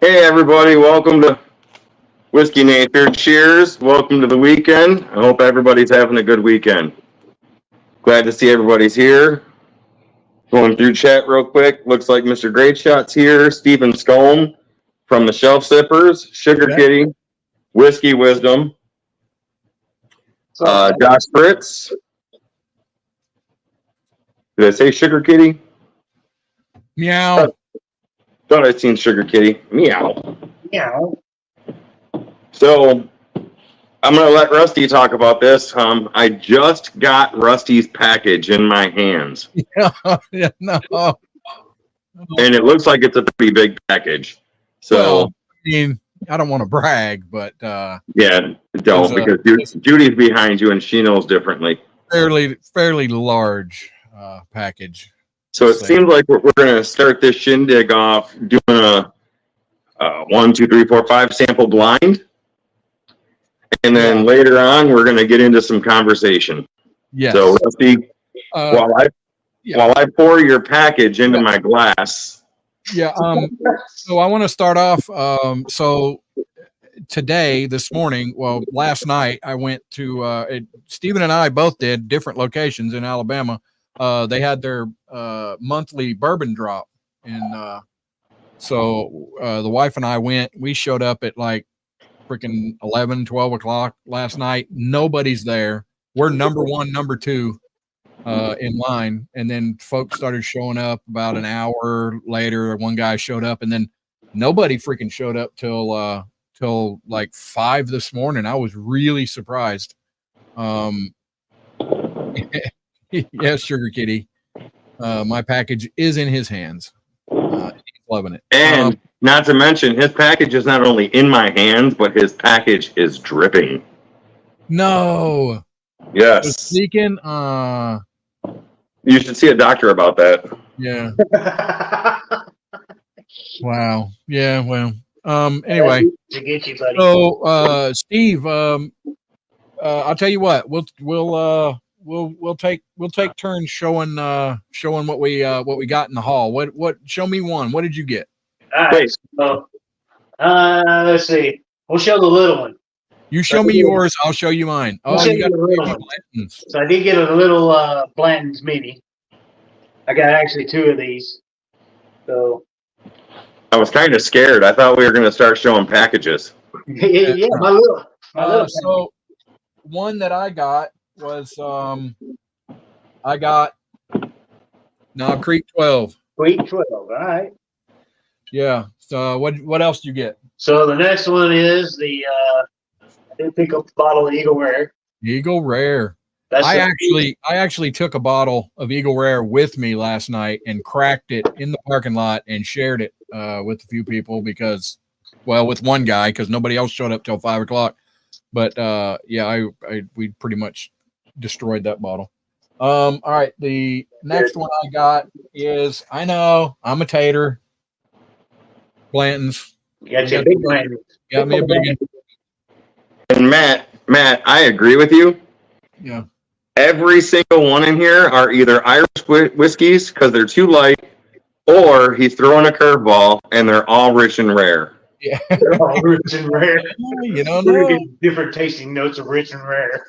Hey everybody, welcome to Whiskey Nature. Cheers. Welcome to the weekend. I hope everybody's having a good weekend. Glad to see everybody's here. Going through chat real quick. Looks like Mr. Great Shot's here. Stephen Scone from the Shelf Sippers. Sugar Kitty. Whiskey Wisdom. Josh Fritz. Did I say Sugar Kitty? Meow. Thought I'd seen Sugar Kitty. Meow. Meow. So I'm going to let Rusty talk about this. I just got Rusty's package in my hands. Yeah, no. And it looks like it's a pretty big package. So, Well, I mean, I don't want to brag, but yeah, don't, because Judy's behind you and she knows differently. fairly large package. So it seems like we're going to start this shindig off doing a 1, 2, 3, 4, 5 sample blind. And then later on, we're going to get into some conversation. Yes. So, Rusty, while I pour your package into my glass. Yeah. So I want to start off. So today, this morning, well, last night, I went to Stephen and I both did different locations in Alabama. They had their monthly bourbon drop, and so the wife and I went. We showed up at like freaking 11, 12 o'clock last night. Nobody's there. We're number one, number two in line. And then folks started showing up about an hour later. One guy showed up, and then nobody freaking showed up till like 5 this morning. I was really surprised. Yes, Sugar Kitty. My package is in his hands. He's loving it. And not to mention, his package is not only in my hands, but his package is dripping. No. Yes. Speaking, you should see a doctor about that. Yeah. Wow. Yeah. Well. Anyway. To get you, buddy. So, Steve, I'll tell you what. We'll take turns showing what we got in the hall. What? Show me one. What did you get? All right. So, let's see. We'll show the little one. You show me yours. I'll show you mine. Oh, you got the little one. So I did get a little Blanton's mini. I got actually 2 of these. So I was kind of scared. I thought we were going to start showing packages. yeah, my little. So one that I got was I got Creek 12. Creek 12. All right. Yeah. So what else did you get? So the next one is the I did pick up a bottle of Eagle Rare. Eagle Rare. I actually took a bottle of Eagle Rare with me last night and cracked it in the parking lot and shared it with a few people with one guy because nobody else showed up till 5 o'clock. But we pretty much destroyed that bottle. All right, the next one I got is I'm a tater. Blanton's. You got your big Blanton. Got me a big one. And Matt, I agree with you. Yeah. Every single one in here are either Irish whiskeys because they're too light, or he's throwing a curveball and they're all rich and rare. Yeah. They're all rich and rare. You don't know. Different tasting notes of rich and rare.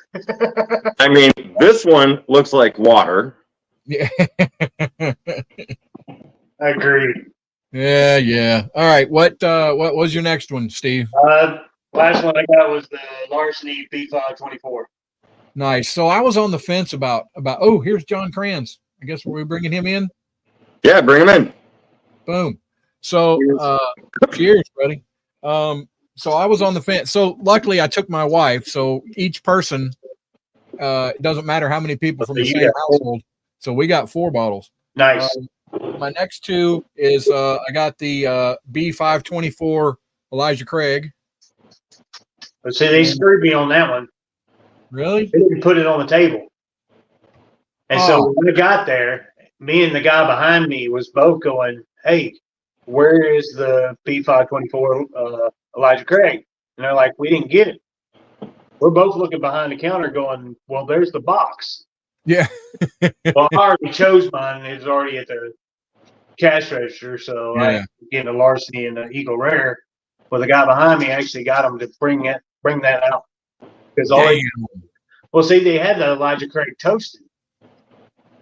I mean, this one looks like water. Yeah. I agree. Yeah. All right. What was your next one, Steve? Last one I got was the Larceny B524. Nice. So I was on the fence about here's John Kranz. I guess we're bringing him in. Yeah, bring him in. Boom. So cheers, buddy. So I was on the fence. So luckily I took my wife. So each person, it doesn't matter how many people from the same household. So we got 4 bottles. Nice. My next 2 is I got the B524 Elijah Craig. But see, they screwed me on that one. Really? They didn't put it on the table. And so when I got there, me and the guy behind me was both going, hey, where is the B524 Elijah Craig? And they're like, we didn't get it. We're both looking behind the counter going, well, there's the box. Yeah. Well, I already chose mine. It was already at the cash register. So I getting a Larceny and an Eagle Rare. Well, the guy behind me actually got him to bring that out because well, see, they had the Elijah Craig toasted.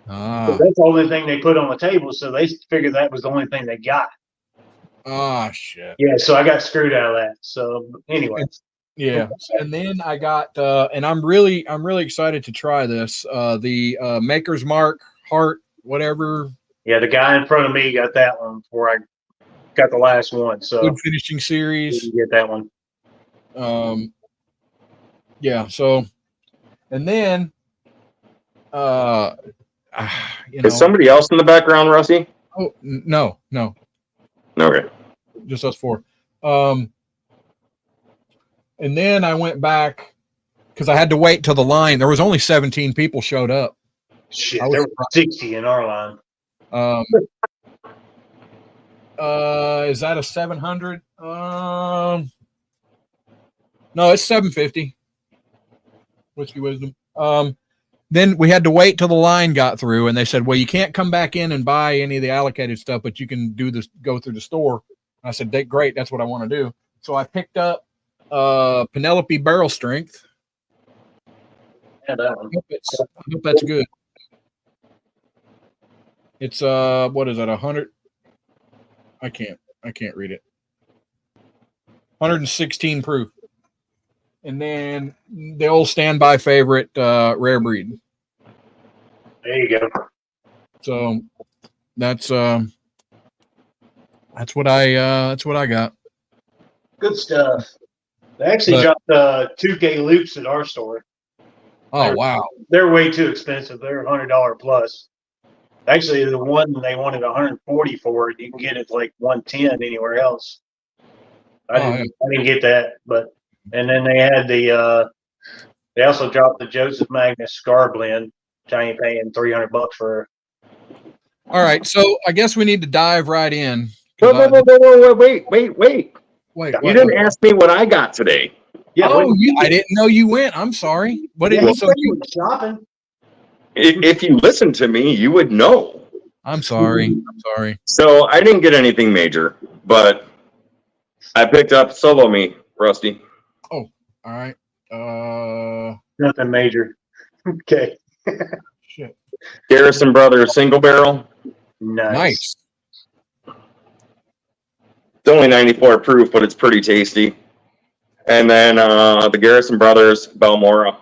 Ah, That's the only thing they put on the table, so they figured that was the only thing they got. Shit. Yeah, so I got screwed out of that. So anyway, Yeah, and then I got, and I'm really excited to try this. The Maker's Mark Heart, whatever. yeah, the guy in front of me got that one before I got the last one. So Wood finishing series. you get that one. Yeah. So, and then, Is somebody else in the background, Rusty? Oh no. Okay. Just us four. And then I went back because I had to wait till the line. There was only 17 people showed up. Shit, there were 60 in our line. Is that a 700? No, it's 750. Whiskey Wisdom. Then we had to wait till the line got through, and they said, "Well, you can't come back in and buy any of the allocated stuff, but you can do this. Go through the store." And I said, "Great, that's what I want to do." So I picked up Penelope Barrel Strength. Yeah, that one. I hope that's good. It's what is that? 100? I can't read it. 116 proof. And then the old standby favorite, Rare Breed. There you go. So that's what I got. Good stuff. They actually dropped 2K loops at our store. Oh wow! They're way too expensive. They're $100 plus. Actually, the one they wanted 140 for, you can get it like 110 anywhere else. I didn't get that, but and then they had the they also dropped the Joseph Magnus Scar Blend, which I ain't paying $300 for. All right, so I guess we need to dive right in. Wait. You didn't ask me what I got today. Yeah, I didn't know you went. I'm sorry. What did you were shopping? If you listened to me, you would know. I'm sorry. So I didn't get anything major, but I picked up Solo Me, Rusty. Oh, all right. Nothing major. Okay. Shit. Garrison Brothers single barrel. Nice. It's only 94 proof, but it's pretty tasty. And then the Garrison Brothers Balmora.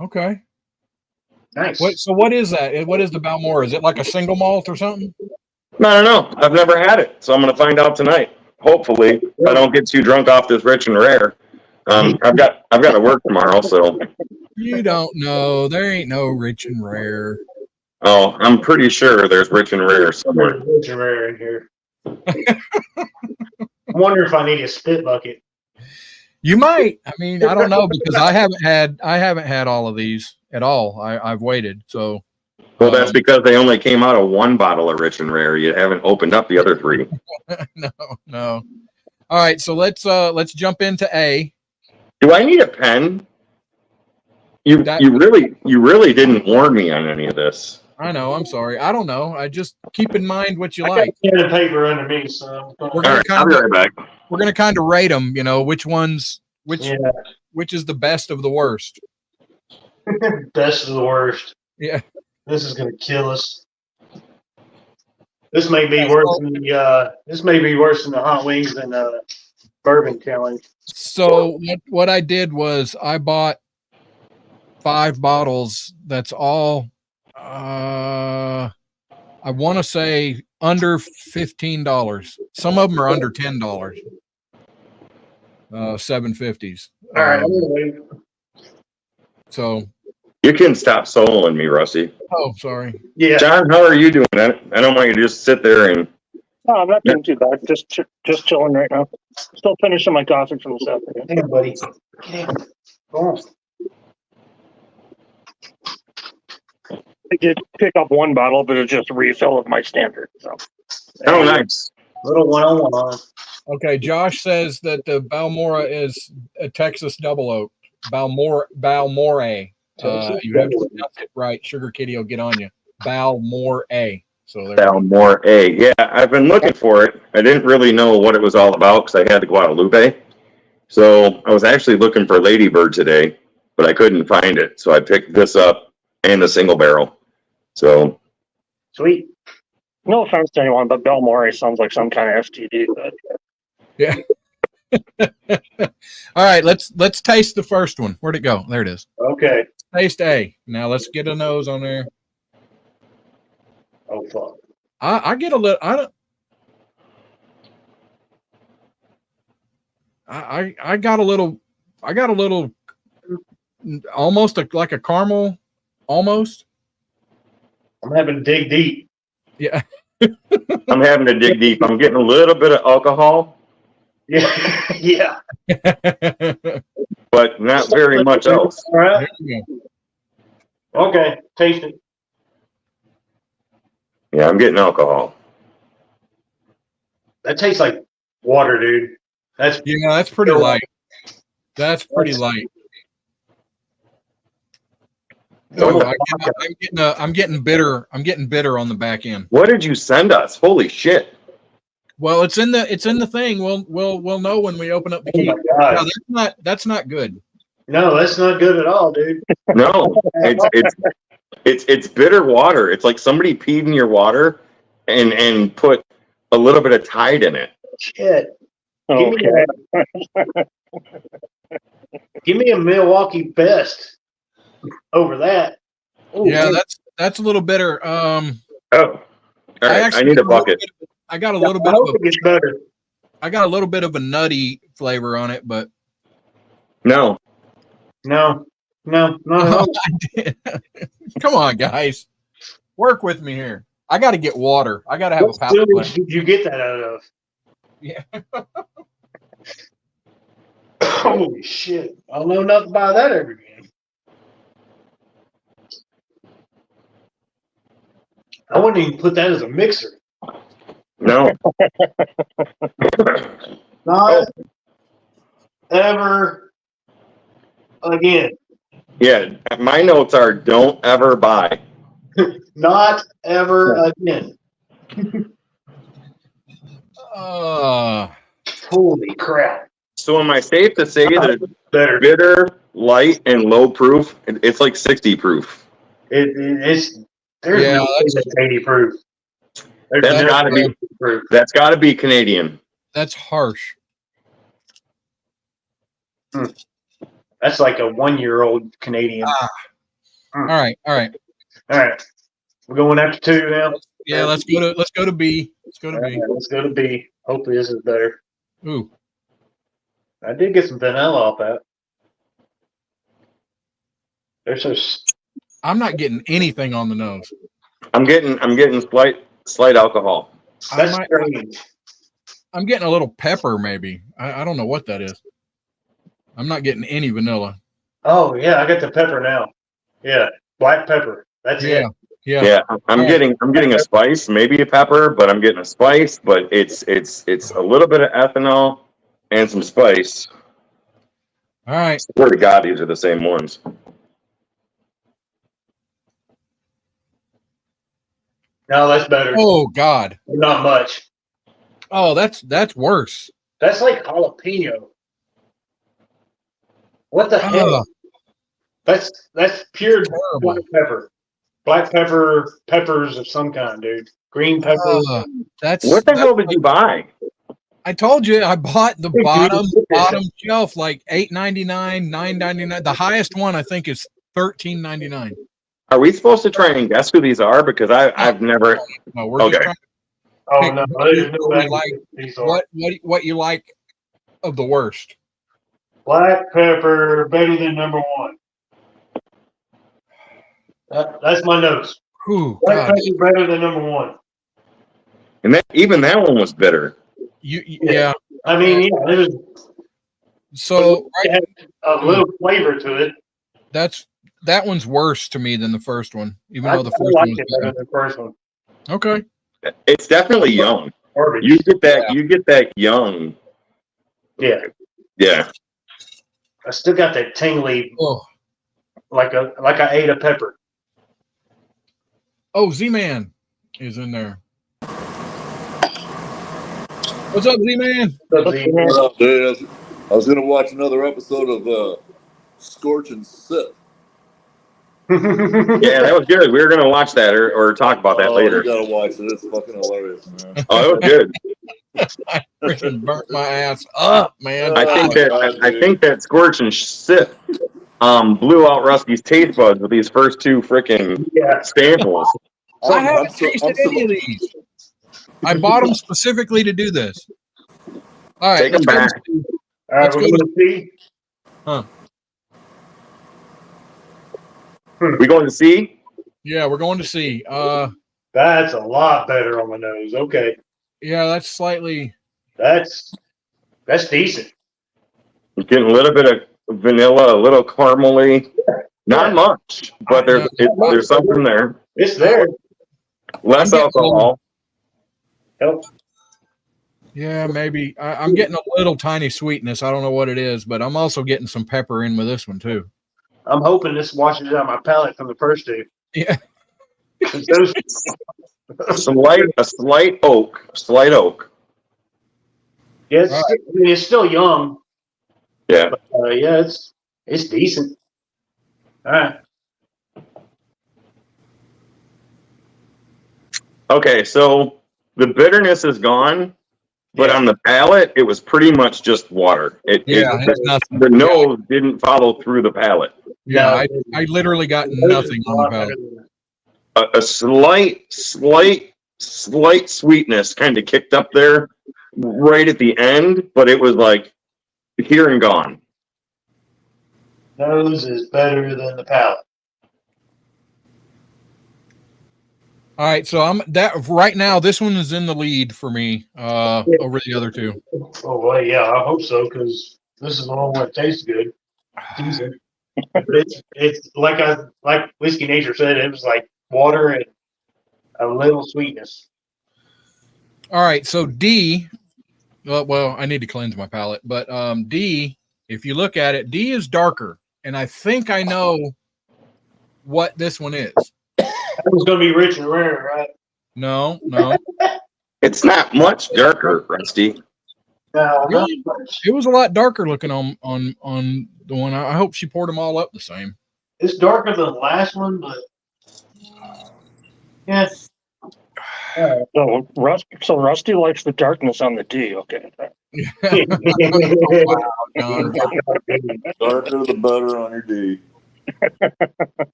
Okay. Nice. So what is that? What is the Balmora? Is it like a single malt or something? I don't know. I've never had it, so I'm going to find out tonight. Hopefully, if I don't get too drunk off this rich and rare. I've got to work tomorrow, so. You don't know. There ain't no rich and rare. Oh, I'm pretty sure there's rich and rare somewhere. There's rich and rare in here. I wonder if I need a spit bucket. You might. I mean, I don't know because I haven't had all of these at all. I've waited. So. Well, that's because they only came out of one bottle of rich and rare. You haven't opened up the other three. No. All right, so let's jump into A. Do I need a pen? You really didn't warn me on any of this. I know. I'm sorry. I don't know. I just keep in mind what you I like. got pen and paper under me, so All right, I'll be right back. We're gonna kind of rate them. You know, which is the best of the worst. Best of the worst. Yeah. This is gonna kill us. This may be worse than the hot wings and bourbon challenge. So what I did was I bought 5 bottles. That's all. I want to say under $15. Some of them are under $10. 750s. All right. So You can stop soloing me, Rusty. Oh, sorry. Yeah. John, how are you doing? I don't want you to just sit there and. No, I'm not doing too bad. Just chilling right now. Still finishing my coffee from this afternoon. Hey, buddy. Get in. Go on. I did pick up one bottle, but it's just a refill of my standard. So. Oh, nice. Little one-on-one. Okay, Josh says that the Balmora is a Texas double oak. Balmora. You have to pronounce it right. Sugar Kitty will get on you. Balmora. So there. Balmore A. Yeah, I've been looking for it. I didn't really know what it was all about because I had to Guadalupe. So I was actually looking for Ladybird today, but I couldn't find it. So I picked this up and the single barrel. So Sweet. No offense to anyone, but Belmore sounds like some kind of STD. But Yeah. All right, let's taste the first one. Where'd it go? There it is. Okay. Taste A. Now let's get a nose on there. Oh fuck. I get a little. I got a little. I got a little. Almost like a caramel. Almost. I'm having to dig deep. Yeah. I'm having to dig deep. I'm getting a little bit of alcohol, Yeah. Yeah. but not very much else. All right. There you Okay. Taste it. Yeah, I'm getting alcohol. That tastes like water, dude. That's Yeah, that's pretty light. That's pretty light. Oh, I'm getting bitter. I'm getting bitter on the back end. What did you send us? Holy shit! Well, it's in the thing. We'll know when we open up the oh key. my No, god. that's not good. No, that's not good at all, dude. No, it's bitter water. It's like somebody peed in your water and put a little bit of Tide in it. Shit. okay. Give me a Milwaukee Best over that. Ooh, Yeah, man. that's a little bitter. Oh, all right. I need a bucket. I got a little I bit hope of it gets better. I got a little bit of a nutty flavor on it, but No, No. No. I did. Come on, guys, work with me here. I got to get water. I got to have What a power plant. sewage did you get that out of? Yeah. Holy shit. I don't know nothing about that ever again. I wouldn't even put that as a mixer. no. Not ever again. Yeah, my notes are don't ever buy. Not ever again. Holy crap. So am I safe to say that it's Better. bitter, light, and low proof? It's like 60 proof. It's there's Yeah, no way that's 80 proof. There's That's no gotta way be- it's 80 proof. That's got to be Canadian. that's harsh. That's like a 1-year-old Canadian. All right. All right. We're going after 2 now. Yeah, let's go to B. Let's go to All B. right, let's go to B. Hopefully this is better. Ooh. I did get some vanilla off that. They're so I'm not getting anything on the nose. I'm getting slight alcohol. that's I might- strange. I'm getting a little pepper, maybe. I don't know what that is. I'm not getting any vanilla. Oh yeah, I got the pepper now. Yeah, black pepper. That's it. Yeah. Yeah, I'm getting a spice, maybe a pepper, but I'm getting a spice. But it's a little bit of ethanol and some spice. All right. Swear to God, these are the same ones. No, that's better. Oh God. Not much. Oh, that's worse. That's like jalapeno. What the hell? Ugh. That's pure Terrible. black pepper. Black pepper, peppers of some kind, dude. Green pepper. That's What the hell did you buy? I told you I bought the Hey, dude, bottom look at this. shelf like $8.99, $9.99. The highest one I think is $13.99. Are we supposed to try and guess who these are? Because I've never. No, we're Okay. just trying Oh Hey, no, what there's do no you way like? these are. what you like of the worst. Black pepper better than number 1. That's my notes. Ooh, Black God. pepper better than number 1. And even that one was bitter. Yeah. I mean, yeah, there's So it had a little flavor to it. that one's worse to me than the first one, even I though the first one like was it better better. than the first one. Okay. It's definitely young. Garbage. You get that young. Yeah, Yeah. I still got that tingly, Oh, like I ate a pepper. oh, Z-Man. is in there. What's up, Z-Man? What up, dude? I was gonna watch another episode of Scorch and Sip. Yeah, that was good. We were gonna watch that or talk about that later. You gotta watch it. It's fucking hilarious, man. Oh, it was good. I freaking burnt my ass up, man. I think that Scorch and Sip blew out Rusty's taste buds with these first two freaking samples. I haven't tasted any of these. I bought them specifically to do this. All right, Take them back. All right, we're going to see. Huh? We going to see? Yeah, we're going to see. That's a lot better on the nose. Okay, Yeah, that's slightly. that's decent. You're getting a little bit of vanilla, a little caramely. Not much, but there's something there. It's there. Less alcohol. Help. Yeah, maybe. I'm getting a little tiny sweetness. I don't know what it is, but I'm also getting some pepper in with this one too. I'm hoping this washes out my palate from the first two. Yeah. Those, A slight oak. yeah, it's still young. Yeah. But, yeah, it's decent. All right. Okay, so the bitterness is gone, but on the palate, it was pretty much just water. It's nothing. The nose didn't follow through the palate. Yeah, I literally got nothing on the palate. A slight sweetness kind of kicked up there right at the end, but it was like here and gone. Nose is better than the palate. All right, so I'm that right now. This one is in the lead for me over the other two. Oh well, yeah, I hope so because this is the one that tastes good. Decent. But it's like Whiskey Nature said. It was like water and a little sweetness. All right, so D. Well, I need to cleanse my palate, but D. If you look at it, D is darker, and I think I know what this one is. It was going to be rich and rare, right? No. It's not much darker, Rusty. No, Really? It was a lot darker looking on the one. I hope she poured them all up the same. it's darker than the last one, but yeah. So Rusty likes the darkness on the D. Okay. Darker the better on your D.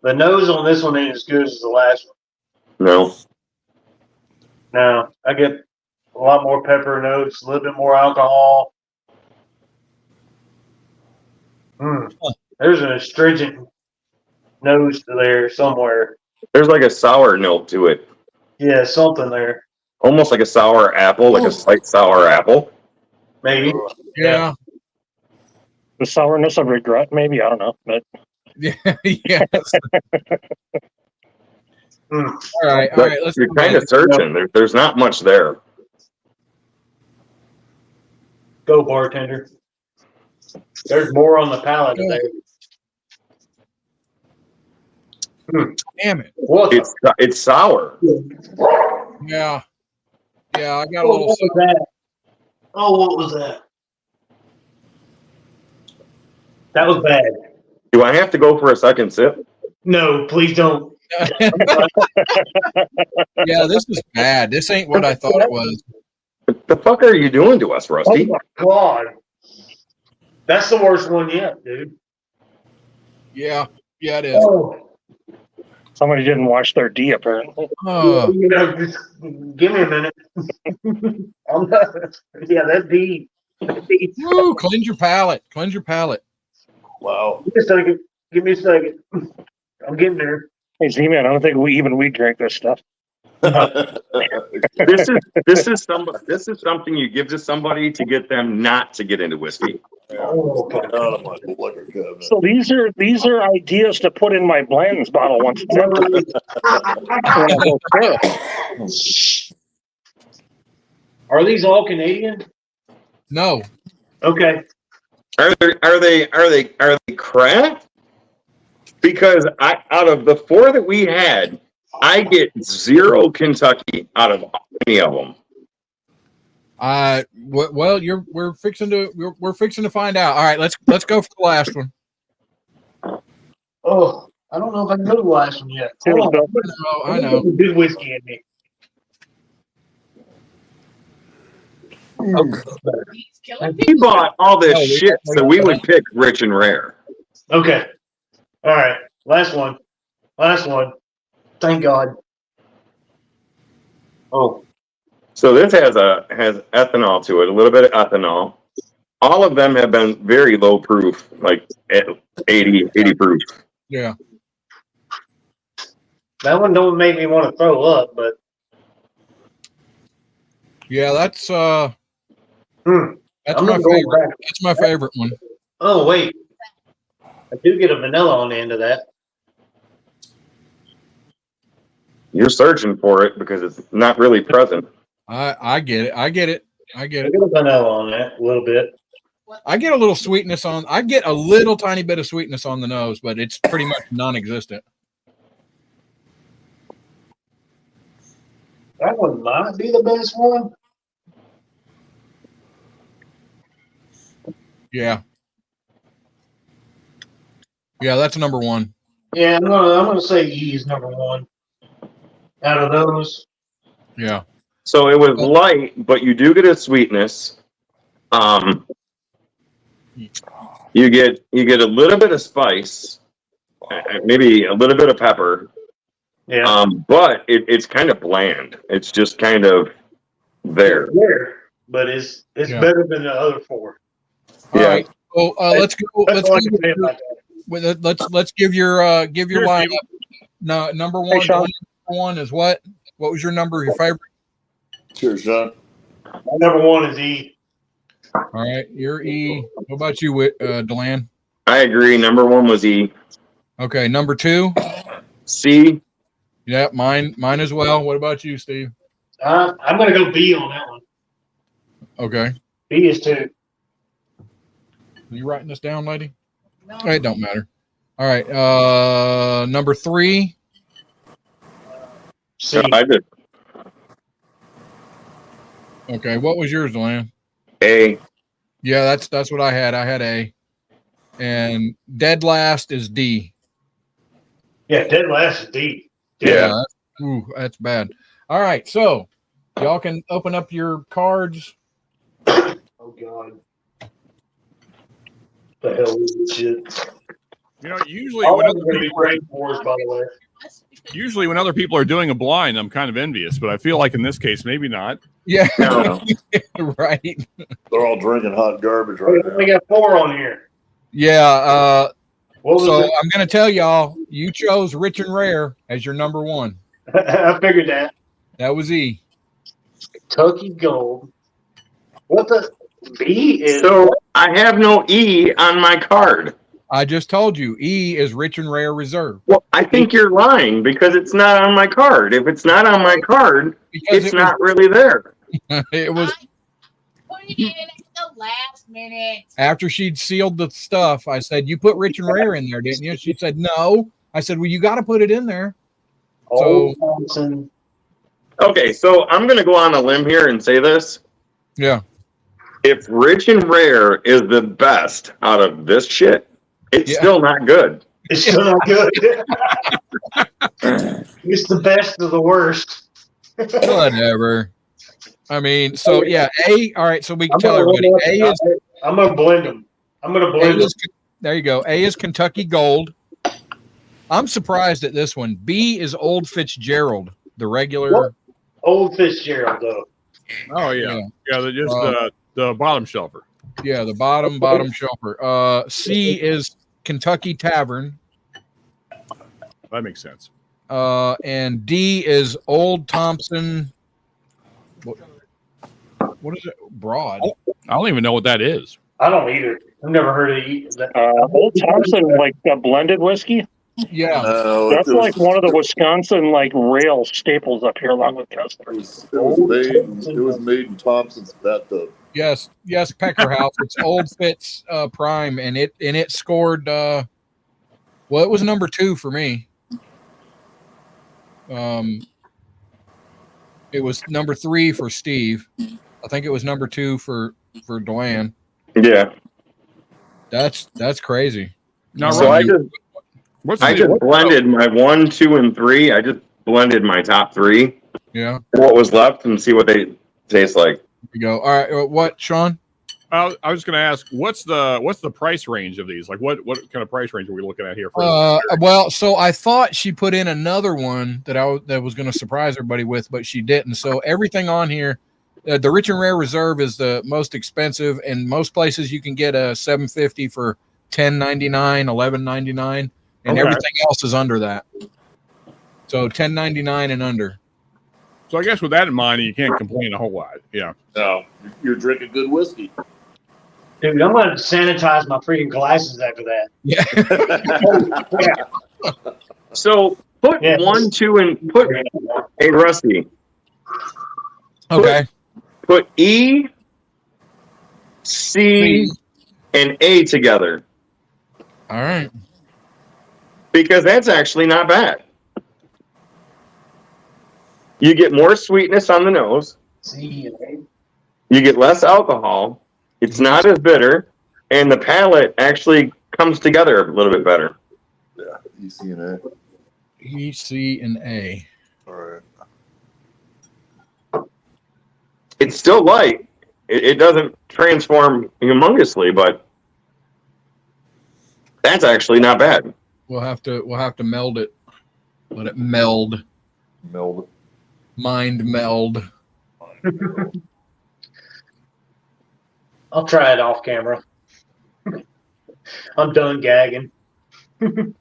The nose on this one ain't as good as the last one. No. No, I get a lot more pepper notes, a little bit more alcohol. There's an astringent nose there somewhere. There's like a sour note to it. Yeah, something there. Almost like a sour apple, like a slight sour apple. Maybe. Yeah. The sourness of regret, maybe, I don't know. But Yeah. Yes. Mm. All right. Let's. You're kind of searching. There's not much there. Go, bartender. There's more on the palate today. Damn it. What? It's sour. Yeah. Yeah, I got a little. What was that? Oh, what was that? That was bad. Do I have to go for a second sip? No, please don't. Yeah, this is bad. This ain't what I thought it was. What the fuck are you doing to us, Oh Rusty? my god. That's the worst one yet, dude. Yeah. Yeah, it is. Oh. somebody didn't wash their D, apparently. Oh, You know, just give me a minute. I'm not, yeah, that's deep. woo, cleanse your palate. Cleanse your palate. Wow. Give me a second. Give me a second. I'm getting there. Hey, Z-Man, I don't think we drink this stuff. This is something you give to somebody to get them not to get into whiskey. Oh, Out of my liquor cabinet. So these are ideas to put in my blends bottle once it's empty. Are these all Canadian? No. Okay. Are they craft? Because out of the four that we had, I get 0 Kentucky out of any of them. Well, we're fixing to find out. All right, let's go for the last one. Oh, I don't know if I can go to the last one yet. Cheers, Hold on. Bill. I know. Some good whiskey in me. He bought all this No, we shit don't- so we would pick rich and rare. Okay. All right. Last one. Last one. Thank God. Oh, So this has ethanol to it, a little bit of ethanol. All of them have been very low proof, like at 80 proof. Yeah. that one don't make me want to throw up, but Yeah, that's I'm my gonna go favorite. back. That's my favorite one. Oh wait, I do get a vanilla on the end of that. You're searching for it because it's not really present. I get it. I get it. I get a vanilla on that a little bit. I get a little sweetness on. I get a little tiny bit of sweetness on the nose, but it's pretty much non-existent. That one might be the best one. Yeah. Yeah, that's number one. Yeah, I'm gonna say E is number one out of those. Yeah. So it was light, but you do get a sweetness. You get a little bit of spice, maybe a little bit of pepper. Yeah. But it's kind of bland. It's just kind of there. It's there, but it's Yeah. better than the other four. All Yeah. right. Well, let's go. That's all I can say about that. Let's give your Cheers, lineup. Steve. No, number one. Sean. Number one is what? What was your number? Your favorite? Cheers, Sean. My number one is E. All right, you're E. What about you, Deland? I agree. Number 1 was E. Okay, number 2. C. Yeah, mine as well. What about you, Steve? I'm gonna go B on that one. Okay. B is 2. Are you writing this down, lady? No. It don't matter. All right. Number 3. C. I did Okay. What was yours, Deland? A. Yeah, that's what I had. I had A. And dead last is D. Yeah, dead last is D. Yeah. That's bad. All right, so y'all can open up your cards. Oh God. The hell is this shit? You know, usually All when of them other are gonna be people are, great wars, by the way. usually when other people are doing a blind, I'm kind of envious, but I feel like in this case, maybe not. Yeah, No. right. They're all drinking hot garbage We right only now. got 4 on here. Yeah. What was So it? I'm going to tell y'all, you chose Rich and Rare as your number 1. I figured that. That was E. Kentucky Gold. What the B is? So I have no E on my card. I just told you E is Rich and Rare Reserve. Well, I think you're lying because it's not on my card. If it's not on my card, Because it's not really there. It was Put it in at the last minute. after she'd sealed the stuff. I said, "You put Rich and Rare in there, didn't you?" She said, "No." I said, "Well, you got to put it in there." Old Thompson. Okay, so I'm going to go on a limb here and say this. Yeah. If Rich and Rare is the best out of this shit, it's Yeah. still not good. It's still not good. It's the best of the worst. Whatever. I mean, so yeah, A. All right, so we can I'm tell gonna, everybody A is I'm gonna blend them. I'm gonna A blend them. is, there you go. A is Kentucky Gold. I'm surprised at this one. B is Old Fitzgerald, the regular. What? Old Fitzgerald, though. Oh yeah, yeah. Just the bottom shelfer. Yeah, the bottom shelfer. C is Kentucky Tavern. That makes sense. And D is Old Thompson. What is it? Broad. I don't even know what that is. I don't either. I've never heard of that. Old Thompson, like a blended whiskey. Yeah. No, That's like one of the Wisconsin like rail staples up here, along with Kessler. It was made in Thompson's bathtub. Yes. Pecker House. It's Old Fitz Prime, and it scored. Well, it was number 2 for me. It was number 3 for Steve. I think it was number 2 for Dwayne. Yeah. That's crazy. Now, So I Rusty, just blended my 1, 2, and 3. I just blended my top 3. Yeah. What was left and see what they taste like. Here we go. All right. What, Sean? I was going to ask, what's the price range of these? Like, what kind of price range are we looking at here? Well, so I thought she put in another one that was going to surprise everybody with, but she didn't. So everything on here, the Rich and Rare Reserve is the most expensive. In most places, you can get a $7.50 for $10.99, $11.99, and everything else is under that. So $10.99 and under. So I guess with that in mind, you can't complain a whole lot. Yeah. No, you're drinking good whiskey. Dude, I'm going to sanitize my freaking glasses after that. Yeah. Yeah. So put Yes. 1, 2, and put hey Rusty. Okay. Put E, C, and A together All right. because that's actually not bad. You get more sweetness on the nose. See, You get less alcohol. It's not as bitter, and the palate actually comes together a little bit better. Yeah, you see that. E, C, and A. All right. It's still light. It doesn't transform humongously, but that's actually not bad. We'll have to meld it. Let it meld. Meld. Mind meld. I'll try it off camera. I'm done gagging. Even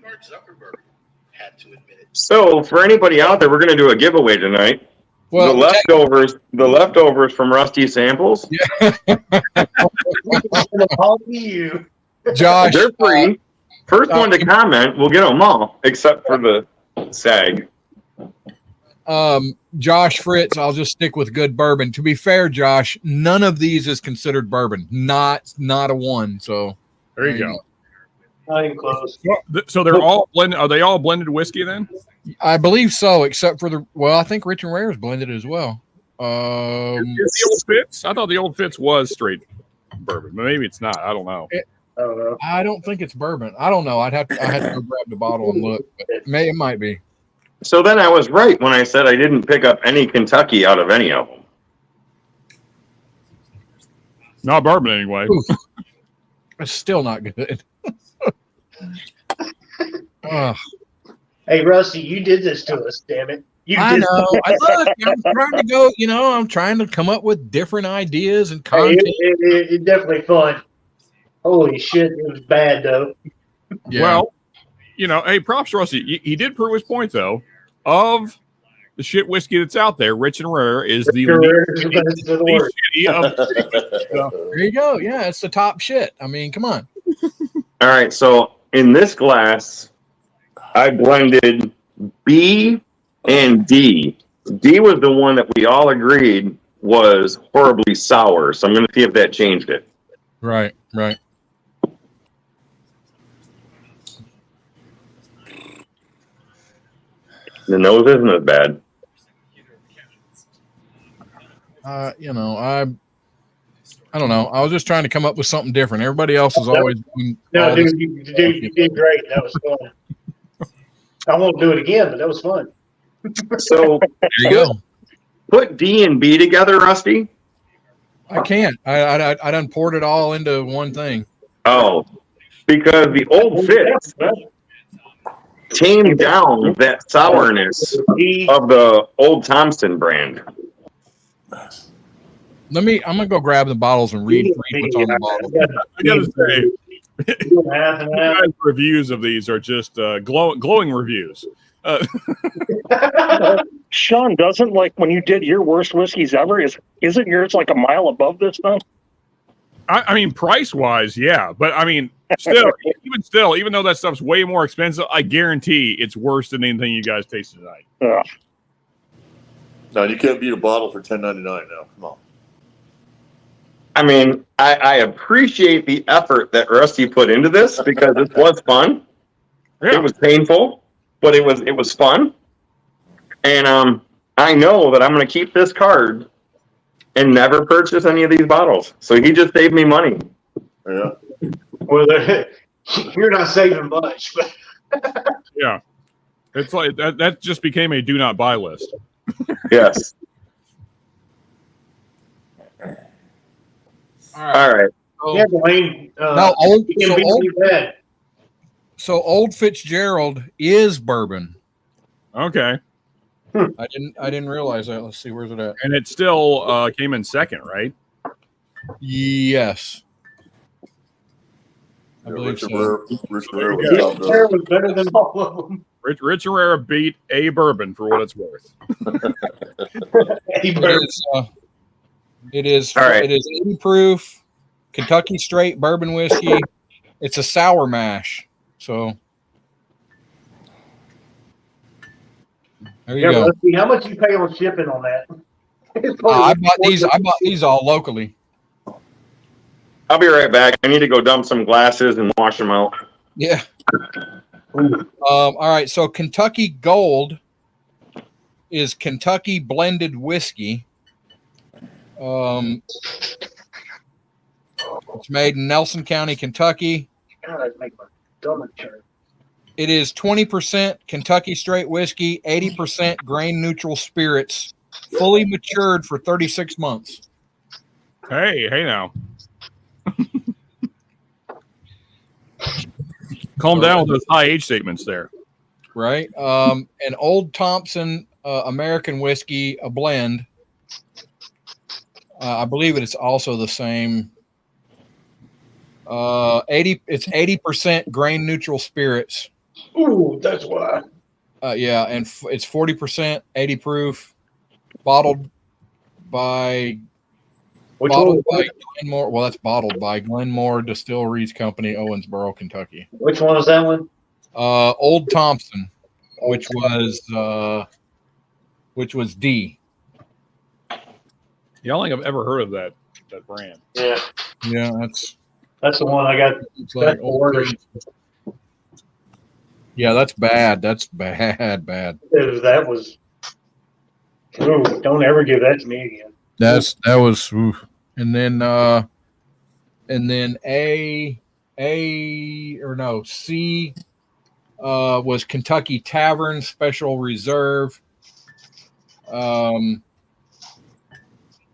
Mark Zuckerberg had to admit it. So for anybody out there, we're going to do a giveaway tonight. Well, the leftovers from Rusty Samples, All you. Josh, they're free. First one to comment, we'll get them all, except for the SAG. Josh Fritz, I'll just stick with good bourbon. To be fair, Josh, none of these is considered bourbon. Not a one. So There you go. Not even close. So they're all blended. Are they all blended whiskey then? I believe so, except for I think Rich and Rare is blended as well. Is the Old Fitz? I thought the Old Fitz was straight bourbon, but maybe it's not. I don't know. I don't know. I don't think it's bourbon. I don't know. I had to go grab the bottle and look. But it might be. So then I was right when I said I didn't pick up any Kentucky out of any of them. Not bourbon anyway. Oof. It's still not good. Hey, Rusty, you did this to us, damn it. I know. I'm trying to go, I'm trying to come up with different ideas and Hey, content. it's definitely fun. Holy shit, it was bad, though. Yeah. Well, hey, props to Rusty. He did prove his point, though. Of the shit whiskey that's out there, Rich and Rare is the least shitty of There you go. Yeah, it's the top shit. I mean, come on. All right, so in this glass, I blended B and D. D was the one that we all agreed was horribly sour, so I'm going to see if that changed it. Right. The nose isn't as bad. I don't know. I was just trying to come up with something different. Everybody else is always doing No, all dude, this- you did great. That was fun. I won't do it again, but that was fun. So There you go. put D and B together, Rusty. I can't. I done poured it all into one thing. Oh, because the Old Fitz tamed down that sourness of the Old Thompson brand. I'm gonna go grab the bottles and read what's on the bottle. I gotta say, Half and you half. guys' reviews of these are just glowing reviews. Sean, doesn't like when you did your worst whiskeys ever, isn't yours like a mile above this now? I mean, price wise, yeah, but I mean, even though that stuff's way more expensive, I guarantee it's worse than anything you guys tasted tonight. No, you can't beat a bottle for $10.99 now. Come on. I mean, I appreciate the effort that Rusty put into this because it was fun. Yeah. It was painful, but it was fun. And I know that I'm going to keep this card and never purchase any of these bottles. So he just saved me money. Yeah. Well, you're not saving much, but Yeah. It's like that just became a do not buy list. Yes. All right. So, yeah, Dwayne. now, old, you can so, beat old, me bad. so Old Fitzgerald is bourbon. Okay. I didn't realize that. Let's see, where's it at? And it still came in second, right? Yes. I believe Richard so. Herrera was Yeah. top Sarah dog. was better than all of them. Rich Herrera beat a bourbon for what it's worth. He It is All right. it is 80 proof, Kentucky straight bourbon whiskey. It's a sour mash. So there you go. Rusty, how much you pay on shipping on that? I bought these all locally. I'll be right back. I need to go dump some glasses and wash them out. Yeah. All right. So Kentucky Gold is Kentucky blended whiskey. It's made in Nelson County, Kentucky. God, I'd make my stomach turn. It is 20% Kentucky straight whiskey, 80% grain neutral spirits, fully matured for 36 months. Hey now. Calm down with those high age statements there. Right. An Old Thompson American whiskey, a blend. I believe it's also the same. It's 80% grain neutral spirits. Ooh, that's why. Yeah, and it's 40%, 80 proof, bottled by Glenmore. Well, that's bottled by Glenmore Distilleries Company, Owensboro, Kentucky. Which one was that one? Old Thompson, which was D. Yeah, I don't think I've ever heard of that brand. Yeah, Yeah, that's the one I got. it's like That's the worst. Yeah, that's bad. That's bad. That was. Ooh, don't ever give that to me again. That was, oof. And then C was Kentucky Tavern Special Reserve.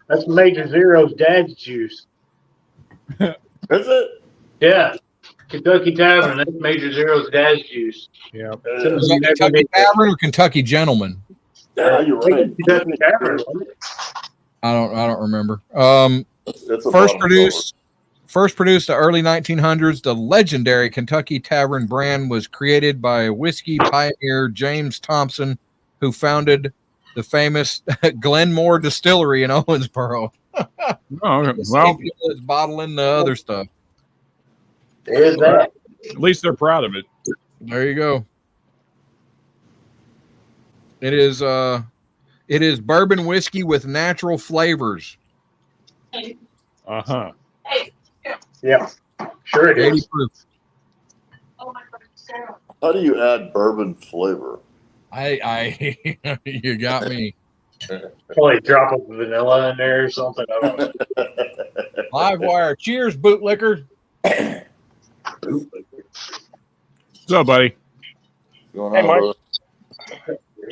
That's Major Zero's dad's juice. Is it? Yeah, Kentucky Tavern. That's Major Zero's dad's juice. Yeah. Was that Kentucky Tavern or Kentucky Gentleman? Yeah, you're right. Kentucky Tavern. wasn't it? I don't remember. It's a First bottom produced the early 1900s, the legendary Kentucky Tavern brand was created by whiskey pioneer James Thompson, who founded the famous Glenmore Distillery in Owensboro. Oh, okay. The Well, same people that's bottling the other stuff. There's that. at least they're proud of it. There you go. It is bourbon whiskey with natural flavors. Uh-huh. Yeah, sure it 80 is. proof. How do you add bourbon flavor? I you got me. Probably drop a vanilla in there or something. I don't know. Live wire. Cheers, bootlicker. What's up, buddy? Going Hey, on, Mike. brother?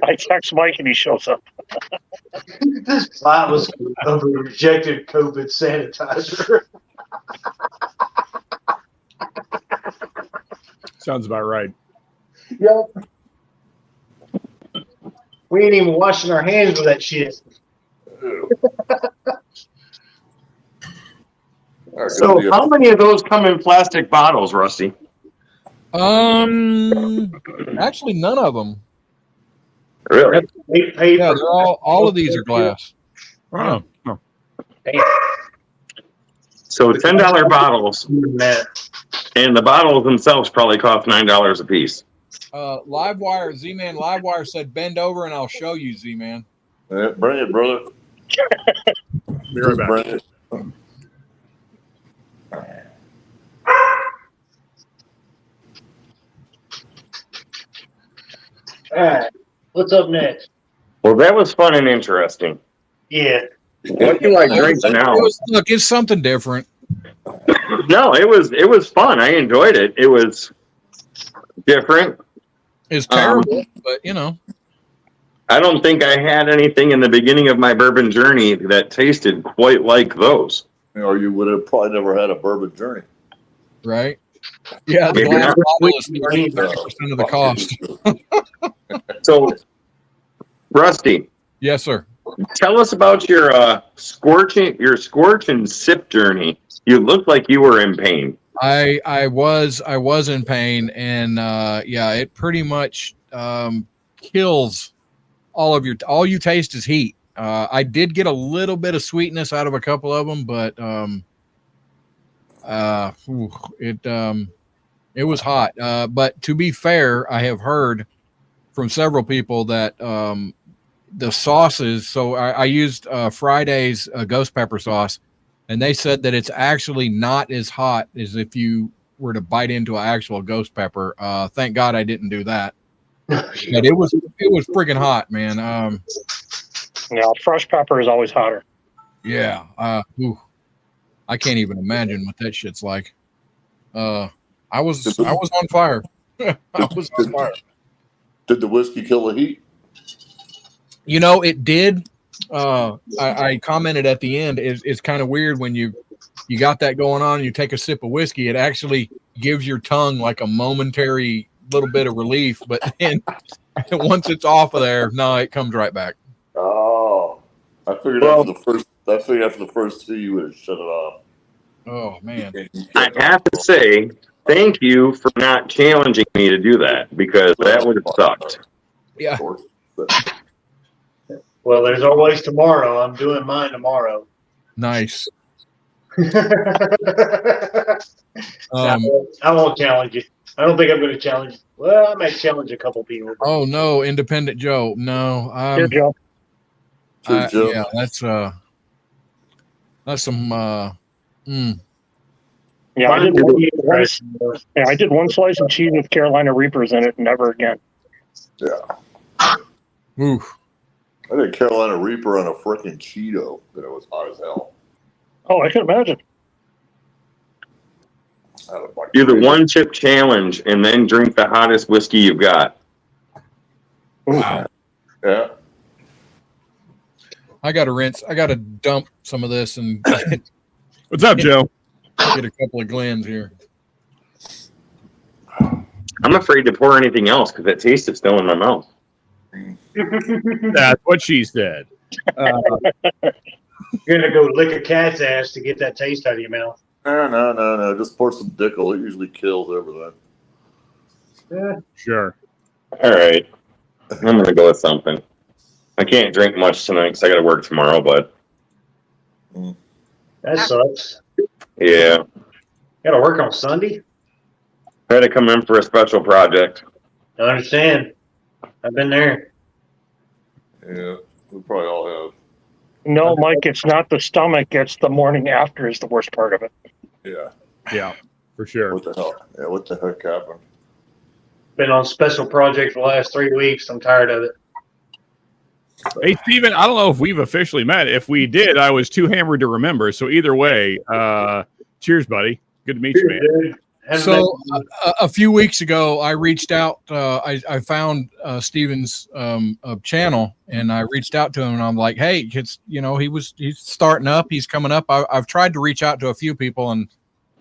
I text Mike and he shows up. This plot was of a rejected COVID sanitizer. Sounds about right. Yep. We ain't even washing our hands with that shit. Ew. All right, So good deal. how many of those come in plastic bottles, Rusty? Actually none of them. Really? Paper. Yeah, they're all of these are glass. Oh. Oh. So $10 bottles, Man. and the bottles themselves probably cost $9 a piece. Livewire, Z-Man Livewire said, bend over and I'll show you, Z-Man. Yeah, bring it, brother. Be right back. Bring it. All right. What's up next? Well, that was fun and interesting. Yeah. What do I drink now? Look, it's something different. No, it was fun. I enjoyed it. It was different. It's terrible, but you know. I don't think I had anything in the beginning of my bourbon journey that tasted quite like those. Or you would have probably never had a bourbon journey. Right? Yeah, the Maybe glass not. bottle is 30% of the cost. So, Rusty, Yes, sir. tell us about your scorch and sip journey. You looked like you were in pain. I was in pain, and yeah, it pretty much kills all you taste is heat. I did get a little bit of sweetness out of a couple of them, but it was hot. But to be fair, I have heard from several people that the sauces. So I used Friday's ghost pepper sauce, and they said that it's actually not as hot as if you were to bite into an actual ghost pepper. Thank God I didn't do that. But it was freaking hot, man. Yeah, fresh pepper is always hotter. Yeah. I can't even imagine what that shit's like. I was on fire. I was on fire. Did the whiskey kill the heat? You know, it did. I commented at the end. It's kind of weird when you got that going on. And you take a sip of whiskey. It actually gives your tongue like a momentary little bit of relief, but then once it's off of there, no, it comes right back. Oh, I figured after the first two, you would have shut it off. Oh man, I have to say, thank you for not challenging me to do that, because that would have sucked. Yeah. Well, there's always tomorrow. I'm doing mine tomorrow. Nice. I won't challenge you. I don't think I'm going to challenge. Well, I might challenge a couple people. Oh no, Independent Joe. No, Here, Joe. Joe. yeah, that's some. Yeah, I did one slice of cheese with Carolina Reapers in it, and never again. Yeah. Oof. I did Carolina Reaper on a freaking Cheeto, and it was hot as hell. Oh, I can imagine. Do the one chip challenge and then drink the hottest whiskey you've got. Wow. Yeah. I got to rinse. I got to dump some of this and What's up, Joe? get a couple of Glens here. I'm afraid to pour anything else because that taste is still in my mouth. That's what she said. You're going to go lick a cat's ass to get that taste out of your mouth. No. Just pour some Dickel. It usually kills everything. Yeah. Sure. All right. I'm going to go with something. I can't drink much tonight because I got to work tomorrow, but That sucks. yeah. Got to work on Sunday? I had to come in for a special project. I understand. I've been there. Yeah, we probably all have. No, Mike, it's not the stomach. It's the morning after is the worst part of it. Yeah. Yeah, for sure. What the hell? Yeah, what the heck happened? Been on special project for the last 3 weeks. I'm tired of it. Hey, Steven, I don't know if we've officially met. If we did, I was too hammered to remember. So either way, cheers, buddy. Good to meet you, man. Dude. So a few weeks ago, I reached out. I found Steven's channel, and I reached out to him, and I'm like, "Hey, he's starting up. He's coming up. I've tried to reach out to a few people, and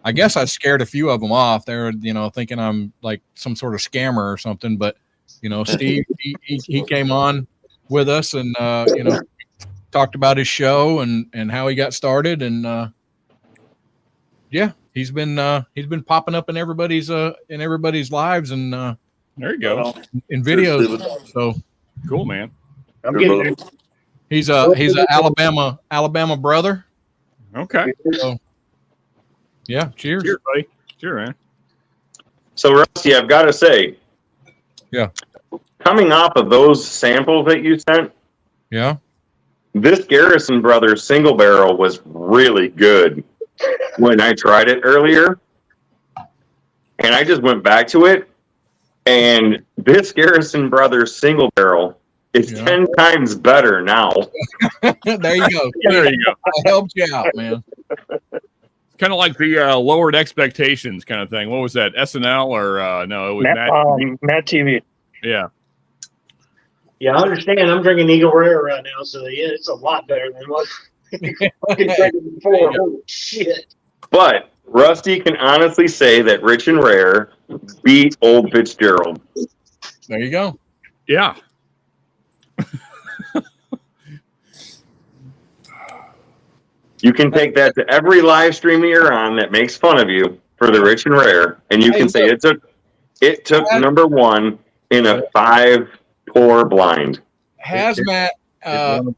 I guess I scared a few of them off. They're thinking I'm like some sort of scammer or something. But Steve, he came on with us, and talked about his show and how he got started, and yeah. He's been popping up in everybody's lives and There you go. in videos. So Cool, man. I'm getting there. he's a Alabama brother. Okay. So yeah, cheers. Cheers, buddy. Cheers, man. So, Rusty, I've got to say, Yeah. coming off of those samples that you sent, Yeah. this Garrison Brothers single barrel was really good when I tried it earlier. And I just went back to it, and Bisque Garrison Brothers single barrel is 10 times better now. There you go. There you go. I helped you out, man. It's kind of like the lowered expectations kind of thing. What was that? SNL or no? It was Mad TV. Yeah. Yeah, I understand. I'm drinking Eagle Rare right now, so yeah, it's a lot better than what fucking drinking before. Holy shit. But Rusty can honestly say that Rich and Rare beat Old Fitzgerald. There you go. Yeah. You can take that to every live stream you're on that makes fun of you for the Rich and Rare, and you can say it took number one in a 5-pour blind. Hazmat, old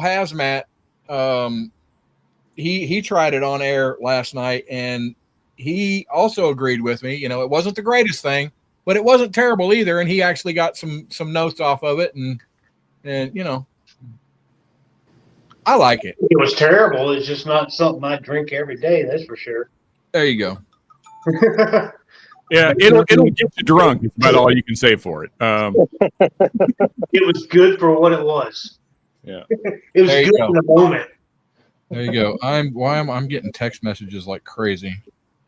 Hazmat, he tried it on air last night, and he also agreed with me. It wasn't the greatest thing, but it wasn't terrible either, and he actually got some notes off of it, and I like it. It was terrible. It's just not something I drink every day, that's for sure. There you go. Yeah, it'll get you drunk. It's about all you can say for it. It was good for what it was. Yeah, it was good in the moment. There you go. I'm getting text messages like crazy.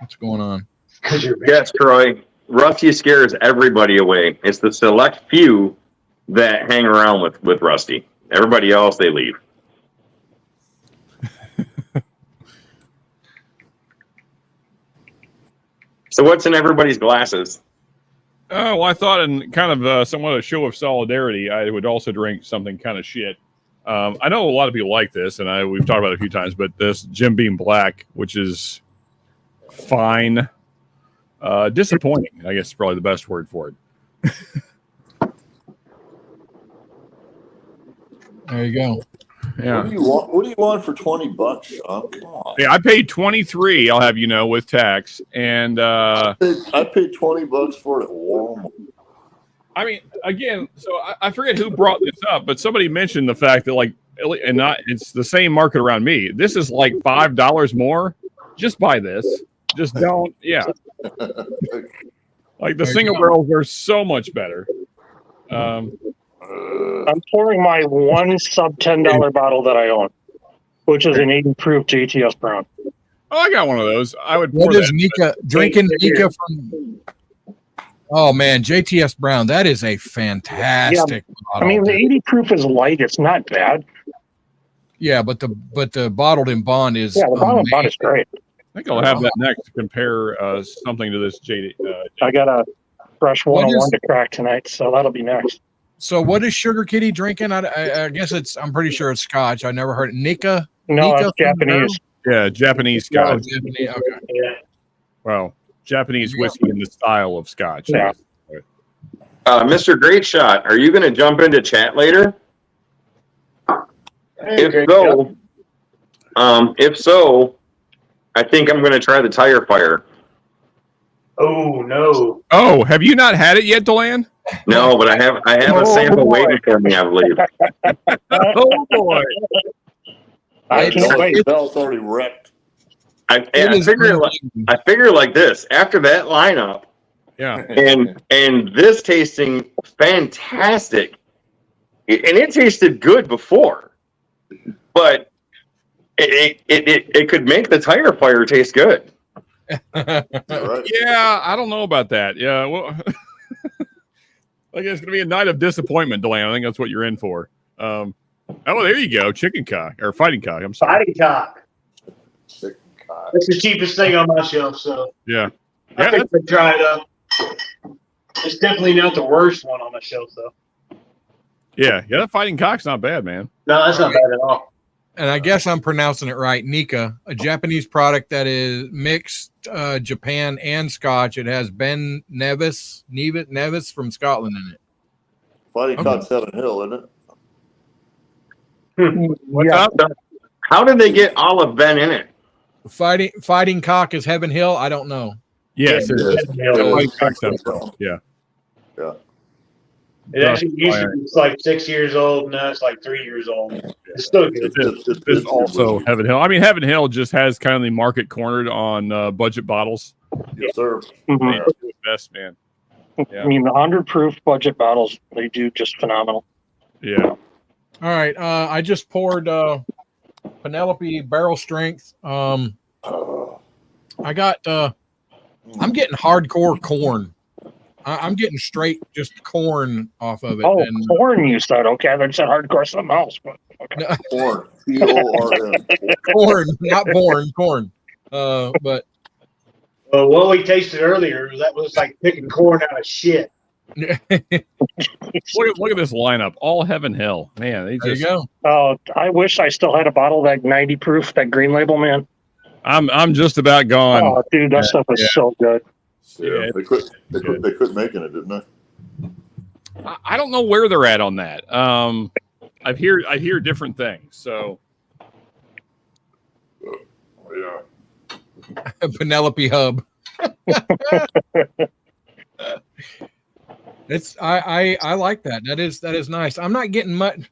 What's going on? Yes, Troy. Rusty scares everybody away. It's the select few that hang around with Rusty. Everybody else, they leave. So what's in everybody's glasses? Oh, well, I thought in kind of somewhat a show of solidarity, I would also drink something kind of shit. I know a lot of people like this, and we've talked about it a few times, but this Jim Beam Black, which is fine. Disappointing, I guess is probably the best word for it. There you go. Yeah. What do you want for $20, Sean? Come on. Yeah, I paid $23. I'll have you know, with tax, and I paid $20 for it at Walmart. I mean, again, so I forget who brought this up, but somebody mentioned the fact that it's the same market around me. This is like $5 more. Just buy this. Just don't. Yeah. Like the single barrels are so much better. I'm pouring my one sub $10 bottle that I own, which is an 80 proof JTS Brown. Oh, I got one of those. I would. What is Nika drinking? Nika from. Oh man, JTS Brown. That is a fantastic bottle. I mean, the 80 proof is light. It's not bad. Yeah, but the bottled in bond is. Yeah, the bottled in bond is great. I think I'll have that next to compare something to this JD. I got a fresh 101 to crack tonight, so that'll be next. So what is Sugar Kitty drinking? I guess I'm pretty sure it's Scotch. I never heard it. Nika? No, Nika it's Japanese. Yeah, Japanese Scotch. Oh, Japanese. Okay. Yeah. Well, Japanese whiskey in the style of Scotch. Yeah. Mr. Great Shot, are you going to jump into chat later? If so, I think I'm going to try the tire fire. Oh no! Oh, have you not had it yet, Deland? No, but I have a sample waiting for me, I believe. Oh boy! I can't wait. The bell's already wrecked. I figure like this. After that lineup, Yeah, and this tasting fantastic, and it tasted good before, but it could make the tire fire taste good. Right. yeah. I don't know about that. Yeah, well, like it's gonna be a night of disappointment, Deland. I think that's what you're in for. Oh, there you go, chicken cock or fighting cock. I'm sorry, Fighting cock. That's the cheapest thing on my shelf, so yeah. I think we try it up. It's definitely not the worst one on my shelf, though. Yeah. That fighting cock's not bad, man. No, that's not bad at all. And I guess I'm pronouncing it right. Nika, a Japanese product that is mixed Japan and Scotch. It has Ben Nevis from Scotland in it. Fighting Cock's Heaven Hill, isn't it? What's up? How did they get all of Ben in it? Fighting Cock is Heaven Hill. I don't know. Yes, it is. Fighting cock's Heaven Hill. Yeah. It actually used to be like 6 years old. Now it's like 3 years old. It's still good. It's also Heaven Hill. I mean, Heaven Hill just has kind of the market cornered on budget bottles. Yes, sir. Mhm. Best man. Yeah. I mean, the 100 proof budget bottles, they do just phenomenal. Yeah. All right. I just poured Penelope barrel strength. I got I'm getting hardcore corn. I'm getting straight just corn off of it. Oh, And corn, you said. Okay, I thought you said hardcore something else. But okay. Corn. Corn. corn, not born, corn. But Well, what we tasted earlier, that was like picking corn out of shit. Look at this lineup. All heaven hell. Man, they there just you go. Oh, I wish I still had a bottle of that 90 proof, that green label, man. I'm just about gone. Oh, dude, that stuff is so good. Yeah, Yeah, they quit making it, didn't they? I don't know where they're at on that. I hear different things. So Yeah. Penelope Hub. It's I like that. That is nice. I'm not getting much.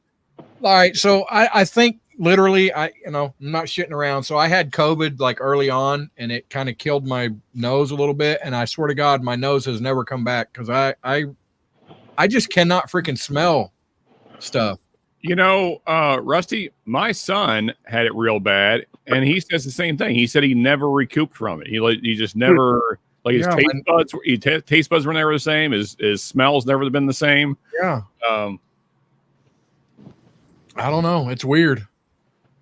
All right, so I think literally I'm not shitting around. So I had COVID like early on, and it kind of killed my nose a little bit. And I swear to God, my nose has never come back because I just cannot freaking smell stuff. Rusty, my son had it real bad, and he says the same thing. He said he never recouped from it. He just never his taste buds were never the same. His smells never been the same. Yeah. I don't know. It's weird.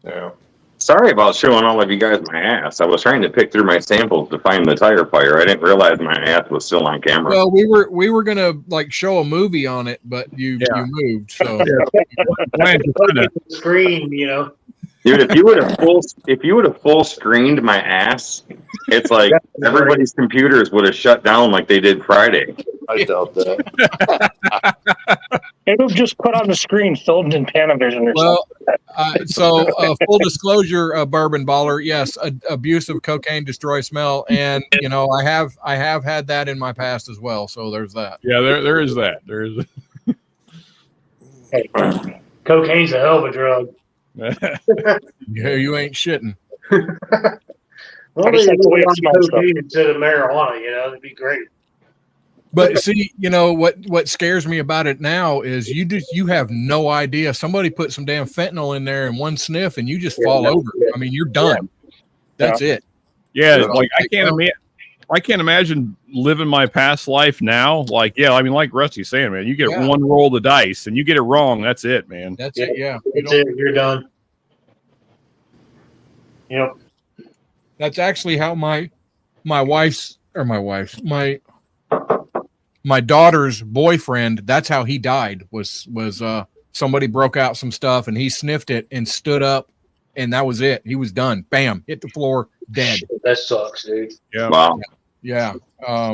Yeah. Sorry about showing all of you guys my ass. I was trying to pick through my samples to find the tire fire. I didn't realize my ass was still on camera. Well, we were gonna like show a movie on it, but you moved. So Screen, Dude, if you would have full screened my ass, it's like everybody's computers would have shut down like they did Friday. I doubt that. It was just put on the screen, filmed in Panavision or something. So full disclosure, Bourbon Baller, yes, abuse of cocaine destroys smell, and I have had that in my past as well. So there's that. Yeah, there is that. There is. Hey, cocaine's a hell of a drug. Yeah, you ain't shitting. Well, just like the way it smells, cocaine instead of marijuana, that'd be great. But see, what scares me about it now is you have no idea. Somebody put some damn fentanyl in there in one sniff, and you just fall over. I mean, you're done. That's it. Yeah, like I can't imagine living my past life now. Like, yeah, I mean, like Rusty's saying, man, you get one roll of the dice and you get it wrong. That's it, man. That's it. Yeah, That's it. You're done. Yep. That's actually how my daughter's boyfriend, that's how he died, was somebody broke out some stuff and he sniffed it and stood up, and that was it. He was done. Bam, hit the floor, dead. That sucks, dude. Yeah. Wow. Yeah.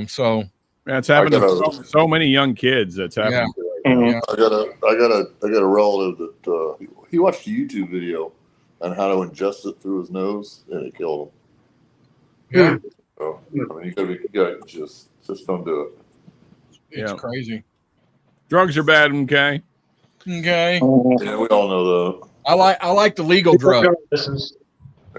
So it's happening to so many young kids. That's happening. Yeah. I got a relative that he watched a YouTube video on how to ingest it through his nose, and it killed him. Yeah. So, I mean, you gotta just don't do it. It's crazy. Drugs are bad, okay? Okay. Yeah, we all know that. I like the legal drug. Yeah.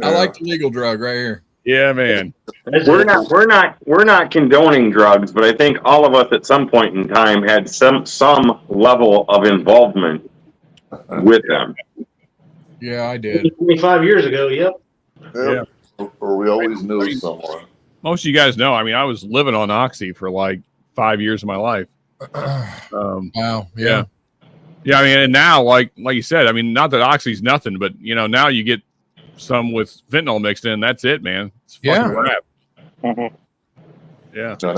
I like the legal drug right here. Yeah, man. We're not condoning drugs, but I think all of us at some point in time had some level of involvement with them. Yeah, I did. 25 years ago, yep. Yeah. Or we always knew someone. Most of you guys know. I mean, I was living on Oxy for like 5 years of my life. Wow. Yeah. Yeah, I mean, and now, like you said, I mean, not that Oxy's nothing, but now you get some with fentanyl mixed in. That's it, man. It's fucking crap. Mm-hmm. Yeah. Yeah,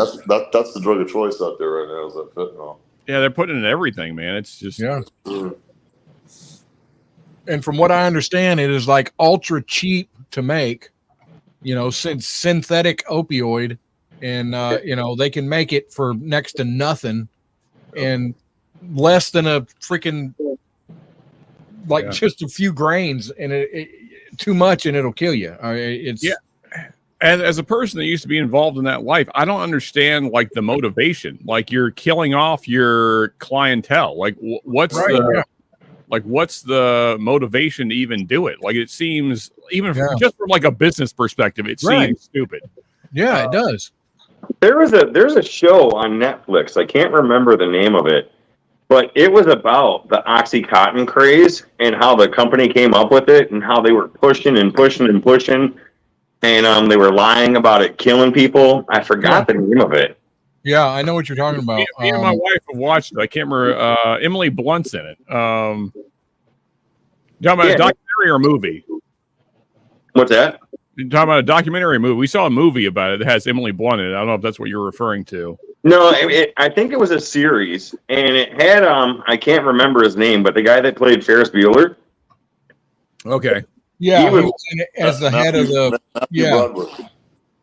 that's the drug of choice out there right now, is that fentanyl. Yeah, they're putting it in everything, man. It's just And from what I understand, it is like ultra cheap to make, since synthetic opioid, and they can make it for next to nothing and less than a freaking just a few grains, and it too much and it'll kill you. As a person that used to be involved in that life, I don't understand like the motivation. Like, you're killing off your clientele. Like, what's the motivation to even do it? Like, it seems just from like a business perspective, it seems stupid. Yeah, it does. There's a show on Netflix. I can't remember the name of it, but it was about the OxyContin craze and how the company came up with it and how they were pushing and pushing and pushing, and they were lying about it killing people. I forgot the name of it. Yeah, I know what you're talking about. Me and my wife have watched it. I can't remember. Emily Blunt's in it. Talking about a documentary or a movie? What's that? You're talking about a documentary movie. We saw a movie about it that has Emily Blunt in it. I don't know if that's what you're referring to. No, I think it was a series, and it had I can't remember his name, but the guy that played Ferris Bueller. Okay. Yeah, he was in it as the head of the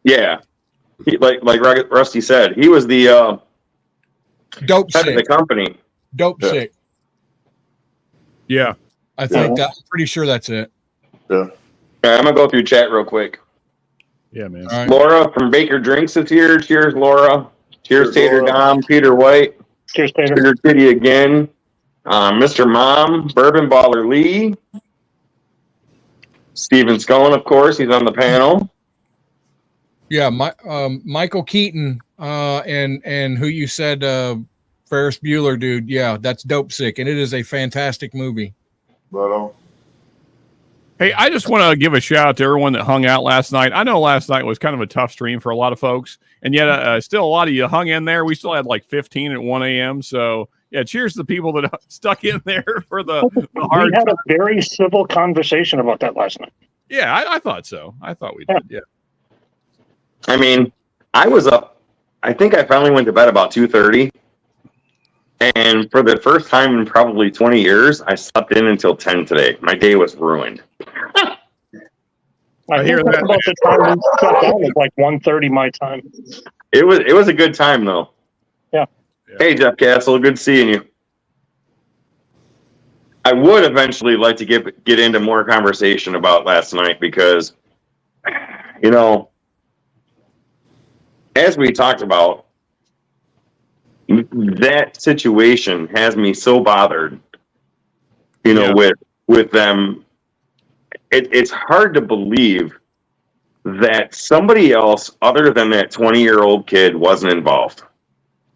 Yeah. Like Rusty said, he was the dope head of the sick. company. Dope sick. Yeah. I think I'm pretty sure that's it. Yeah. All right, I'm gonna go through chat real quick. Yeah, man. All right. Laura from Baker Drinks is here. Cheers, Laura. Cheers, Cheers, Tater Laura. Dom, Peter White, Cheers, Peter. Sugar Kitty again, Mr. Mom, Bourbon Baller Lee, Steven Scullen, of course, he's on the panel. Yeah, Michael Keaton and who you said Ferris Bueller dude. Yeah, that's dope sick, and it is a fantastic movie. Right on. Hey, I just want to give a shout out to everyone that hung out last night. I know last night was kind of a tough stream for a lot of folks, and yet still a lot of you hung in there. We still had like 15 at 1 a.m. So, yeah, cheers to the people that stuck in there for the hard We had a very civil conversation about that last night. Yeah, I thought so. I thought we did, yeah. I mean, I was up, I think I finally went to bed about 2:30, and for the first time in probably 20 years, I slept in until 10 today. My day was ruined. I hear think that's that. about the time we shut down. It's like 1:30 my time. It was a good time, though. Yeah. Hey, Jeff Castle, good seeing you. I would eventually like to get into more conversation about last night because, you know, as we talked about, that situation has me so bothered, you know, with them. It's hard to believe that somebody else other than that 20-year-old kid wasn't involved.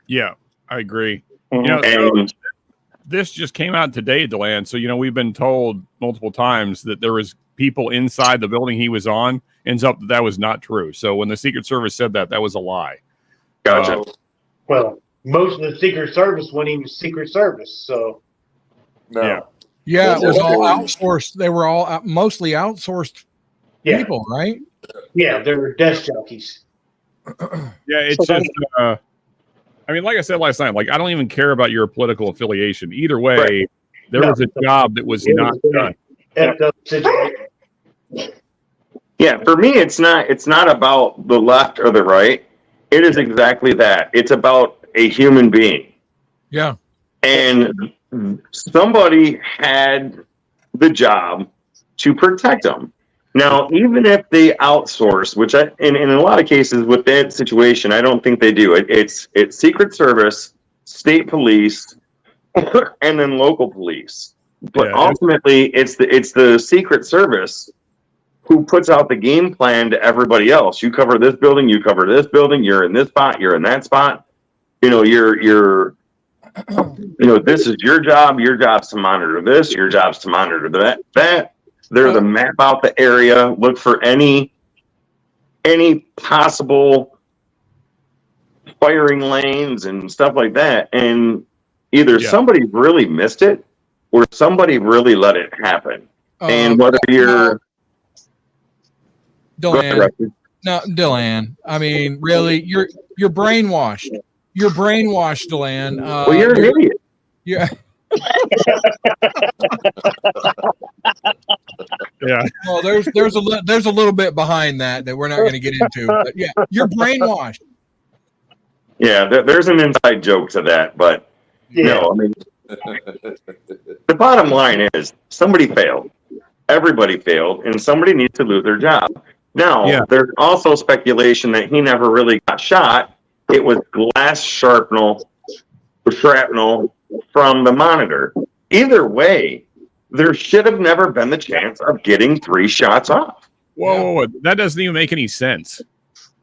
Yeah, I agree. Mhm. You know, And so this just came out today, Deland. So, you know, we've been told multiple times that there was people inside the building he was on. Ends up that was not true. So when the Secret Service said that was a lie. gotcha. Well, most of the Secret Service wasn't even Secret Service, so No. Yeah. Yeah, it was all Well, outsourced. They were all mostly outsourced yeah, people, right? yeah, they're desk jockeys. Yeah, it's So just I mean, like I said last night, like I don't even care about your political affiliation. Either way, Right. there No. was a job that was It not was done. effed up situation. Yeah, for me, it's not about the left or the right. It is exactly that. It's about a human being. Yeah. And somebody had the job to protect them. Now, even if they outsource, which in a lot of cases with that situation, I don't think they do. It's Secret Service, state police, and then local police. But Yeah. ultimately, it's the Secret Service who puts out the game plan to everybody else. You cover this building, you cover this building, you're in this spot, you're in that spot. You know, you're this is your job. Your job's to monitor this. Your job's to monitor that. They're to map out the area, look for any possible firing lanes and stuff like that. And either somebody really missed it or somebody really let it happen. And whether you're Dylan, I mean, really, you're brainwashed. You're brainwashed, Dylan. Well, you're an idiot. Yeah. Yeah. Well, there's a little bit behind that we're not going to get into. But yeah, you're brainwashed. Yeah, there's an inside joke to that, but no, I mean, the bottom line is somebody failed. Everybody failed, and somebody needs to lose their job. Now, there's also speculation that he never really got shot. It was glass shrapnel from the monitor. Either way, there should have never been the chance of getting 3 shots off. Whoa, that doesn't even make any sense.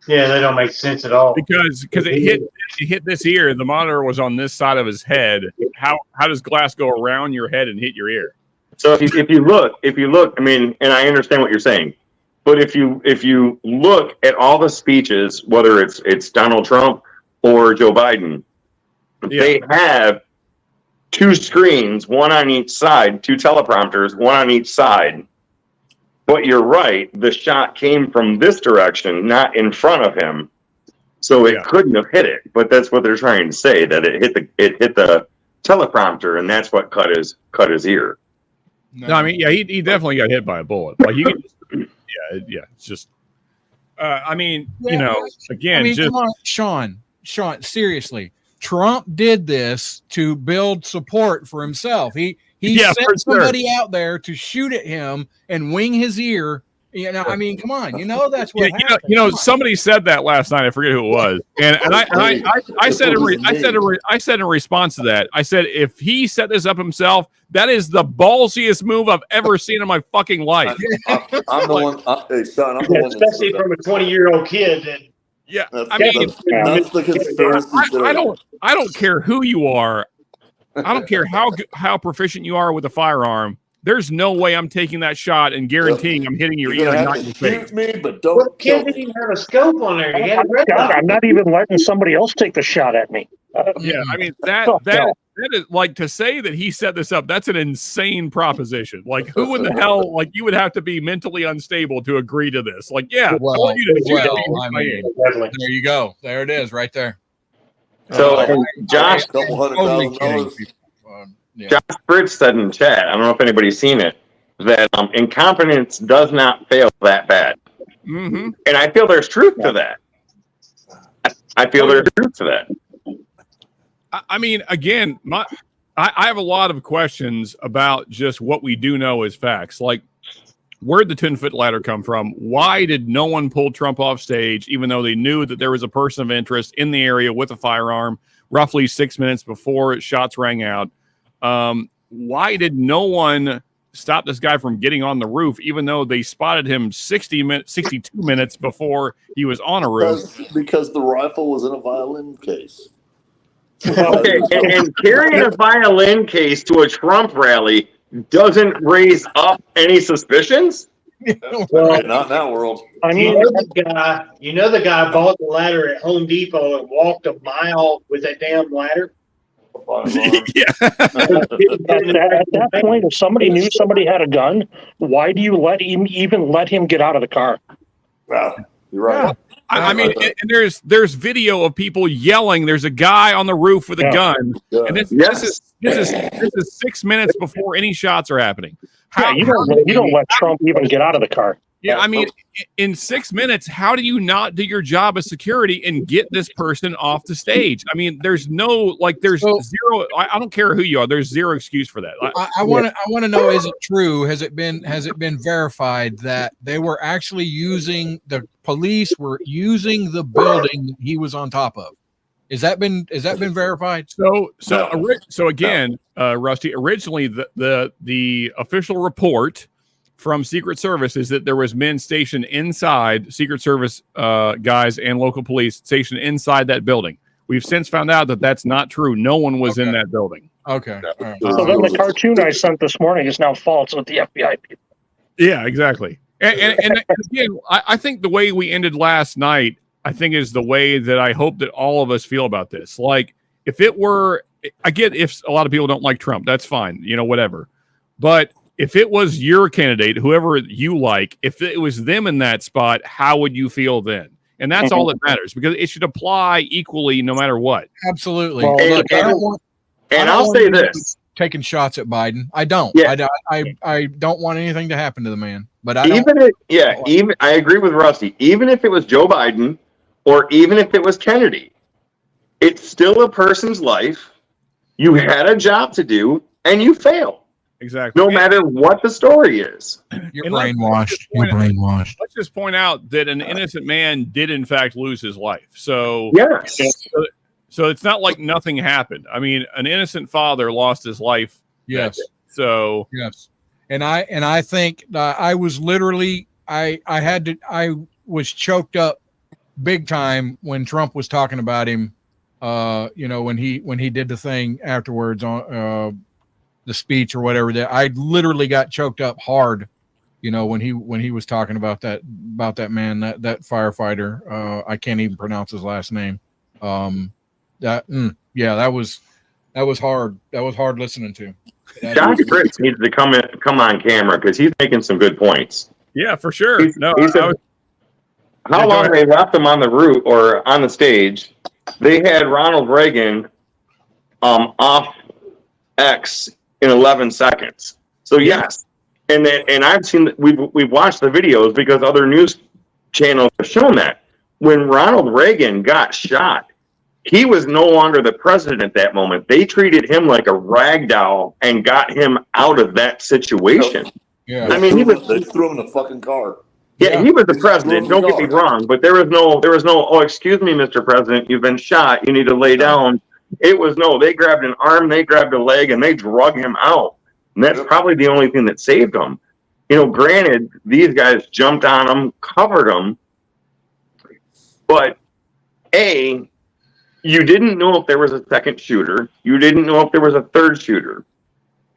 Yeah, they don't make sense at all. because it hit this ear. The monitor was on this side of his head. How does glass go around your head and hit your ear? So if you look, I mean, and I understand what you're saying, but if you look at all the speeches, whether it's Donald Trump or Joe Biden, they have two screens, one on each side, two teleprompters, one on each side. But you're right, the shot came from this direction, not in front of him, so it couldn't have hit it. But that's what they're trying to say, that it hit the teleprompter, and that's what cut his ear. No, I mean, he definitely got hit by a bullet. Like you, it's just. I mean, again, just come on, Sean, seriously. Trump did this to build support for himself. He sent somebody out there to shoot at him and wing his ear. I mean, come on, that's what happened. Somebody said that last night. I forget who it was, and I said in response to that, I said, if he set this up himself, that is the ballsiest move I've ever seen in my fucking life. I'm the one. Hey, son, I'm the one. Especially from a 20-year-old kid. And yeah, that's the conspiracy. I don't care who you are. I don't care how proficient you are with a firearm. There's no way I'm taking that shot and guaranteeing I'm hitting your ear and not your face. Shoot me, but don't kid didn't even have a scope on there. He had a red dot. I'm not even letting somebody else take the shot at me. Yeah, I mean that is like, to say that he set this up. That's an insane proposition. Like, who in the hell? Like, you would have to be mentally unstable to agree to this. Like, I want you to do that. There you go. There it is, right there. So Josh, $200,000. Josh Fritz said in chat, I don't know if anybody's seen it, that incompetence does not fail that bad. Mm-hmm. And I feel there's truth to that. I feel there's truth to that. I mean, again, I have a lot of questions about just what we do know as facts. Like, where'd the 10-foot ladder come from? Why did no one pull Trump off stage, even though they knew that there was a person of interest in the area with a firearm roughly 6 minutes before shots rang out? Why did no one stop this guy from getting on the roof, even though they spotted him 62 minutes before he was on a roof? Because the rifle was in a violin case. Okay, and carrying a violin case to a Trump rally doesn't raise up any suspicions? Well, not in that world. I mean, the guy bought the ladder at Home Depot and walked a mile with that damn ladder. Yeah. at that point, if somebody knew somebody had a gun, why do you even let him get out of the car? Wow, you're right. Yeah. I mean, and there's video of people yelling. There's a guy on the roof with a gun, and this is 6 minutes before any shots are happening. You don't let Trump even get out of the car. Yeah, I mean, in 6 minutes, how do you not do your job as security and get this person off the stage? I mean, there's zero. I don't care who you are. There's zero excuse for that. I want to know: is it true? Has it been verified that they were actually using the police were using the building he was on top of? Has that been verified? So again, Rusty. Originally, the official report from Secret Service is that there was men stationed inside, Secret Service guys and local police stationed inside that building. We've since found out that that's not true. No one was in that building. Okay. All right. So then the cartoon I sent this morning is now false with the FBI people. Yeah, exactly. And again, I think the way we ended last night, I think, is the way that I hope that all of us feel about this. Like, if it were, I get if a lot of people don't like Trump, that's fine, whatever. But if it was your candidate, whoever you like, if it was them in that spot, how would you feel then? And that's all that matters, because it should apply equally no matter what. Absolutely. Well, look, I'll say this: taking shots at Biden. I don't. Yeah. I don't want anything to happen to the man. But I agree with Rusty. Even if it was Joe Biden, or even if it was Kennedy, it's still a person's life. You had a job to do, and you failed. Exactly. No matter what the story is. You're brainwashed. You're brainwashed. Let's just point out that an innocent man did, in fact, lose his life. So, yes. So it's not like nothing happened. I mean, an innocent father lost his life. Yes. So, yes. And I think I was literally, I was choked up big time when Trump was talking about him. When he did the thing afterwards on the speech or whatever, that I literally got choked up hard. When he was talking about that man, that firefighter. I can't even pronounce his last name. That was hard. That was hard listening to. Josh Fritz needs to come on camera because he's making some good points. Yeah, for sure. He said, how long they left him on the route or on the stage? They had Ronald Reagan off X in 11 seconds. So yes, and I've seen we've watched the videos because other news channels have shown that when Ronald Reagan got shot, he was no longer the president at that moment. They treated him like a rag doll and got him out of that situation. Yeah, I mean, they threw him in a fucking car. Yeah, he was the president. Don't get me wrong, but there was no. Oh, excuse me, Mr. President, you've been shot. You need to lay down. It was no. They grabbed an arm, they grabbed a leg, and they drug him out. And that's probably the only thing that saved him. Granted, these guys jumped on him, covered him, but you didn't know if there was a second shooter. You didn't know if there was a third shooter.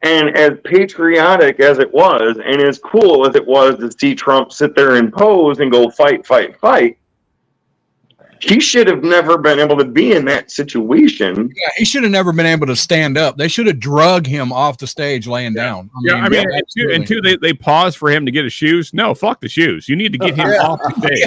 And as patriotic as it was, and as cool as it was to see Trump sit there and pose and go fight, fight, fight, he should have never been able to be in that situation. Yeah, he should have never been able to stand up. They should have drug him off the stage laying down. I mean, they paused for him to get his shoes. No, fuck the shoes. You need to get him off the stage.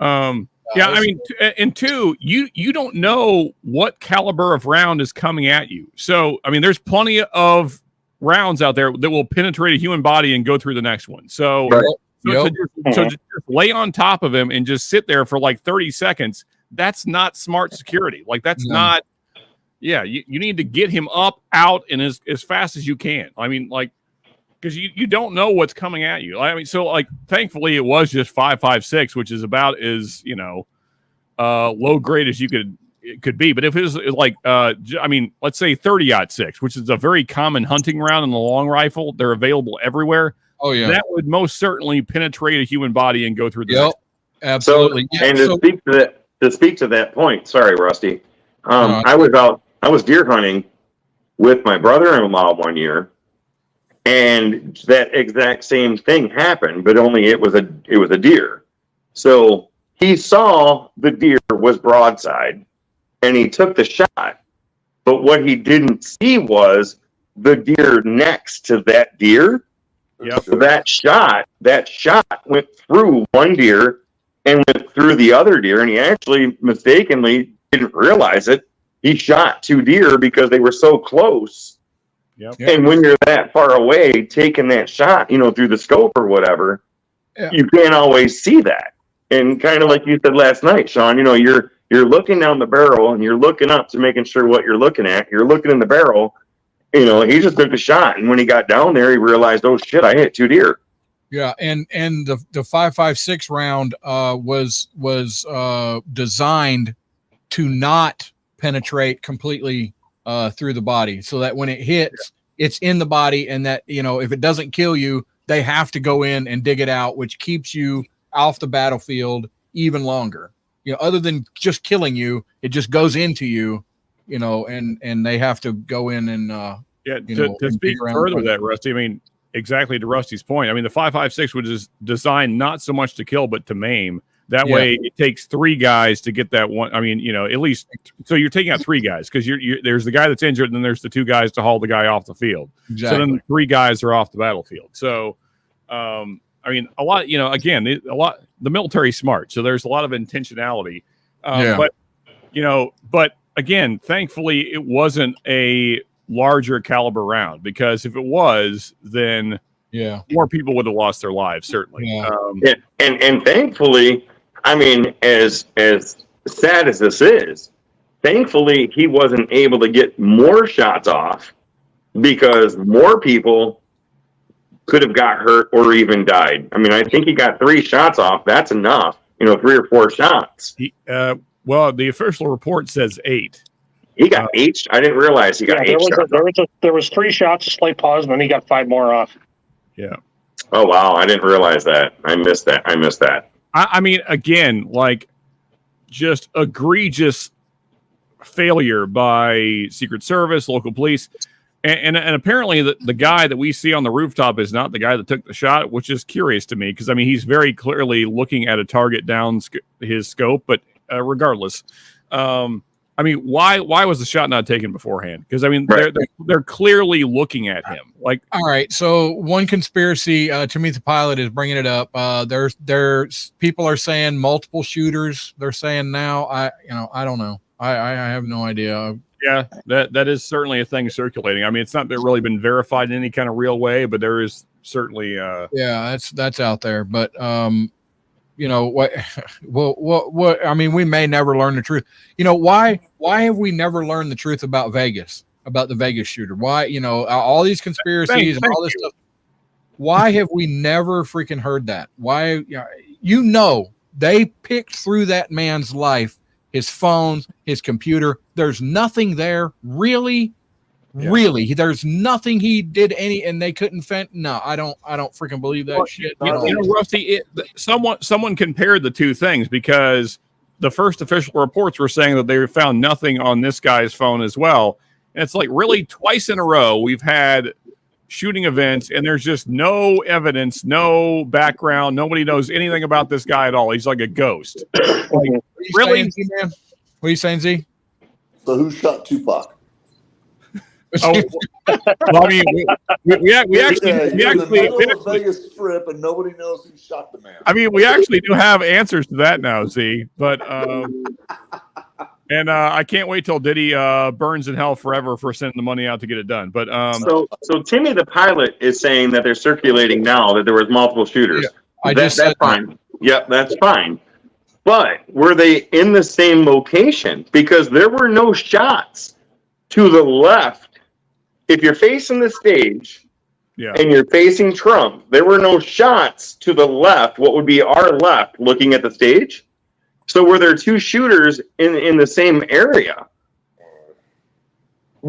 I mean, and two, you don't know what caliber of round is coming at you. So, I mean, there's plenty of rounds out there that will penetrate a human body and go through the next one. So, to just lay on top of him and just sit there for like 30 seconds, that's not smart security. Like, that's not, you need to get him up, out, and as fast as you can. I mean, like, because you don't know what's coming at you. I mean, so like, thankfully it was just 5.56, which is about as low grade as it could be. But if it was like, let's say 30-06, which is a very common hunting round in the long rifle, they're available everywhere. Oh yeah, that would most certainly penetrate a human body and go through the. Yep, absolutely. So, and to speak to that point, sorry, Rusty. I was deer hunting with my brother-in-law one year. And that exact same thing happened, but only it was a deer. So he saw the deer was broadside, and he took the shot. But what he didn't see was the deer next to that deer. Yep. So that shot went through one deer and went through the other deer, and he actually mistakenly didn't realize it. He shot two deer because they were so close. Yep. And when you're that far away, taking that shot, through the scope or whatever, you can't always see that. And kind of like you said last night, Sean, you're looking down the barrel and you're looking up to making sure what you're looking at. You're looking in the barrel. He just took a shot, and when he got down there, he realized, oh shit, I hit two deer. Yeah, and the 5.56 round was designed to not penetrate completely through the body, so that when it hits, it's in the body, and that if it doesn't kill you, they have to go in and dig it out, which keeps you off the battlefield even longer. Other than just killing you, it just goes into you. And they have to go in and to speak further to that, Rusty. I mean, exactly to Rusty's point. I mean, the 5.56 was designed not so much to kill, but to maim. That way, it takes three guys to get that one. I mean, at least so you're taking out three guys because there's the guy that's injured, and then there's the two guys to haul the guy off the field. Exactly. So then three guys are off the battlefield. So, I mean, a lot. Again, the military's smart, so there's a lot of intentionality. But again, thankfully, it wasn't a larger caliber round, because if it was, then more people would have lost their lives, certainly. Yeah. And thankfully, I mean, as sad as this is, thankfully he wasn't able to get more shots off, because more people could have got hurt or even died. I mean, I think he got 3 shots off. That's enough, 3 or 4 shots. Well, the official report says 8. He got 8. I didn't realize he got 8 shots. There was 3 shots, a slight pause, and then he got 5 more off. Yeah. Oh wow, I didn't realize that. I missed that. I mean, again, like just egregious failure by Secret Service, local police. And apparently the guy that we see on the rooftop is not the guy that took the shot, which is curious to me because, I mean, he's very clearly looking at a target down his scope. But regardless, I mean, why was the shot not taken beforehand? Because, I mean, Right. they're clearly looking at him. Like, All right. So one conspiracy, Timothy the Pilot is bringing it up. There's people are saying multiple shooters. They're saying now. I don't know. I have no idea. yeah, that is certainly a thing circulating. I mean, it's not really been verified in any kind of real way, but there is certainly. Yeah, that's out there. But you know what? What? I mean, we may never learn the truth. You know why? Why have we never learned the truth about Vegas? About the Vegas shooter? Why? You know, all these conspiracies and all this stuff. Why have we never freaking heard that? Why? You know, they picked through that man's life, his phones, his computer. There's nothing there, really. Yeah. Really, there's nothing he did and they couldn't No, I don't freaking believe that shit. You know, Rusty, someone compared the two things because the first official reports were saying that they found nothing on this guy's phone as well. And it's like, really, twice in a row we've had shooting events and there's just no evidence, no background. Nobody knows anything about this guy at all. He's like a ghost. Like, really? Saying, man? What are you saying, Z? So who shot Tupac? Oh, well, I mean, we actually Vegas Strip, and nobody knows who shot the man. I mean, we actually do have answers to that now, Z. But and I can't wait till Diddy burns in hell forever for sending the money out to get it done. But So Timmy the Pilot is saying that they're circulating now that there was multiple shooters. I That's just said fine. Yep, that's fine. But were they in the same location? Because there were no shots to the left. If you're facing the stage yeah, and you're facing Trump, there were no shots to the left, what would be our left, looking at the stage. So were there two shooters in the same area?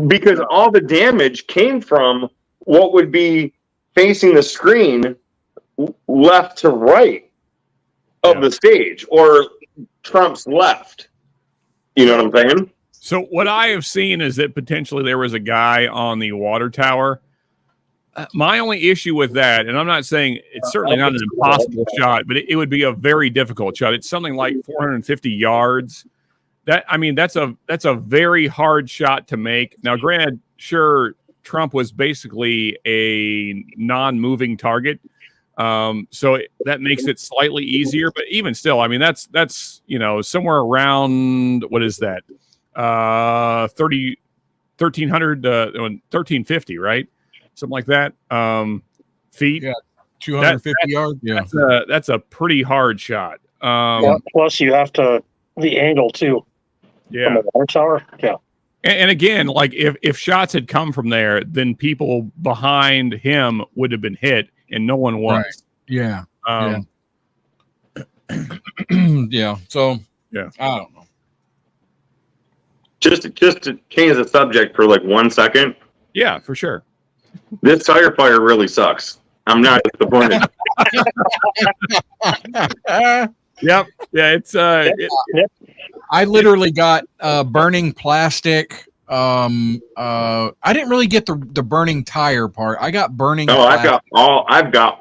Because all the damage came from what would be facing the screen left to right of the stage, or Trump's left. You know what I'm saying? So what I have seen is that potentially there was a guy on the water tower. My only issue with that, and I'm not saying it's certainly not an impossible shot, but it would be a very difficult shot. It's something like 450 yards. That's a very hard shot to make. Now, granted, sure, Trump was basically a non-moving target, so that makes it slightly easier. But even still, I mean, that's somewhere around, what is that? 1,300, 1,350, right? Something like that. Feet. Yeah, 250 yards. Yeah, that's a pretty hard shot. Plus, you have the angle too. Yeah. From the water tower. Yeah. And again, like if shots had come from there, then people behind him would have been hit, and no one was. Right. Yeah. Yeah. So yeah, I don't know. Just to change the subject for like 1 second. Yeah, for sure. This tire fire really sucks. I'm not disappointed. Yep. Yeah, it's I literally got burning plastic. I didn't really get the burning tire part. I got burning. No, I've got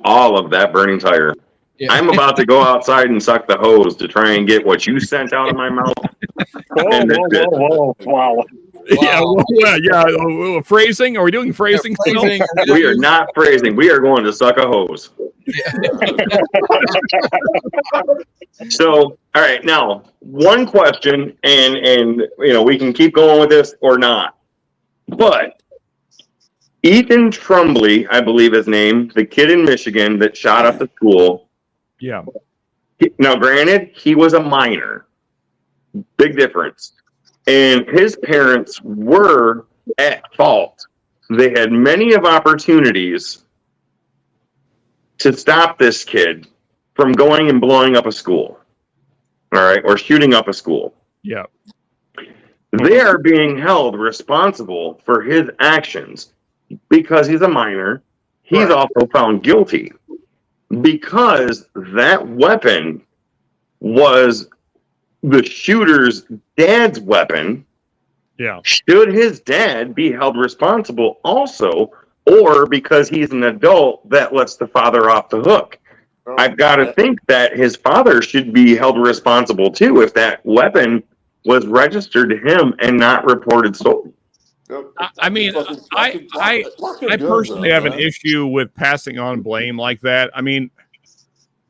all of that burning tire. Yeah. I'm about to go outside and suck the hose to try and get what you sent out of my mouth. Whoa. Wow. Yeah. Phrasing? Are we doing phrasing? Yeah, phrasing. We are not phrasing. We are going to suck a hose. So, all right, now one question, and we can keep going with this or not. But Ethan Trumbley, I believe his name, the kid in Michigan that shot up the school. Yeah. Now, granted, he was a minor. Big difference. And his parents were at fault. They had many of opportunities to stop this kid from going and blowing up a school. All right, or shooting up a school. Yeah. They are being held responsible for his actions because he's a minor. He's also found guilty because that weapon was the shooter's dad's weapon, Yeah. should his dad be held responsible also, or because he's an adult, that lets the father off the hook? I've got to think that his father should be held responsible too if that weapon was registered to him and not reported stolen. I mean, I personally have an issue with passing on blame like that. I mean,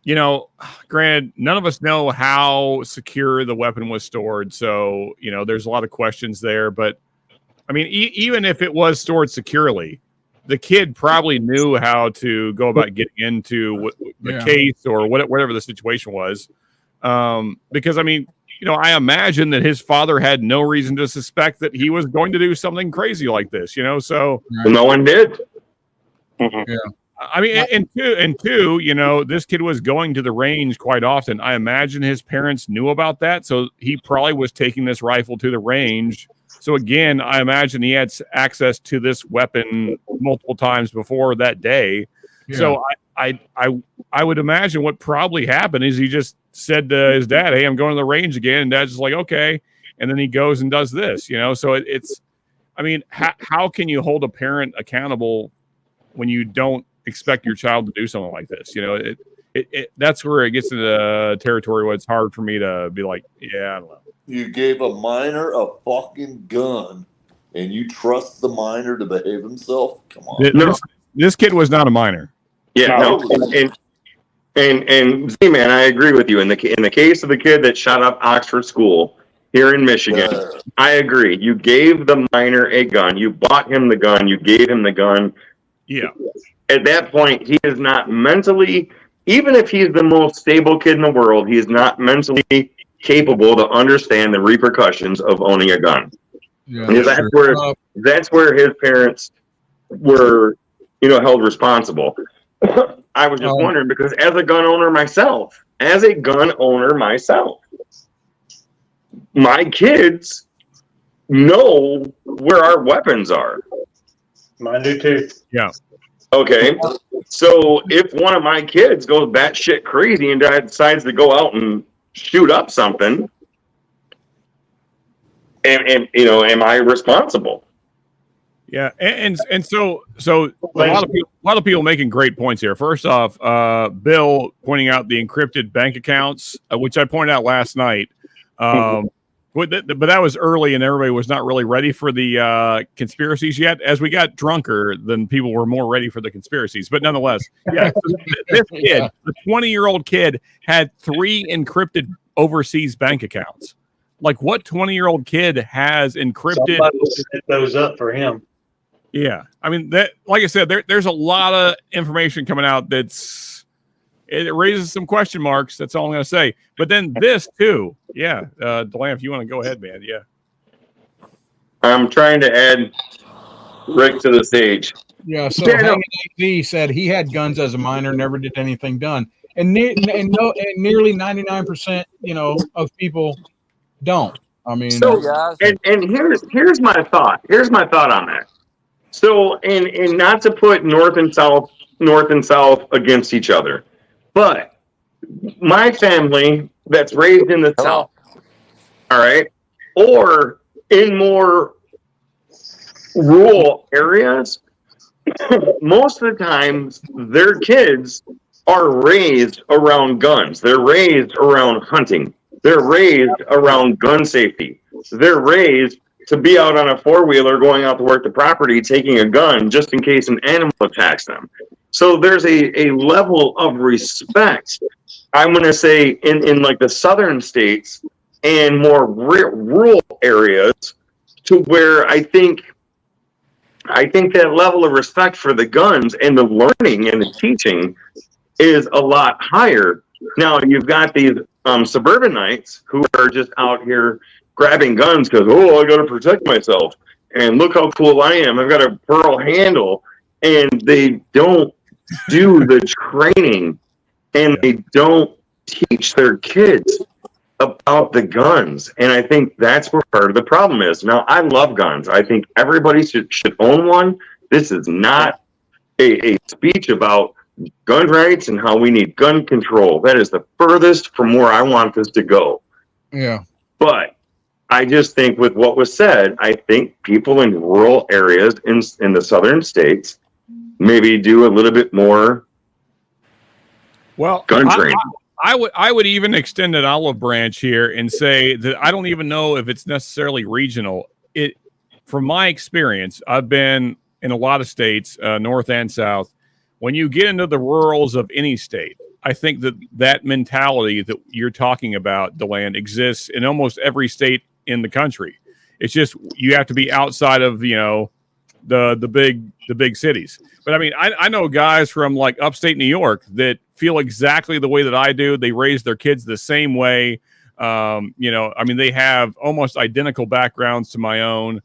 you know, granted, none of us know how secure the weapon was stored, so you know, there's a lot of questions there. But I mean, even if it was stored securely, the kid probably knew how to go about getting into the case or whatever the situation was. Because I mean, you know, I imagine that his father had no reason to suspect that he was going to do something crazy like this, you know, so no one did. Yeah. I mean, and two, you know, this kid was going to the range quite often. I imagine his parents knew about that, so he probably was taking this rifle to the range. So again, I imagine he had access to this weapon multiple times before that day. Yeah. So I would imagine what probably happened is he just said to his dad, "Hey, I'm going to the range again," and Dad's just like, "Okay," and then he goes and does this, you know. So it's, I mean, how can you hold a parent accountable when you don't expect your child to do something like this? You know, that's where it gets into the territory where it's hard for me to be like, yeah, I don't know. You gave a minor a fucking gun, and you trust the minor to behave himself? Come on. This kid was not a minor. Yeah, no. And Z-Man, I agree with you. In the case of the kid that shot up Oxford School here in Michigan, I agree. You gave the minor a gun. You bought him the gun. You gave him the gun. Yeah. At that point, he is not mentally, even if he's the most stable kid in the world, he is not mentally capable to understand the repercussions of owning a gun. Yeah, that's where his parents were, you know, held responsible. I was just wondering, because as a gun owner myself, my kids know where our weapons are. Mine do too. Yeah. Okay. So if one of my kids goes batshit crazy and decides to go out and shoot up something, and you know, am I responsible? Yeah, and so a lot of people making great points here. First off, Bill pointing out the encrypted bank accounts, which I pointed out last night. But that was early, and everybody was not really ready for the conspiracies yet. As we got drunker, then people were more ready for the conspiracies. But nonetheless, yeah, this kid, the 20-year-old kid, had 3 encrypted overseas bank accounts. Like, what 20-year-old kid has encrypted? Somebody set those up for him. Yeah, I mean that. Like I said, there's a lot of information coming out it raises some question marks. That's all I'm going to say. But then this too, yeah. DeLam, if you want to go ahead, man. Yeah. I'm trying to add Rick to the stage. Yeah. So AZ said he had guns as a minor, never did anything done, and nearly 99%, you know, of people don't. I mean, and here's my thought. Here's my thought on that. So, and not to put North and South against each other, but my family that's raised in the South, all right, or in more rural areas, most of the times their kids are raised around guns. They're raised around hunting. They're raised around gun safety. They're raised to be out on a 4-wheeler going out to work the property, taking a gun just in case an animal attacks them. So there's a level of respect, I'm going to say, in like the southern states and more rural areas, to where I think that level of respect for the guns and the learning and the teaching is a lot higher. Now you've got these suburbanites who are just out here grabbing guns because, I got to protect myself. And look how cool I am. I've got a pearl handle. And they don't do the training, and they don't teach their kids about the guns. And I think that's where part of the problem is. Now, I love guns. I think everybody should own one. This is not a speech about gun rights and how we need gun control. That is the furthest from where I want this to go. Yeah. But I just think with what was said, I think people in rural areas in the southern states maybe do a little bit more Well, gun training. I would even extend an olive branch here and say that I don't even know if it's necessarily regional. From my experience, I've been in a lot of states, north and south. When you get into the rurals of any state, I think that mentality that you're talking about, DeLand, exists in almost every state in the country. It's just you have to be outside of the big cities. But I mean, I know guys from like upstate New York that feel exactly the way that I do. They raise their kids the same way. I mean, they have almost identical backgrounds to my own.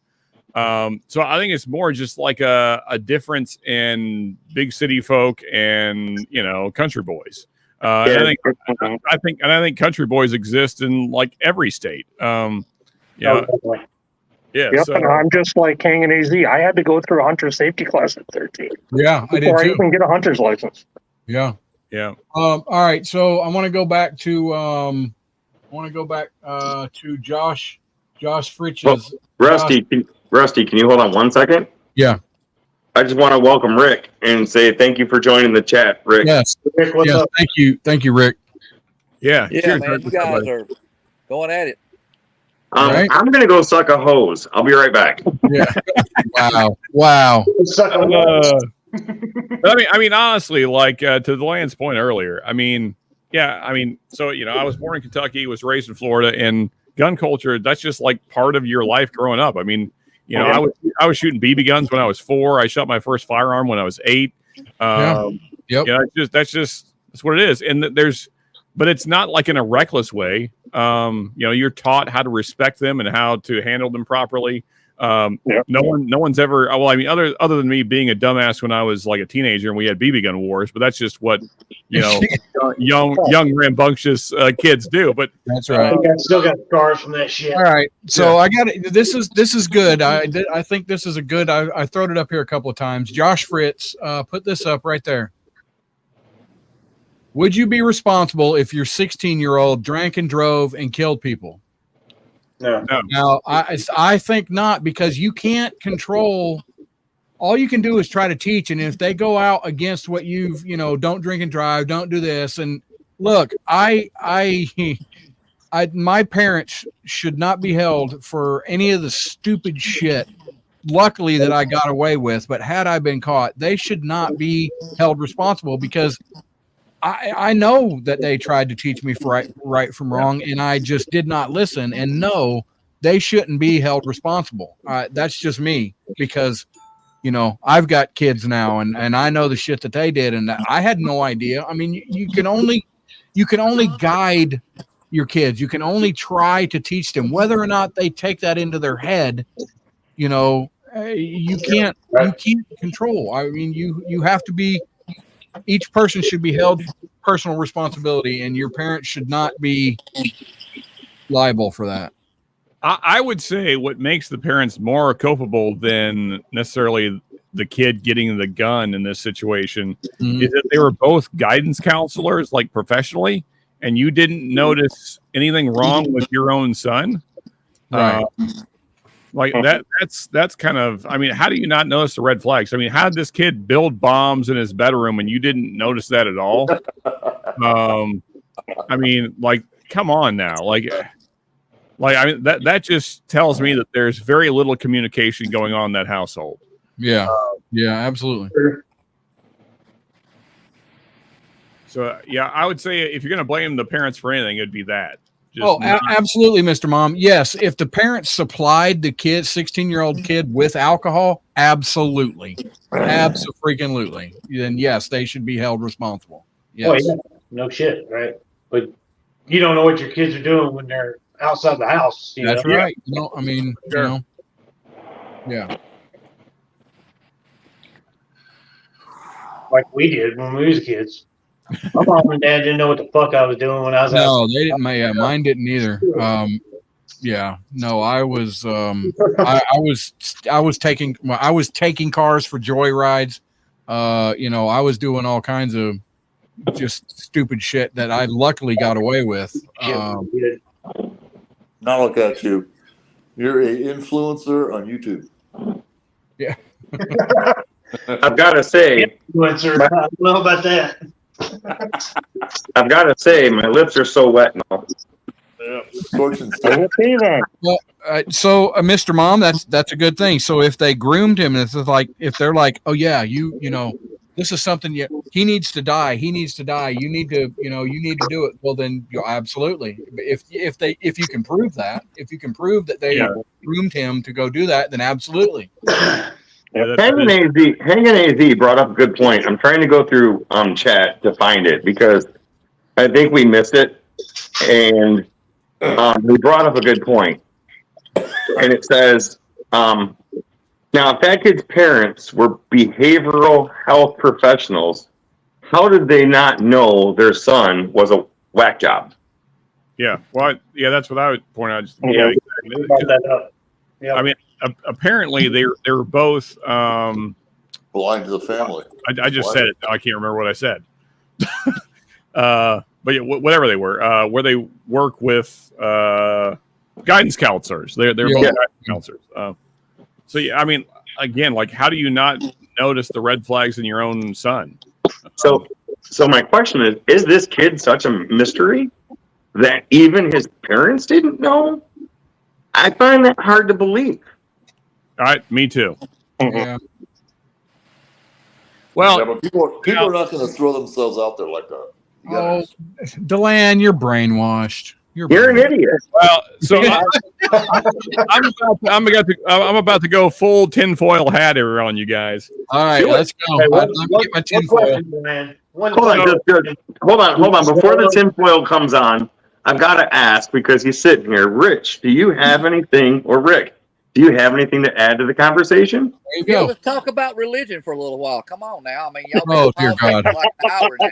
So I think it's more just like a difference in big city folk and country boys. And I think country boys exist in like every state. Yeah. Yep, So, and I'm just like King and AZ. I had to go through a hunter safety class at 13 Yeah, I did before I too. even get a hunter's license. Yeah. yeah. All right. So I want to go back to Josh Fritch's. Rusty, can you hold on 1 second? Yeah. I just want to welcome Rick and say thank you for joining the chat, Rick. Yes. Rick, what's Yes. up? Thank you, Rick. Yeah. Yeah, Cheers, man, Rick. you guys are going at it. Right. I'm going to go suck a hose. I'll be right back. Yeah. Wow. Suck on those. But I mean, honestly, like to the Land's point earlier, I mean, so I was born in Kentucky, was raised in Florida, and gun culture, that's just like part of your life growing up. I mean, I was shooting BB guns when I was 4. I shot my first firearm when I was 8. Yep. That's what it is. And but it's not like in a reckless way. You're taught how to respect them and how to handle them properly. No one's ever, well, I mean, other than me being a dumbass when I was like a teenager and we had BB gun wars, but that's just what, young rambunctious kids do. But That's right. Still got scars from that shit. All right. So I got it. This is good. I think this is a good. I throwed it up here a couple of times. Josh Fritz, put this up right there. Would you be responsible if your 16-year-old drank and drove and killed people? No. Now, I think not, because you can't control. All you can do is try to teach. And if they go out against what don't drink and drive, don't do this. And look, my parents should not be held for any of the stupid shit. Luckily that I got away with, but had I been caught, they should not be held responsible, because I know that they tried to teach me right from wrong, and I just did not listen. And no, they shouldn't be held responsible. That's just me, because I've got kids now, and I know the shit that they did, and I had no idea. I mean, you can only guide your kids. You can only try to teach them. Whether or not they take that into their head, you can't control. I mean, you have to be. Each person should be held personal responsibility, and your parents should not be liable for that. I would say what makes the parents more culpable than necessarily the kid getting the gun in this situation is that they were both guidance counselors, like professionally, and you didn't notice anything wrong with your own son. Right. Like that's kind of, I mean, how do you not notice the red flags? I mean, how did this kid build bombs in his bedroom and you didn't notice that at all? I mean, like, come on now. Like, I mean, that just tells me that there's very little communication going on in that household. Yeah. Yeah, absolutely. So, yeah, I would say if you're going to blame the parents for anything, it'd be that. Absolutely, Mr. Mom. Yes, if the parents supplied the 16-year-old kid with alcohol, absolutely. Abso-freaking-lutely. Then yes, they should be held responsible. Yes. Well, yeah, no shit, right? But you don't know what your kids are doing when they're outside the house. That's right. I mean, sure. Yeah. Like we did when we was kids. My mom and dad didn't know what the fuck I was doing when I was out. No, they didn't. Yeah, mine didn't either. Yeah, no, I was taking cars for joyrides. I was doing all kinds of just stupid shit that I luckily got away with. Now look at you. You're an influencer on YouTube. Yeah. I've got to say, Influencer. I don't know about that. my lips are so wet now. Yeah. Scorching stuff. Well, so Mr. Mom, that's a good thing. So if they groomed him, if they're like, oh yeah, this is something he needs to die. He needs to die. You need to do it. Well, then absolutely. If you can prove that, they groomed him to go do that, then absolutely. Hanging AZ brought up a good point. I'm trying to go through chat to find it because I think we missed it, and he brought up a good point. And it says, now if that kid's parents were behavioral health professionals, how did they not know their son was a whack job? Yeah, well, that's what I would point out. I mean, apparently they were both blind to the family. I just said it. I can't remember what I said. But yeah, whatever they were, where they work with guidance counselors. They're both guidance counselors. So yeah, I mean, again, like, how do you not notice the red flags in your own son? So my question is this kid such a mystery that even his parents didn't know? I find that hard to believe. All right, me too. Yeah. Well, but people are not going to throw themselves out there like that. Oh, Deland, you're brainwashed. You're an idiot. Well, so I'm about to go full tinfoil hat here on you guys. All right, let's go. Let me get my tinfoil. Hold on. Before the tinfoil comes on, I've got to ask, because he's sitting here. Rich, do you have anything, or Rick, do you have anything to add to the conversation? There you go. Let's talk about religion for a little while. Come on now. I mean, y'all dear God. for like an hour now.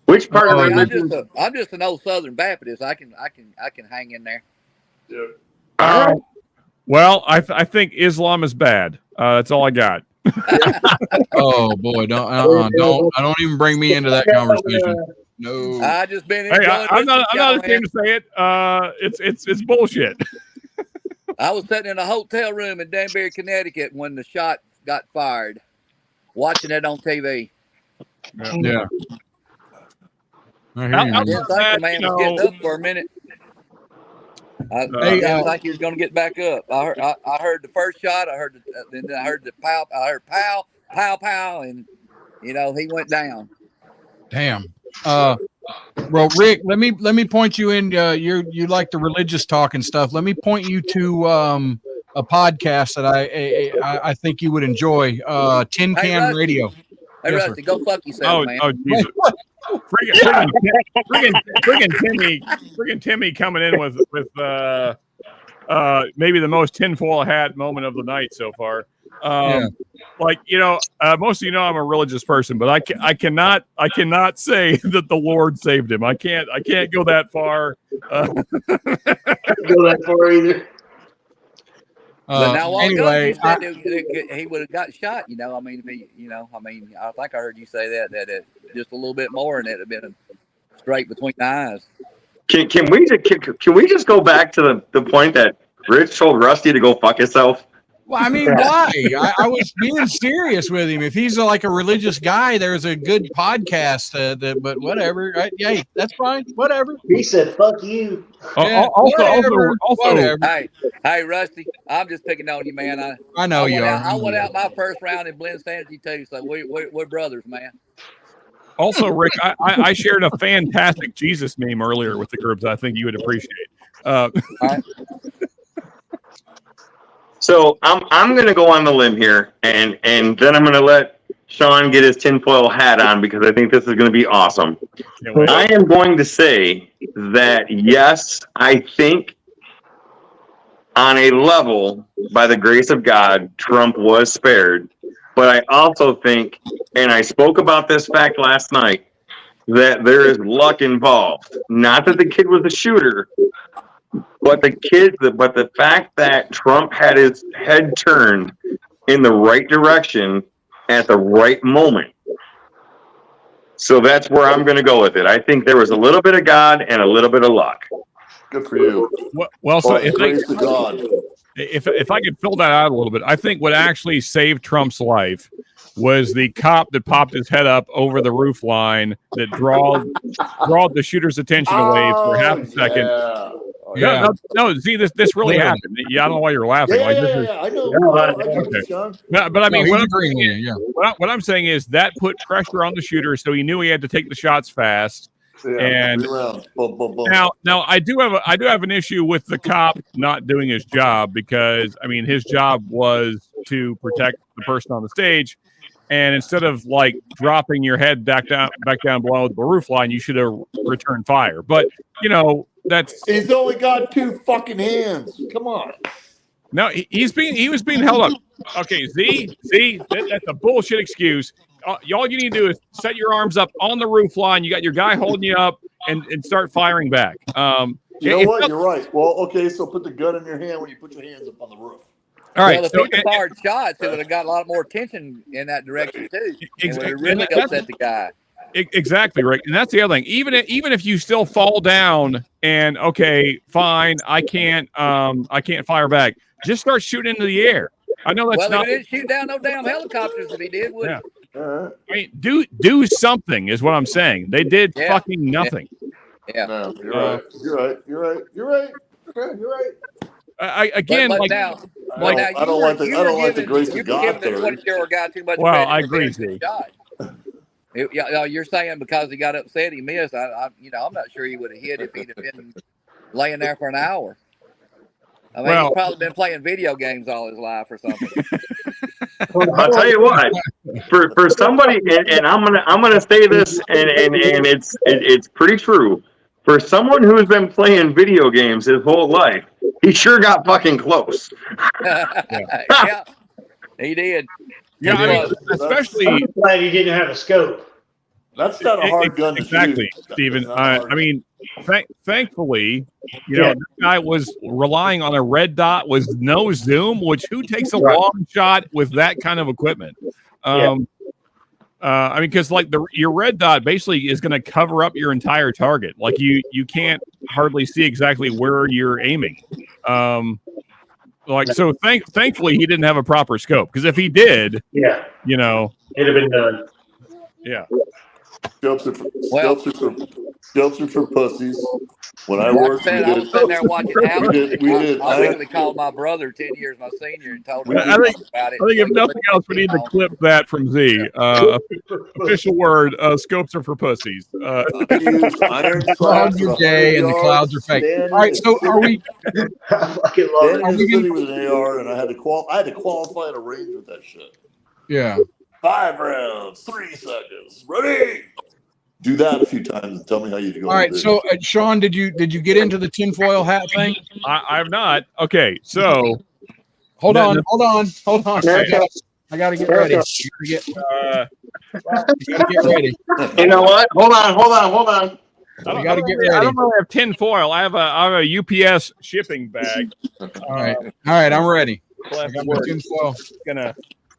Which part of religion? I'm just an old Southern Baptist. I can hang in there. Well, I think Islam is bad. That's all I got. Oh boy, don't even bring me into that conversation. No, I just been. Hey, I'm not ashamed to say it. It's bullshit. I was sitting in a hotel room in Danbury, Connecticut, when the shot got fired, watching it on TV. Yeah. I didn't think the man was getting up for a minute. I didn't think he was going to get back up. I heard the first shot. Then I heard the pow. I heard pow, pow, pow, and he went down. Damn. Well, Rick, let me point you in. You like the religious talk and stuff. Let me point you to a podcast that I think you would enjoy. Tin Can Rusty. Radio. Hey, Yes, Rusty, go fuck yourself, man. Oh, Jesus. Friggin' Timmy coming in with maybe the most tinfoil hat moment of the night so far. Like, most of I'm a religious person, but I cannot say that the Lord saved him. I can't go that far. Go that far either. But now, anyway, you said he would have got shot. I mean, if he, I think I heard you say that just a little bit more, and it'd have been straight between the eyes. Can we just go back to the point that Rich told Rusty to go fuck himself? Well, I mean, why? I was being serious with him. If he's like a religious guy, there's a good podcast. But whatever. Right? Yeah, that's fine. Whatever. He said, "Fuck you." Yeah, Also, hey, Rusty, I'm just picking on you, man. I know you are. I went out my first round in Blend Sanity too, so we're brothers, man. Also, Rick, I shared a fantastic Jesus meme earlier with the group that I think you would appreciate. All right. So I'm going to go on the limb here, and then I'm going to let Sean get his tinfoil hat on, because I think this is going to be awesome. I am going to say that, yes, I think on a level, by the grace of God, Trump was spared. But I also think, and I spoke about this fact last night, that there is luck involved. Not that the kid was a shooter, but the fact that Trump had his head turned in the right direction at the right moment. So that's where I'm going to go with it. I think there was a little bit of God and a little bit of luck. Good for you. Well, so By the grace of God. if I could fill that out a little bit, I think what actually saved Trump's life was the cop that popped his head up over the roof line that drawed the shooter's attention away for half a second. Yeah. No. See, this really happened. Yeah, I don't know why you're laughing. Yeah, I know. I get Okay. it, Sean. But I mean, No, what he's I'm agreeing saying with you, is, what I'm saying is that put pressure on the shooter, so he knew he had to take the shots fast. Yeah, And 3 rounds. Boom, boom, boom. now I do have an issue with the cop not doing his job, because I mean his job was to protect the person on the stage, and instead of like dropping your head back down below the roof line, you should have returned fire. But you know, He's only got 2 fucking hands. Come on. no, he was being held up. Okay, that's a bullshit excuse. All you need to do is set your arms up on the roof line. You got your guy holding you up, and start firing back. You know what? You're right. Well, okay, so put the gun in your hand when you put your hands up on the roof. All right. Well, if he fired shots, it would have got a lot more attention in that direction too. It would have really upset the guy. Exactly right, and that's the other thing. Even if you still fall down, and okay, fine, I can't fire back. Just start shooting into the air. I know that's not. He didn't shoot down no damn helicopters. If he did, would yeah. I mean, do something is what I'm saying. They did fucking nothing. Yeah. No, you're right. You're right. Okay, you're right. Again, but like now, I don't like the grace of God there. there. 20-year-old guy too much. Well, I agree, Z. You're saying because he got upset, he missed. I'm not sure he would have hit if he'd have been laying there for an hour. I mean, he's probably been playing video games all his life or something. I'll tell you what, for somebody, and I'm gonna say this, and it's pretty true. For someone who's been playing video games his whole life, he sure got fucking close. Yeah, he did. Yeah, I mean, especially. I'm glad he didn't have a scope. That's not a hard gun to exactly, shoot. Stephen. I mean, thankfully, this guy was relying on a red dot with no zoom. Which who takes a long shot with that kind of equipment? I mean, because like your red dot basically is going to cover up your entire target. Like you can't hardly see exactly where you're aiming. So thankfully he didn't have a proper scope, because if he did, it'd have been done. Yeah. Scopes are for pussies. When I worked, I was sitting there watching Apple. we I recently called my brother 10 years my senior and told him I think about it. I think if nothing else, we need to clip that from Z. Official word: scopes are for pussies. Clouds are gay and the clouds are fake. All right, so are we? I fucking love I was sitting with an AR, and I had to qualify at a range with that shit. Yeah. 5 rounds, 3 seconds, ready. Do that a few times and tell me how you do. All right, so Sean, did you get into the tinfoil hat thing? I have not. Okay, so hold on. I gotta get ready. You gotta get ready. You know what? Hold on. You gotta get ready. I don't really have tin foil. I have a UPS shipping bag. All right, I'm ready. I got my tinfoil.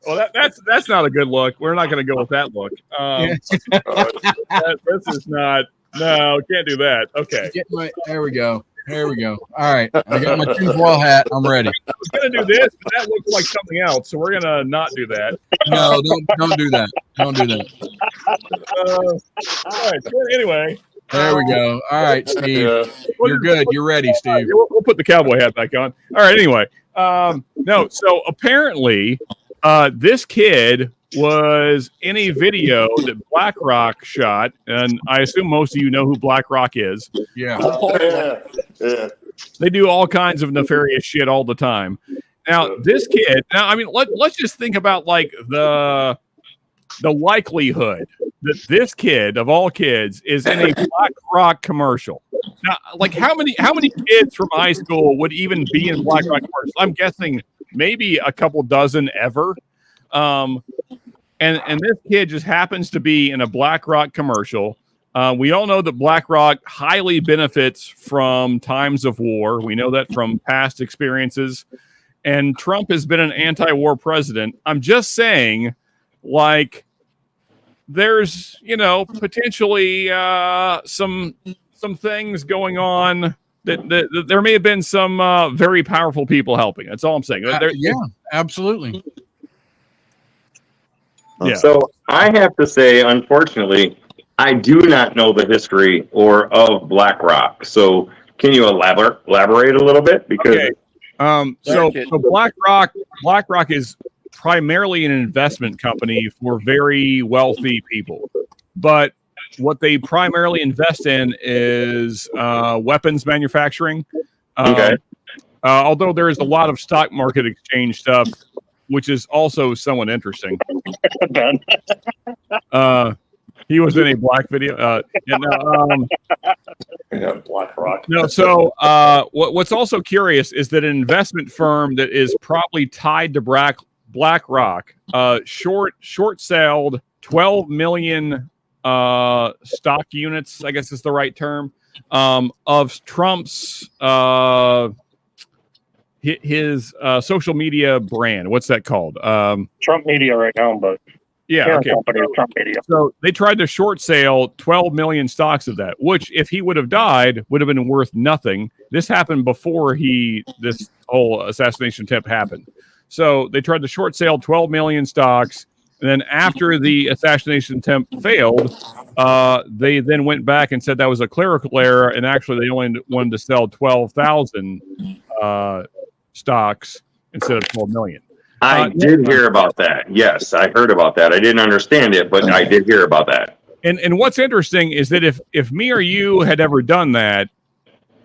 Well, that's not a good look. We're not going to go with that look. This is not. No, can't do that. Okay. There we go. All right, I got my tinfoil hat. I'm ready. I was going to do this, but that looks like something else, so we're going to not do that. No, don't do that. Don't do that. All right. So anyway. There we go. All right, Steve. You're good. You're ready, Steve. We'll put the cowboy hat back on. All right. Anyway. No. So apparently. This kid was in a video that BlackRock shot, and I assume most of you know who BlackRock is. Yeah. They do all kinds of nefarious shit all the time. Now, this kid. Now, I mean, let's just think about like the likelihood that this kid of all kids is in a BlackRock commercial. Now, like how many kids from high school would even be in BlackRock commercials? I'm guessing maybe a couple dozen ever. And this kid just happens to be in a BlackRock commercial. We all know that BlackRock highly benefits from times of war. We know that from past experiences. and Trump has been an anti-war president. I'm just saying, like, there's, potentially some things going on that there may have been some very powerful people helping. That's all I'm saying. Yeah, absolutely. Yeah. So I have to say, unfortunately, I do not know the history of BlackRock. So can you elaborate a little bit? Because so BlackRock is primarily an investment company for very wealthy people, but what they primarily invest in is weapons manufacturing. Although there is a lot of stock market exchange stuff, which is also somewhat interesting. He was in a black video. BlackRock. No, so what's also curious is that an investment firm that is probably tied to BlackRock short-sold 12 million stock units, I guess is the right term, of Trump's his social media brand. What's that called? Trump Media right now, but yeah, okay. company, Trump Media. So they tried to short sale 12 million stocks of that, which if he would have died, would have been worth nothing. This happened before this whole assassination attempt happened. So they tried to short sale 12 million stocks. And then after the assassination attempt failed, they then went back and said that was a clerical error. And actually they only wanted to sell 12,000 stocks instead of 12 million. I did hear about that. Yes, I heard about that. I didn't understand it, but I did hear about that. And what's interesting is that if me or you had ever done that,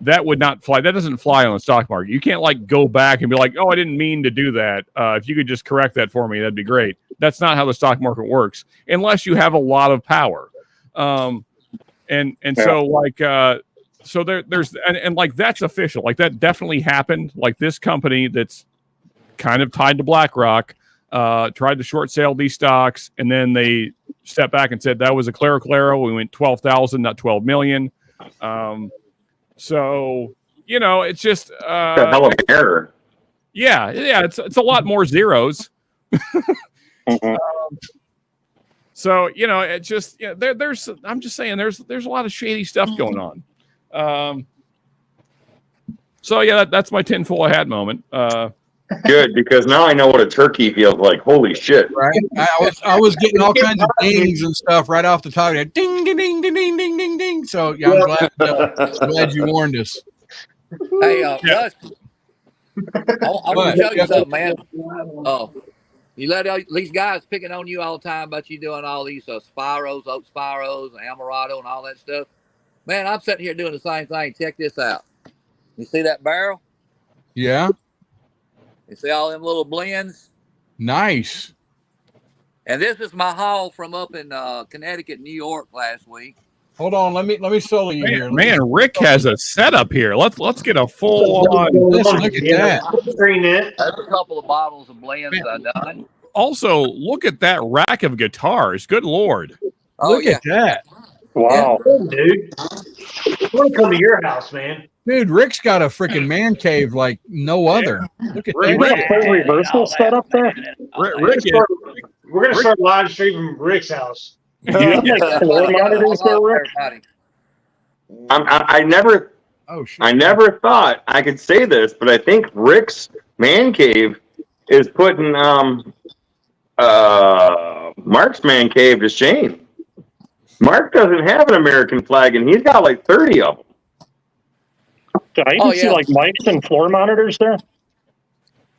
that would not fly. That doesn't fly on the stock market. You can't like go back and be like, oh, I didn't mean to do that. If you could just correct that for me, that'd be great. That's not how the stock market works unless you have a lot of power. So like, so there's like, that's official. Like that definitely happened. Like this company that's kind of tied to BlackRock, tried to short sale these stocks, and then they stepped back and said that was a clerical error. We went 12,000, not 12 million. So it's just a hell of an error. Yeah, it's a lot more zeros. So it just there's I'm just saying there's a lot of shady stuff going on. So yeah, that's my tinfoil hat moment. Good, because now I know what a turkey feels like. Holy shit! Right? I was getting all kinds of dings and stuff right off the top. Ding, ding, ding, ding, ding, ding, ding, ding. So yeah, I'm glad you warned us. Hey, Russ, I want to tell you something, man. You let these guys picking on you all the time about you doing all these Spiros, oak Spiros, and Amaretto, and all that stuff. Man, I'm sitting here doing the same thing. Check this out. You see that barrel? Yeah. You see all them little blends? Nice. And this is my haul from up in Connecticut, New York last week. Hold on, let me solo you here. Man, Rick has a setup here. Let's get a full on. Let's look at that. That's a couple of bottles of blends I've done. Also, look at that rack of guitars. Good Lord. Look at that. Wow. Yeah, dude. I want to come to your house, man. Dude, Rick's got a freaking man cave like no other. Look at You got a full reversal set up there? We're going to start live streaming Rick's house. Like floor monitors there, Rick? I never thought I could say this, but I think Rick's man cave is putting Mark's man cave to shame. Mark doesn't have an American flag, and he's got like 30 of them. Did I even see like mics and floor monitors there?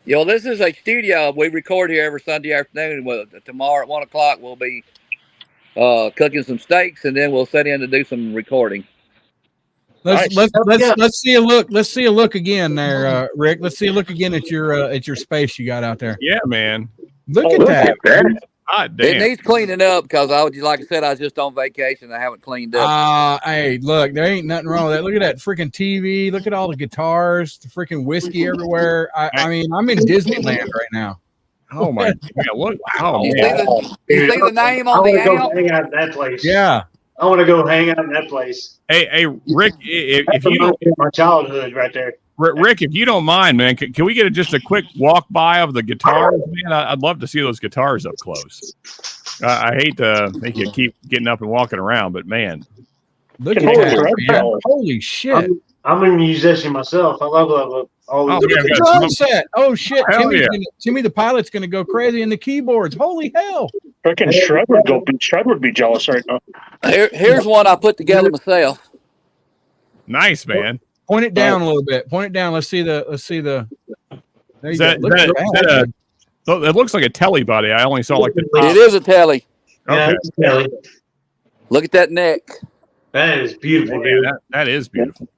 This is a studio. We record here every Sunday afternoon. Tomorrow at 1 o'clock, we'll be cooking some steaks, and then we'll sit in to do some recording. Let's see a look. Let's see a look again there, Rick. Let's see a look again at your space you got out there. Yeah, man. Look at that. God damn. It needs cleaning up because like I said, I was just on vacation. I haven't cleaned up. Hey, look, there ain't nothing wrong with that. Look at that freaking TV. Look at all the guitars, the freaking whiskey everywhere. I mean, I'm in Disneyland right now. Oh my God! Look! Oh, you see the name on the amp? Hang out in that place. Yeah, I want to go hang out in that place. Hey, Rick! If you don't, my childhood right there. Rick, if you don't mind, man, can we get just a quick walk by of the guitars, man? I'd love to see those guitars up close. I hate to make you keep getting up and walking around, but man, Look at Holy that, crap. man. Holy shit. I'm a musician myself. I love all Oh, these. yeah, The got drum some- set. Oh shit. Hell yeah. Timmy the pilot's gonna go crazy in the keyboards. Holy hell. Freaking Shred would be jealous right now. Here's one I put together myself. nice, man. Point it down a little bit. Point it down. Let's see the there you Is that, go. Look at is that. that it looks like a telly body. I only saw like the top. It is a telly. Yeah, Okay. Kelly. Look at that neck. That is beautiful, Man, dude. that is beautiful.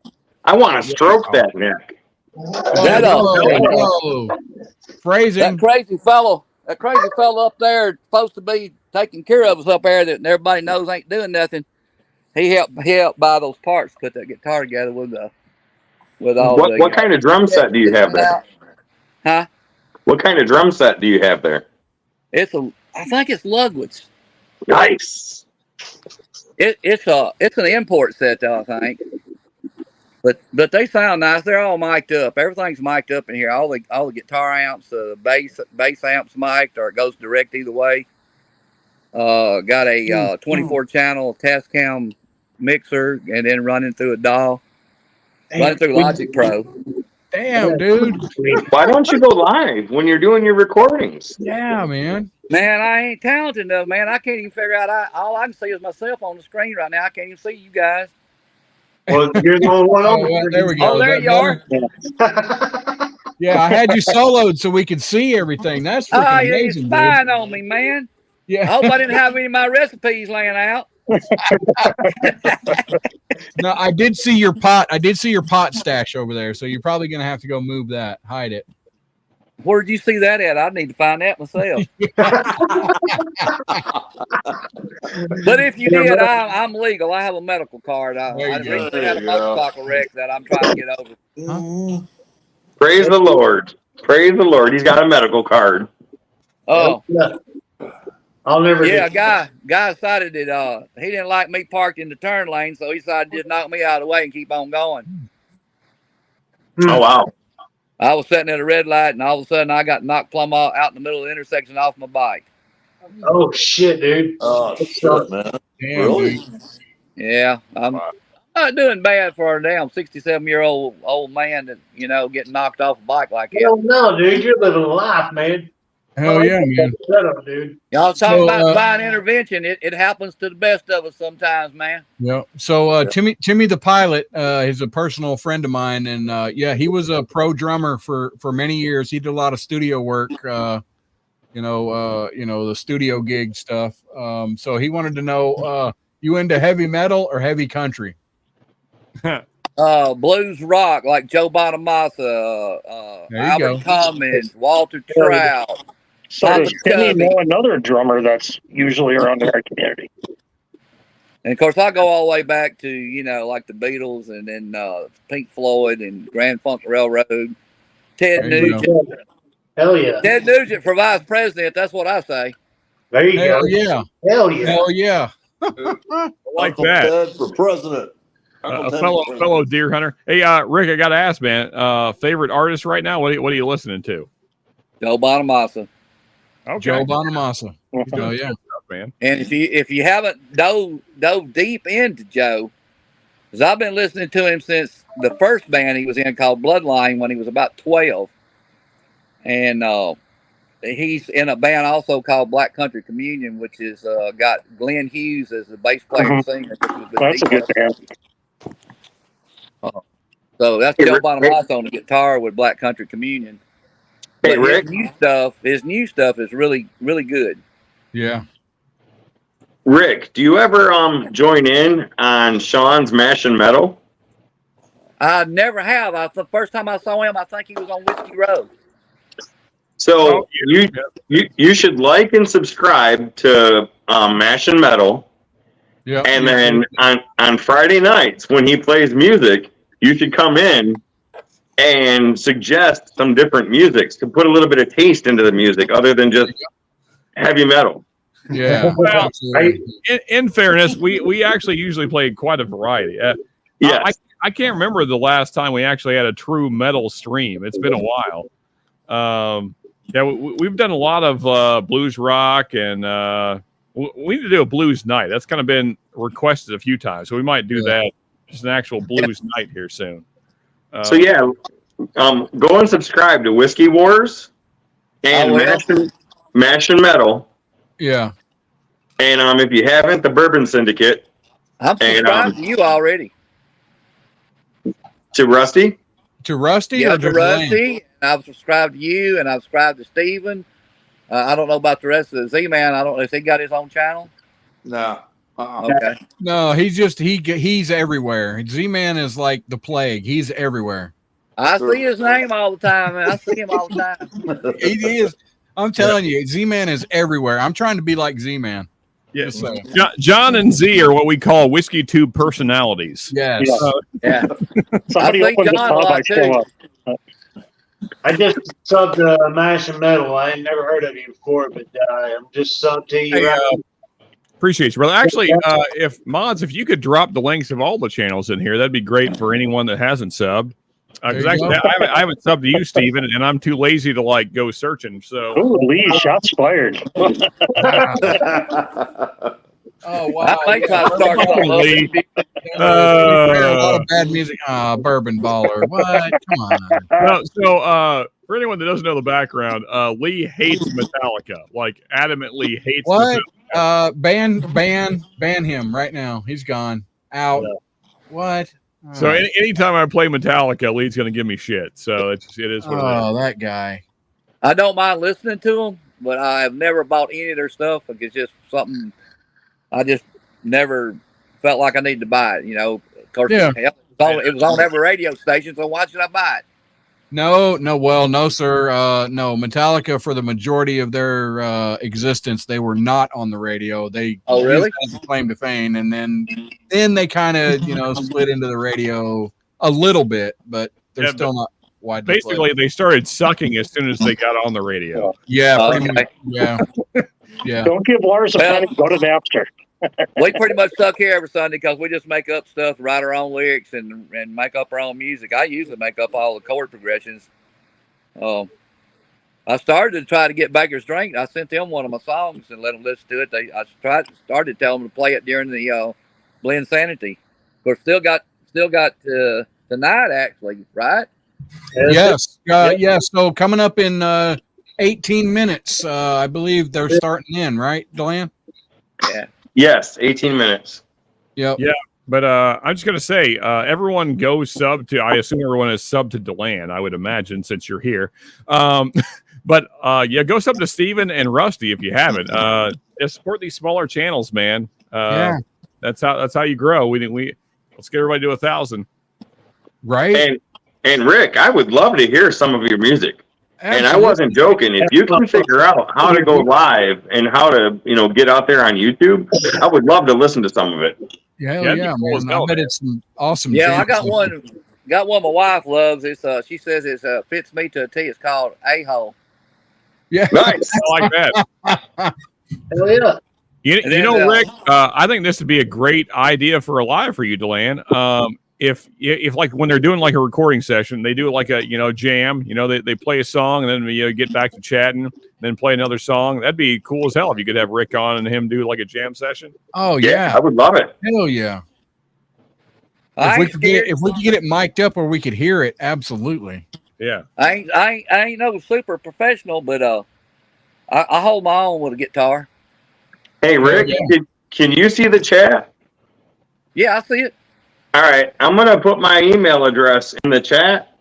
I want to stroke that neck. That, Whoa. Phrasing. that crazy fellow up there supposed to be taking care of us up there that everybody knows ain't doing nothing. He helped buy those parts, put that guitar together with all the. What kind of drum set do you have there? Huh? What kind of drum set do you have there? I think it's Ludwig's. Nice. It's an import set though, I think. But they sound nice. They're all mic'd up. Everything's mic'd up in here. All the guitar amps, bass amps mic'd, or it goes direct either way. Got a 24 channel test cam mixer, and then running through a DAW. Running through Logic Pro. Damn, dude. Why don't you go live when you're doing your recordings? Yeah, man. Man, I ain't talented enough, man. I can't even figure out. All I can see is myself on the screen right now. I can't even see you guys. Well, you're the only one Oh, on well, there we go. Oh, there Is you that are. Yeah, I had you soloed so we could see everything. That's Oh, freaking you're amazing, dude. spying on me, man. I Yeah. hope I didn't have any of my recipes laying out. No, I did see your pot. I did see your pot stash over there. So you're probably gonna have to go move that, hide it. Where'd you see that at? I need to find that myself. But if you did, I'm legal. I have a medical card. I There you go. recently had a There you go. motorcycle wreck that I'm trying to get over. Praise the Lord. Praise the Lord. He's got a medical card. Oh, I'll never. yeah, get- guy decided that he didn't like me parked in the turn lane, so he decided to just knock me out of the way and keep on going. Oh, wow. I was sitting at a red light, and all of a sudden I got knocked plumb out in the middle of the intersection off my bike. Oh shit, dude. Oh shit, man! Damn, Really? dude. Yeah, I'm not doing bad for a damn 67-year-old man that getting knocked off a bike like that. Hell no, dude. You're living a life, man. Hell yeah, man. Shut up, dude. Y'all talking So, about divine intervention? It happens to the best of us sometimes, man. Yeah. So Timmy the pilot is a personal friend of mine, and yeah, he was a pro drummer for many years. He did a lot of studio work, the studio gig stuff. So he wanted to know, you into heavy metal or heavy country? Blues rock like Joe Bonamassa, There you Albert go. Cummins, Walter Trout. So does Timmy know another drummer that's usually around in our community? And of course, I go all the way back to like the Beatles, and then Pink Floyd and Grand Funk Railroad. Ted There you Nugent. Hell yeah. Ted Nugent for vice president. That's what I say. There you Hell go. yeah. Hell yeah. Hell yeah. Like Uncle that. Ted for president. Uncle A Ted fellow for president. fellow deer hunter. Hey, Rick, I got to ask, man. Favorite artist right now? What are you listening to? Joe Bonamassa. Okay, Joe Bonamassa. He's doing Oh yeah. good stuff, man. And if you haven't dove deep into Joe, because I've been listening to him since the first band he was in called Bloodline when he was about 12, and he's in a band also called Black Country Communion, which is got Glenn Hughes as the bass player and singer. Which was with That's a good Deacon. band. So that's Hey, Joe Rick- Bonamassa on the guitar with Black Country Communion. Hey, But Rick. his new stuff is really, really good. Yeah. Rick, do you ever join in on Sean's Mashin' Metal? I never have. The first time I saw him, I think he was on Whiskey Road. So Oh, yeah. you should like and subscribe to Mashin' Metal, Yeah. and then on Friday nights when he plays music, you should come in and suggest some different music to put a little bit of taste into the music other than just heavy metal. Yeah. Well, Absolutely. In fairness, we actually usually play quite a variety. Yes. I can't remember the last time we actually had a true metal stream. It's been a while. Yeah, we've done a lot of blues rock, and we need to do a blues night. That's kind of been requested a few times, so we might do that. Just an actual blues night here soon. So yeah, go and subscribe to Whiskey Wars and Mash and Metal. Yeah. And if you haven't, the Bourbon Syndicate. I'm subscribed to you already. To Rusty? To Rusty Yeah, or to Rusty. I've subscribed to you, and I've subscribed to Steven. I don't know about the rest of the Z-Man. I don't know if he got his own channel. No. Okay. No, he's everywhere. Z-Man is like the plague. He's everywhere. I see his name all the time, man. I see him all the time. He is. I'm telling you, Z-Man is everywhere. I'm trying to be like Z-Man. Yes. John and Z are what we call whiskey tube personalities. Yes. Yeah. Somebody opened the pub, I show up. I just subbed Mash and Metal. I ain't never heard of you before, but I'm just subbed to you. Hey, appreciate you, brother. Actually, if you could drop the links of all the channels in here, that'd be great for anyone that hasn't subbed. Because actually, I haven't subbed to you, Steven, and I'm too lazy to go searching. So, ooh, Lee, shots fired. Oh wow! I might try to start Lee. A lot of bad music. Bourbon baller. What? Come on. No, so for anyone that doesn't know the background, Lee hates Metallica. Like adamantly hates. What? Metallica. Ban him right now. He's gone. Out. Yeah. What? So anytime I play Metallica, Lee's going to give me shit. So it is what it is. Oh, that guy. I don't mind listening to them, but I have never bought any of their stuff. Like it's just something I just never felt like I needed to buy it. You know, of course, it was on every radio station, so why should I buy it? No, sir. No, Metallica, for the majority of their existence, they were not on the radio. They really had a claim to fame, and then they kind of slid into the radio a little bit, but they're still not widely basically played. They started sucking as soon as they got on the radio. Yeah, pretty much. Yeah, yeah. Don't give Lars a penny. Go to Napster. We pretty much suck here every Sunday because we just make up stuff, write our own lyrics, and make up our own music. I usually make up all the chord progressions. I started to try to get Baker's Drink. I sent them one of my songs and let them listen to it. I started to tell them to play it during the Blend Sanity. Of course, still got tonight actually, right? Yes, yes. So coming up in 18 minutes, I believe they're starting in, right, Deland? Yeah. Yes, 18 minutes. Yep. Yeah, but I'm just gonna say, everyone go sub to. I assume everyone is sub to Deland. I would imagine since you're here. But go sub to Steven and Rusty if you haven't. Support these smaller channels, man. Yeah. That's how you grow. Let's get everybody to 1,000. Right. And Rick, I would love to hear some of your music. Absolutely. And I wasn't joking. If you can figure out how to go live and how to, get out there on YouTube, I would love to listen to some of it. Yeah, cool man. I bet it's some awesome. Yeah, I jams. got one my wife loves. It's she says it fits me to a T. It's called A-Hole. Yeah. Nice. I like that. Hell yeah. You know, Rick, I think this would be a great idea for a live for you, Deland. If like when they're doing like a recording session, they do like a jam. They play a song and then get back to chatting, then play another song. That'd be cool as hell if you could have Rick on and him do like a jam session. Oh Yeah, I would love it. Hell yeah. If we could get it mic'd up where we could hear it, absolutely. Yeah. I ain't no super professional, but I hold my own with a guitar. Hey, Rick, can you see the chat? Yeah, I see it. All right, I'm going to put my email address in the chat.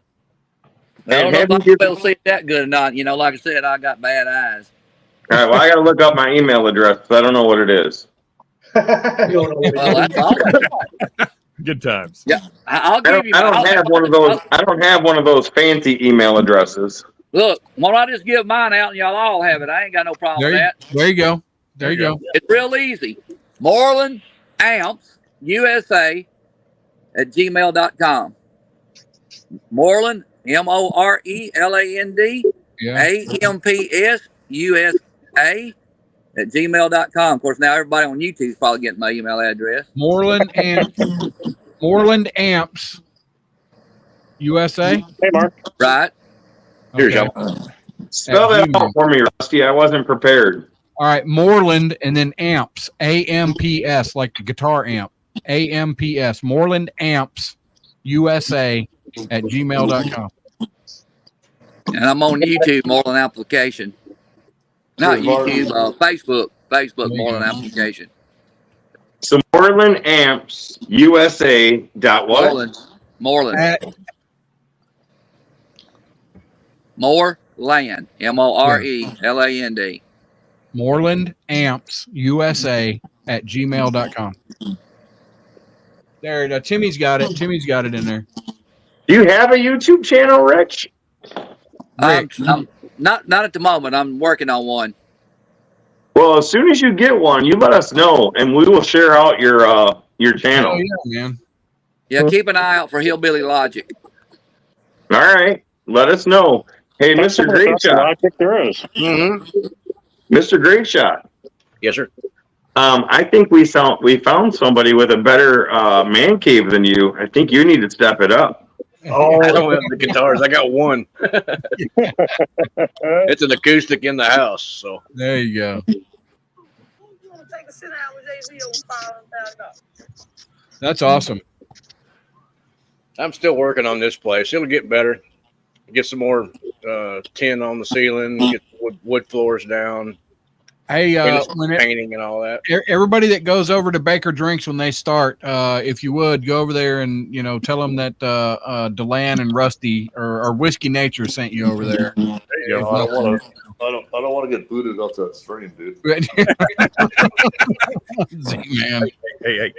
I don't know if I'll be able to see it that good or not. Like I said, I got bad eyes. All right, well, I got to look up my email address because I don't know what it is. Well, that's all. Good times. Yeah, I'll give you. I don't have one of those. I don't have one of those fancy email addresses. Look, why don't I just give mine out and y'all all have it? I ain't got no problem with that. There you go. There you go. It's real easy. Moreland Amps USA at gmail.com. Moreland, MORELAND AMPS USA at gmail.com. Of course, now everybody on YouTube is probably getting my email address. Moreland and Moreland Amps USA. Hey, Mark. Right. Here's Okay. Spell that out for me, Rusty. I wasn't prepared. All right, Moreland and then Amps, AMPS, like the guitar amp, AMPS, Moreland Amps USA at gmail.com. And I'm on YouTube, Moreland Application. Not Here's Mark. YouTube, Facebook. Facebook, you Moreland go. Application. So Moreland Amps USA dot what? Moreland. At, Moreland. MORELAND. Moreland Amps USA at gmail.com. There, Timmy's got it. Timmy's got it in there. Do you have a YouTube channel, Rich? Rick. I'm not at the moment. I'm working on one. Well, as soon as you get one, you let us know, and we will share out your channel. Oh, yeah, man. Yeah, keep an eye out for Hillbilly Logic. All right, let us know. Hey, That's Mr. the Great best Shot, logic there is. Mr. Great Shot. Yes, sir. I think we found somebody with a better man cave than you. I think you need to step it up. Oh, I don't have the guitars. I got one. It's an acoustic in the house. So There you go. That's awesome. I'm still working on this place. It'll get better. Get some more tin on the ceiling. Get wood floors down. Hey, Finish when painting and all that. everybody that goes over to Baker Drinks when they start, if you would go over there and tell them that Delan and Rusty or Whiskey Nature sent you over there. I don't want to get booted off that stream, dude. Man. Hey.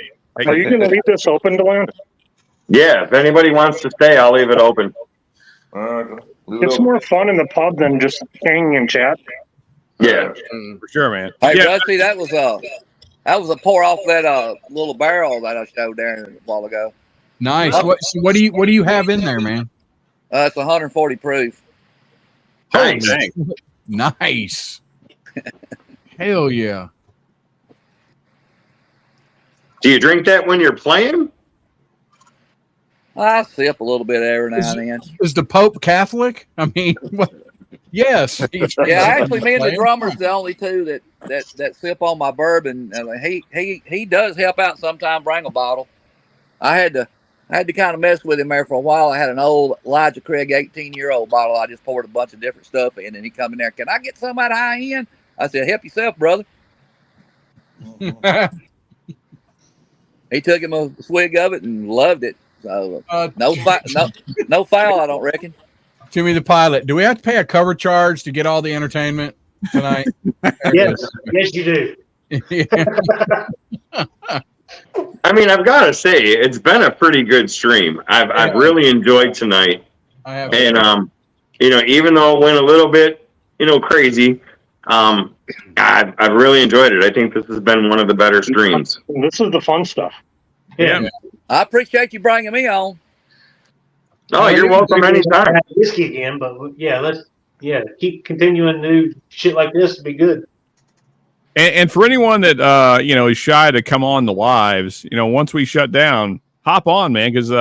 Are you going to leave this open, Delan? Yeah, if anybody wants to stay, I'll leave it open. All right, leave it It's open. more fun in the pub than just hanging and chat. Yeah. For sure, man. Hey, Yeah. Rusty, that was a pour off that little barrel that I showed there a while ago. Nice. What do you have in there, man? It's 140 proof. Nice. Dang. Nice. Hell yeah. Do you drink that when you're playing? I sip a little bit every now and then. Is the Pope Catholic? I mean, what? Yes. Yeah, actually, me and the drummer's the only two that sip on my bourbon. He does help out sometimes. Bring a bottle. I had to kind of mess with him there for a while. I had an old Elijah Craig 18-year-old bottle. I just poured a bunch of different stuff in, and he come in there. Can I get some out of high end? I said, help yourself, brother. He took him a swig of it and loved it. So no foul, I don't reckon. Timmy the Pilot, do we have to pay a cover charge to get all the entertainment tonight? yes, yes, you do. I mean, I've got to say, it's been a pretty good stream. I've really enjoyed tonight. I have. And, even though it went a little bit, crazy, I've really enjoyed it. I think this has been one of the better streams. This is the fun stuff. Yeah. I appreciate you bringing me on. Oh, you're welcome anytime. Have whiskey again, but let's keep continuing to do shit like this. Would be good. And for anyone that is shy to come on the lives, once we shut down, hop on, man, because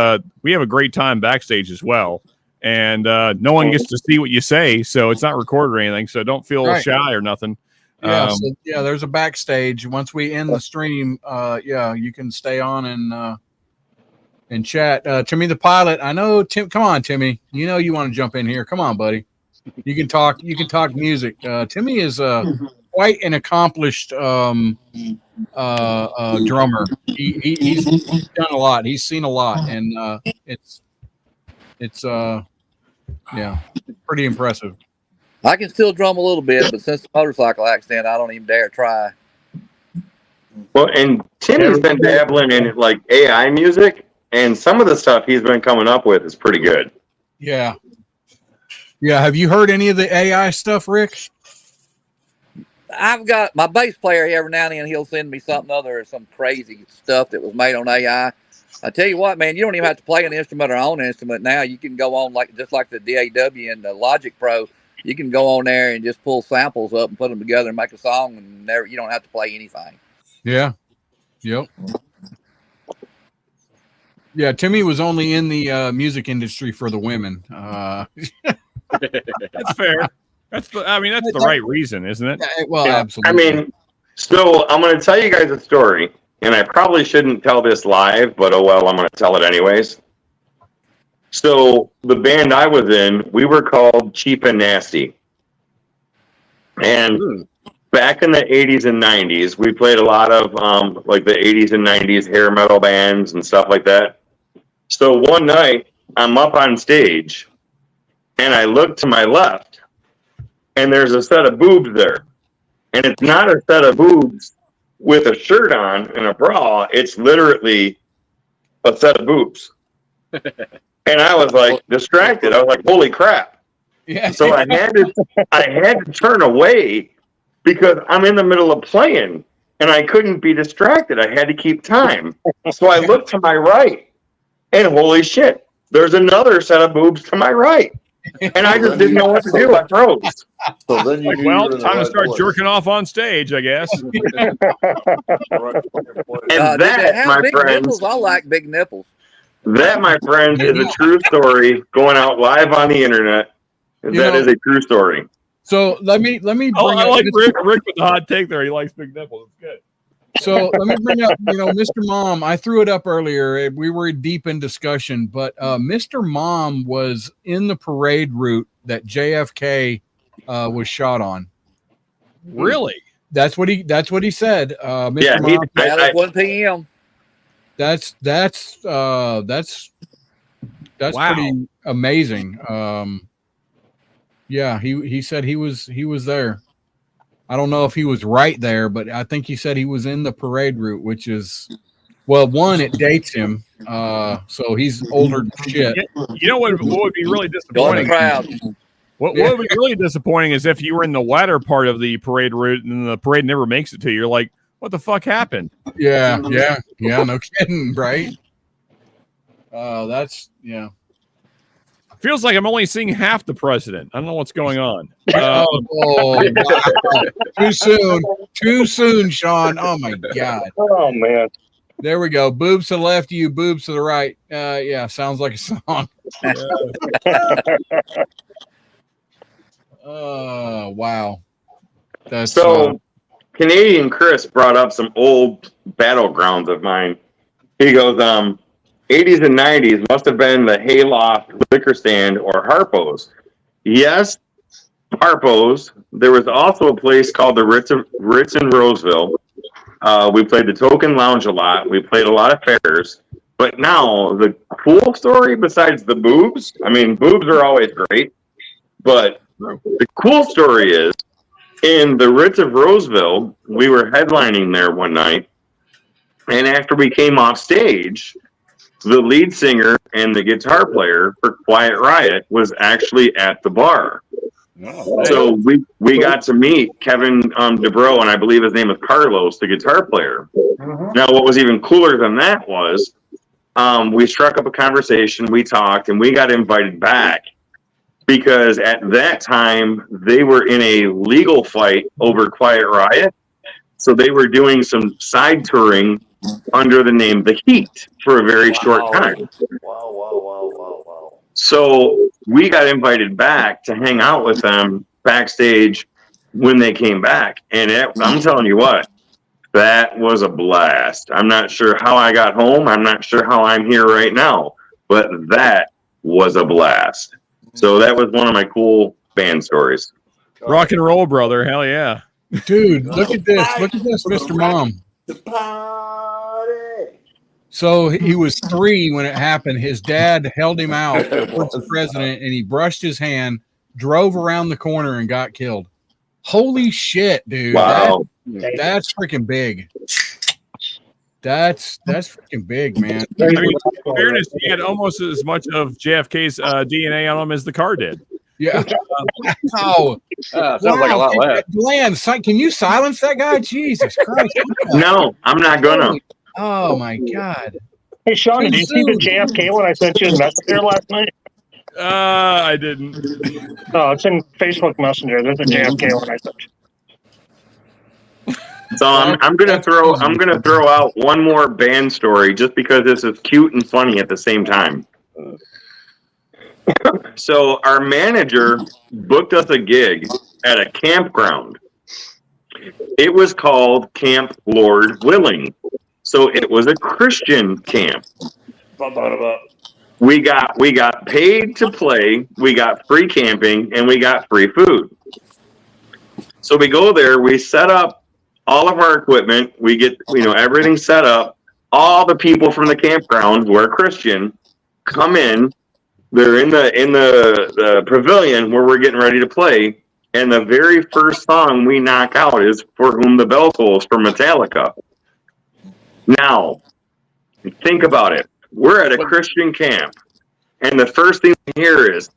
we have a great time backstage as well, and no one gets to see what you say, so it's not recorded or anything. So don't feel shy or nothing. Yeah, there's a backstage. Once we end the stream, you can stay on and chat. Timmy the Pilot, I know Tim. Come on, Timmy. You know you want to jump in here. Come on, buddy. You can talk. You can talk music. Timmy is quite an accomplished drummer. He's done a lot. He's seen a lot, and it's pretty impressive. I can still drum a little bit, but since the motorcycle accident, I don't even dare try. Well, and Timmy's been dabbling in like AI music, and some of the stuff he's been coming up with is pretty good. Yeah. Have you heard any of the AI stuff, Rick? I've got my bass player every now and then. He'll send me some crazy stuff that was made on AI. I tell you what, man, you don't even have to play an instrument or own an instrument now. You can go on just like the DAW and the Logic Pro. You can go on there and just pull samples up and put them together and make a song, and you don't have to play anything. Yeah. Yep. Yeah, Timmy was only in the music industry for the women. That's fair. That's the right reason, isn't it? Well, Yeah. absolutely. I mean, so I'm going to tell you guys a story, and I probably shouldn't tell this live, but oh well, I'm going to tell it anyways. So the band I was in, we were called Cheap and Nasty. And back in the 80s and 90s, we played a lot of like the 80s and 90s hair metal bands and stuff like that. So one night, I'm up on stage, and I look to my left, and there's a set of boobs there. And it's not a set of boobs with a shirt on and a bra. It's literally a set of boobs. And I was like distracted. I was like, holy crap. Yeah. So I had to turn away because I'm in the middle of playing and I couldn't be distracted. I had to keep time. So I looked to my right and holy shit, there's another set of boobs to my right. And I just didn't know what to do. I froze. So then you Like, knew well, you were in the time to right start place. jerking off on stage, I guess. And Did that, they have my big friends, nipples? I like big nipples. that, my friends, is a true story going out live on the internet. That is a true story. So let me bring I up like Rick with the hot take there. He likes big nipples. It's good. So let me bring up, Mr. Mom. I threw it up earlier. We were deep in discussion, but Mr. Mom was in the parade route that JFK was shot on. Really? That's what he said. Mr. Yeah, Mom, That was 1 p.m. that's Wow. pretty amazing. Yeah, he said he was there. I don't know if he was right there, but I think he said he was in the parade route, which is, well, one, it dates him. So he's older than shit. You know what would be really Going disappointing? proud. What would be really disappointing is if you were in the latter part of the parade route and the parade never makes it to you. You're like, what the fuck happened? Yeah, no kidding, right? That's yeah. Feels like I'm only seeing half the president. I don't know what's going on. Wow. Too soon, Sean. Oh my god. Oh man. There we go. Boobs to the left of you, boobs to the right. Yeah, sounds like a song. Wow. That's So Canadian Chris brought up some old battlegrounds of mine. He goes, 80s and 90s must have been the Hayloft liquor stand or Harpo's. Yes, Harpo's. There was also a place called the Ritz in Roseville. We played the Token Lounge a lot. We played a lot of fairs. But now, the cool story besides the boobs, I mean, boobs are always great. But the cool story is, in the Ritz of Roseville, we were headlining there one night. And after we came off stage, the lead singer and the guitar player for Quiet Riot was actually at the bar. So we got to meet Kevin DeBro, and I believe his name is Carlos, the guitar player. Now, what was even cooler than that was we struck up a conversation, we talked, and we got invited back because at that time they were in a legal fight over Quiet Riot. So they were doing some side touring under the name The Heat for a very short time. Wow. So we got invited back to hang out with them backstage when they came back. And I'm telling you what, that was a blast. I'm not sure how I got home. I'm not sure how I'm here right now, but that was a blast. So that was one of my cool band stories. Rock and roll, brother. Hell yeah. dude, look at this. Look at this, Mr. Mom. So he was 3 when it happened. His dad held him out towards the president, and he brushed his hand, drove around the corner, and got killed. Holy shit, dude! Wow. That's freaking big. That's freaking big, man. I mean, in fairness, he had almost as much of JFK's DNA on him as the car did. Yeah. Wow. Sounds like a lot less. Glenn, can you silence that guy? Jesus Christ. No, I'm not gonna. Oh my God. Hey Sean, did you see the JFK one I sent you in Messenger last night? I didn't. Oh, it's in Facebook Messenger. There's a JFK one I sent you. So I'm gonna throw out one more band story just because this is cute and funny at the same time. So our manager booked us a gig at a campground. It was called Camp Lord Willing. So it was a Christian camp. We got paid to play, we got free camping, and we got free food. So we go there, we set up all of our equipment, we get everything set up. All the people from the campground who are Christian come in. They're in the pavilion where we're getting ready to play, and the very first song we knock out is "For Whom the Bell Tolls" for Metallica. Now, think about it. We're at a Christian camp, and the first thing we hear is.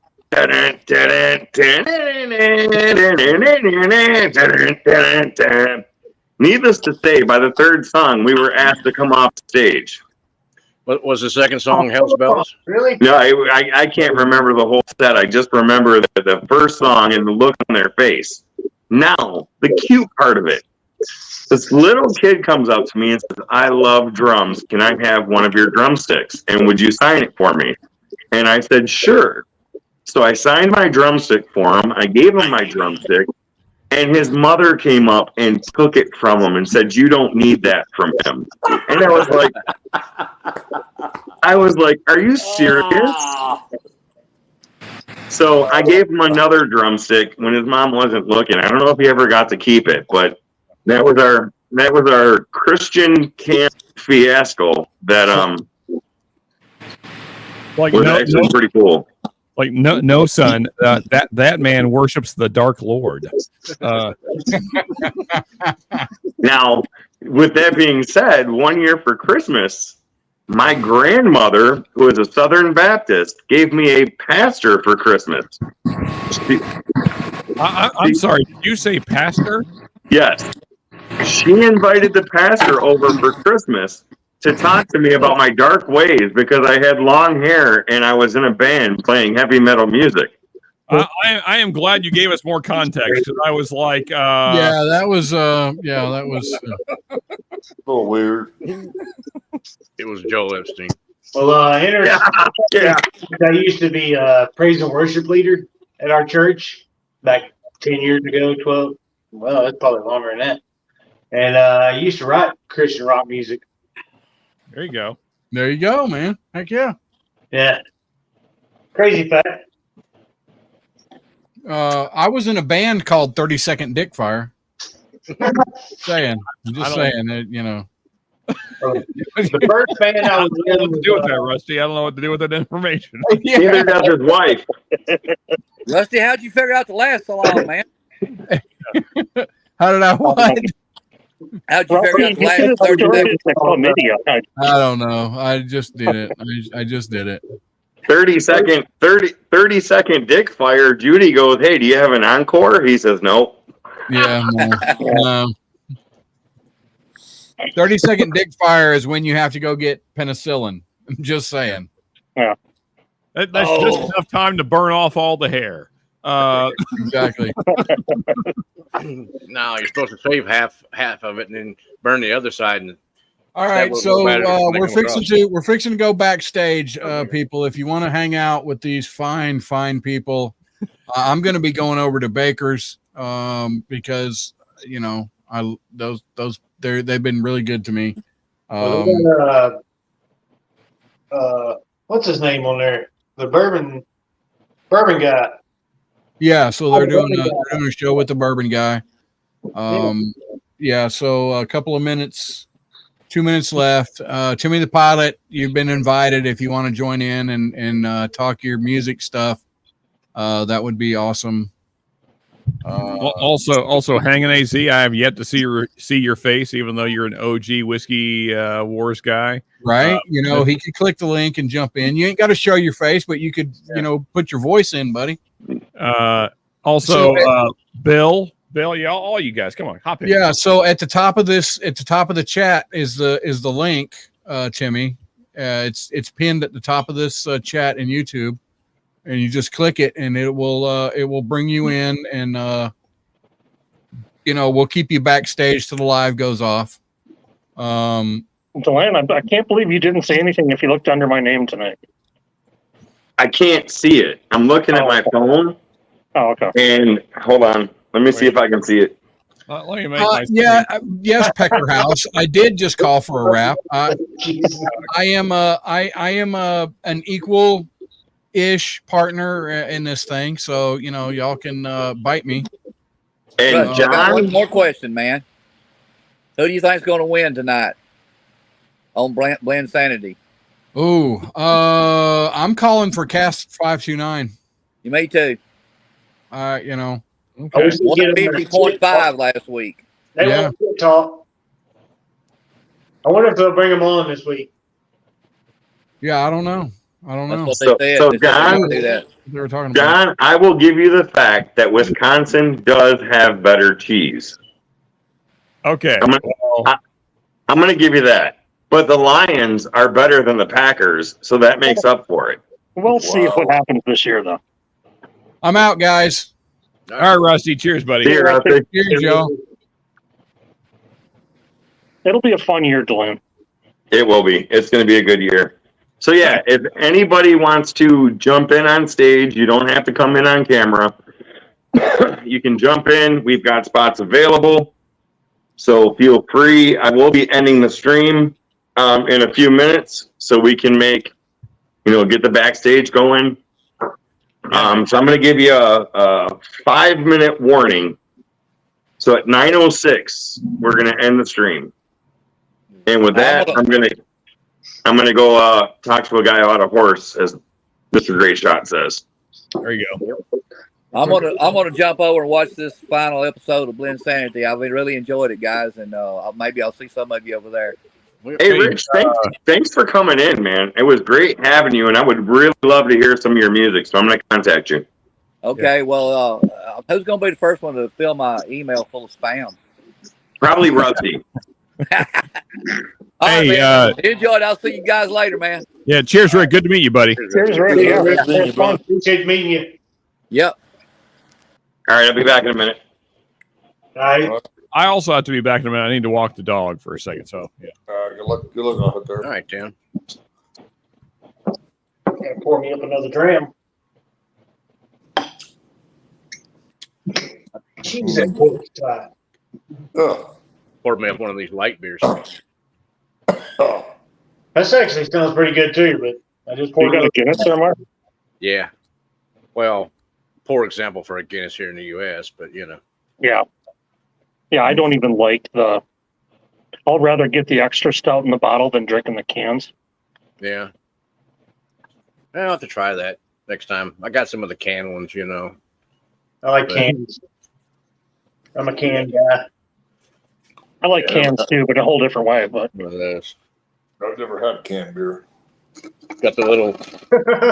Needless to say, by the third song, we were asked to come off stage. What was the second song? Hell's Bells? Really? No, I can't remember the whole set. I just remember the first song and the look on their face. Now, the cute part of it. This little kid comes up to me and says, "I love drums. Can I have one of your drumsticks? And would you sign it for me?" And I said, "Sure." So I signed my drumstick for him. I gave him my drumstick. And his mother came up and took it from him and said, "You don't need that from him." And I was like, "Are you serious?" So I gave him another drumstick when his mom wasn't looking. I don't know if he ever got to keep it, but that was our Christian camp fiasco that was actually pretty cool. Like no, son. That man worships the Dark Lord. Now, with that being said, one year for Christmas, my grandmother, who is a Southern Baptist, gave me a pastor for Christmas. I'm sorry. Did you say pastor? Yes. She invited the pastor over for Christmas to talk to me about my dark ways because I had long hair and I was in a band playing heavy metal music. I am glad you gave us more context. I was like, that was a little weird. It was Joel Epstein. Well, I used to be a praise and worship leader at our church back 10 years ago, 12. Well, it's probably longer than that. And I used to write Christian rock music. There you go. There you go, man. Heck yeah. Yeah. Crazy fact. I was in a band called 30-Second Dick Fire. I'm just saying that, The first band I was in. I don't know what to do with that, Rusty. I don't know what to do with that information. Neither does his wife. Rusty, how'd you figure out to last so long, man? How did I what? How'd you figure out to last 30 seconds? I don't know. I just did it. I just did it. 30 second dick fire. Judy goes, "Hey, do you have an encore?" He says, "No." Yeah. No. 30-second dick fire is when you have to go get penicillin. I'm just saying. Yeah. That's just enough time to burn off all the hair. Exactly. No, you're supposed to save half of it and then burn the other side. And all right, so we're fixing to go backstage, people. If you want to hang out with these fine people, I'm going to be going over to Baker's because they've been really good to me. What's his name on there? The bourbon guy. Yeah, so they're doing a show with the bourbon guy. So a couple of minutes, 2 minutes left. Timmy the Pilot, you've been invited if you want to join in and talk your music stuff. That would be awesome. Also, Hanging AZ, I have yet to see your face, even though you're an OG Whiskey Wars guy. Right? He could click the link and jump in. You ain't got to show your face, but you could, put your voice in, buddy. Bill, all you guys, come on, hop in. Yeah. So at the top of the chat is the link, Timmy. It's pinned at the top of this chat in YouTube. And you just click it, and it will bring you in and we'll keep you backstage till the live goes off. Deland, I can't believe you didn't say anything if you looked under my name tonight. I can't see it. I'm looking at my phone. Oh, okay. And hold on. Let me see if I can see it. Let me make my Yes, Pecker House. I did just call for a wrap. I am an equal-ish partner in this thing, so y'all can bite me. And I got one more question, man. Who do you think is going to win tonight on Blend Sanity? Ooh, I'm calling for Cast 529. Me too. Okay. 150.5 last week. They won't talk. I wonder if they'll bring them on this week. Yeah, I don't know. That's what they said. So They said John, they do that. They were talking about. John, I will give you the fact that Wisconsin does have better cheese. Okay. I'm gonna give you that. But the Lions are better than the Packers, so that makes up for it. We'll see what happens this year, though. I'm out, guys. All right, Rusty. Cheers, buddy. See you, Rusty. Cheers, Joe. It'll be a fun year, Deland. It will be. It's going to be a good year. So, yeah, if anybody wants to jump in on stage, you don't have to come in on camera. You can jump in. We've got spots available. So feel free. I will be ending the stream in a few minutes so we can get the backstage going. So I'm going to give you a 5-minute warning. So at 9:06, we're going to end the stream. And with that, I'm gonna go talk to a guy about a horse, as Mr. Great Shot says. There you go. I'm gonna jump over and watch this final episode of Blend Sanity. I've really enjoyed it, guys, and maybe I'll see some of you over there. Hey, Rich, thanks for coming in, man. It was great having you, and I would really love to hear some of your music. So I'm gonna contact you. Okay, well, who's gonna be the first one to fill my email full of spam? Probably Rusty. All right, man. Enjoy it. I'll see you guys later, man. Yeah, cheers, Rick. Good to meet you, buddy. Cheers, Rick. Yeah, it's fun. Appreciate meeting you. Yep. All right, I'll be back in a minute. All right. I also have to be back in a minute. I need to walk the dog for a second. So, yeah. Good luck on it there. All right, Dan. Gotta pour me up another dram. Jeez, that pork spot. Pour me up one of these light beers. That actually sounds pretty good too, but I just You poured got a Guinness there, Mark? Yeah. Well, poor example for a Guinness here in the U.S., but Yeah. Yeah, I don't even like I'll rather get the extra stout in the bottle than drinking the cans. Yeah. I'll have to try that next time. I got some of the canned ones, I like cans. I'm a can guy. I like cans too, but a whole different way. But One of those. I've never had canned beer. Got the little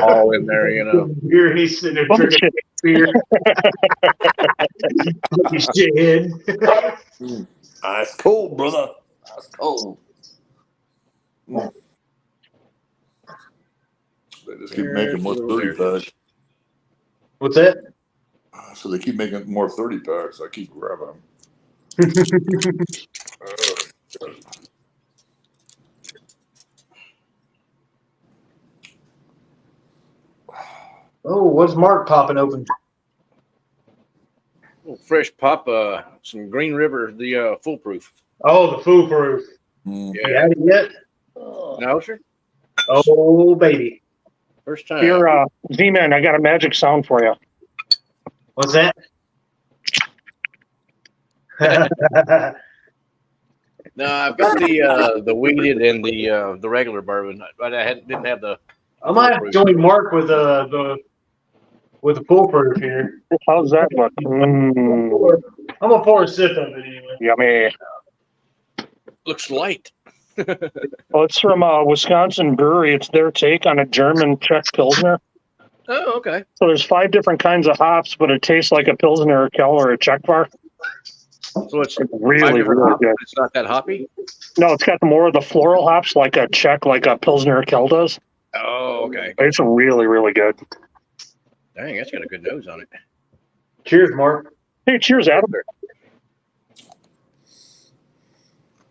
all in there, Beer, and he's sitting there drinking beer. You shit. Ice cold, brother. Ice cold. They just keep making more 30 packs. What's that? So they keep making more 30 packs. I keep grabbing them. Oh, what's Mark popping open? Fresh pop, some Green River, the foolproof. Oh, the foolproof. Mm. You had it yet? No, sir. Oh, baby. First time. here, Z-Man, I got a magic sound for you. What's that? No, I've got the weeded and the regular bourbon, but I didn't have the. I might have to join Mark with the foolproof here. How's that look? Mm, I'm gonna pour a sip of it anyway. yummy. Looks light. Well, it's from a Wisconsin brewery. It's their take on a German Czech Pilsner. Oh, okay. So there's 5 different kinds of hops, but it tastes like a Pilsner, a Kel, or a Czech bar. So it's Really, really good. It's not that hoppy. No, it's got more of the floral hops like a Czech, like a Pilsner or Kel does. Oh, okay. It's really, really good. Dang, that's got a good nose on it. Cheers, Mark. Hey, cheers, Adam.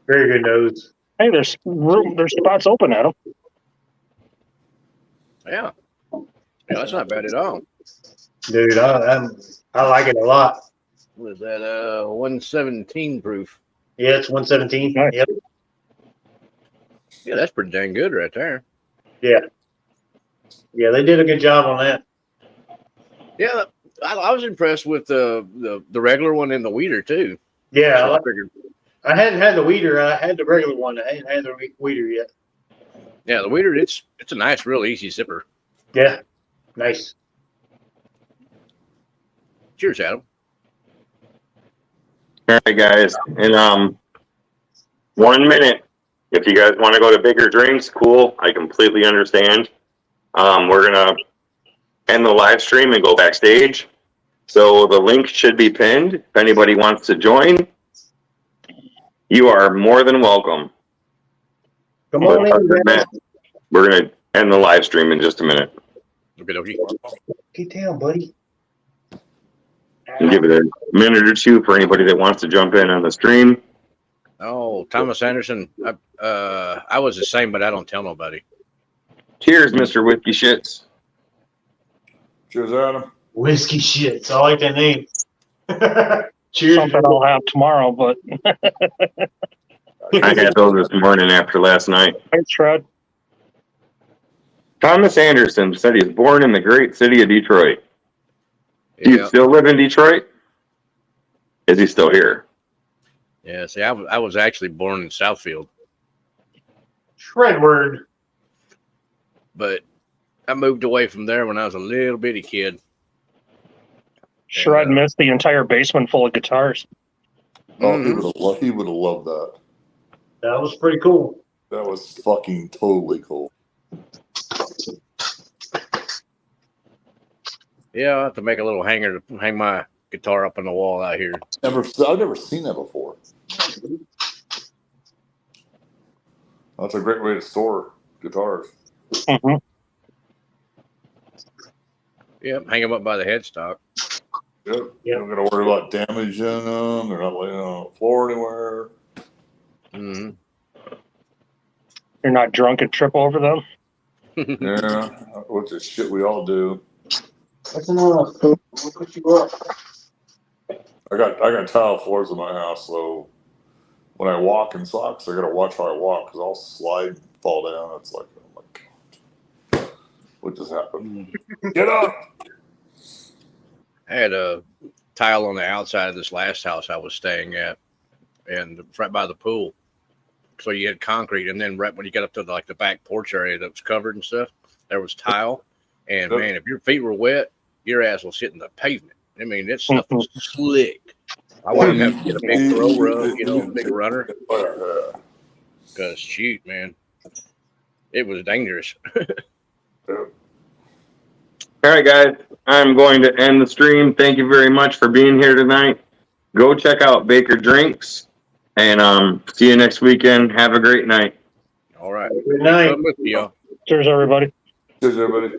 Very good nose. Hey, there's room. There's spots open at them. Yeah. Yeah, that's not bad at all. Dude, I like it a lot. What is that? 117 proof. Yeah, it's 117. Nice. Yep. Yeah, that's pretty dang good right there. Yeah. Yeah, they did a good job on that. Yeah, I was impressed with the regular one and the weeder too. Yeah, So I figured, I hadn't had the weeder. I had the regular one. I hadn't had the weeder yet. yeah, the weeder it's a nice, real easy sipper. Yeah. Nice. Cheers, Adam. All right, guys. In 1 minute, if you guys want to go to bigger drinks, cool. I completely understand. We're gonna end the live stream and go backstage. So the link should be pinned. If anybody wants to join, you are more than welcome. Come on in, guys. We're gonna end the live stream in just a minute. Okay. Get down, buddy. And give it a minute or two for anybody that wants to jump in on the stream. Oh, Thomas Anderson. I was the same, but I don't tell nobody. Cheers, Mr. Whiskey Shits. Cheers, Adam. Whiskey shits. I like that name. Cheers. Something I'll have tomorrow, but I had those this morning after last night. thanks, Fred. Thomas Anderson said he was born in the great city of Detroit. Do you Yeah. still live in Detroit? Is he still here? Yeah. See, I was actually born in Southfield, Shredward. but I moved away from there when I was a little bitty kid. Sure, I'd missed the entire basement full of guitars. Oh, he would have loved that. That was pretty cool. That was fucking totally cool. Yeah, I'll have to make a little hanger to hang my guitar up on the wall out here. I've never seen that before. That's a great way to store guitars. Mm-hmm. Yep, hang them up by the headstock. Yep. You don't got to worry about damaging them. They're not laying on the floor anywhere. Mm-hmm. You're not drunk and trip over them. Yeah, which is shit we all do. That's enough. We'll put you up. I got tile floors in my house, so when I walk in socks, I gotta watch how I walk because I'll slide and fall down. It's like, oh my god, what just happened? Get up! I had a tile on the outside of this last house I was staying at, and right by the pool. So you had concrete, and then right when you got up to the back porch area that was covered and stuff, there was tile. And Yep. man, if your feet were wet, your ass was hitting the pavement. I mean, that stuff was slick. I wanted to have to get a big throw rug, a big runner. Because shoot, man, it was dangerous. All right, guys. I'm going to end the stream. Thank you very much for being here tonight. Go check out Baker Drinks, and see you next weekend. Have a great night. All right. Good night. With you, y'all. Cheers, everybody. Cheers, everybody.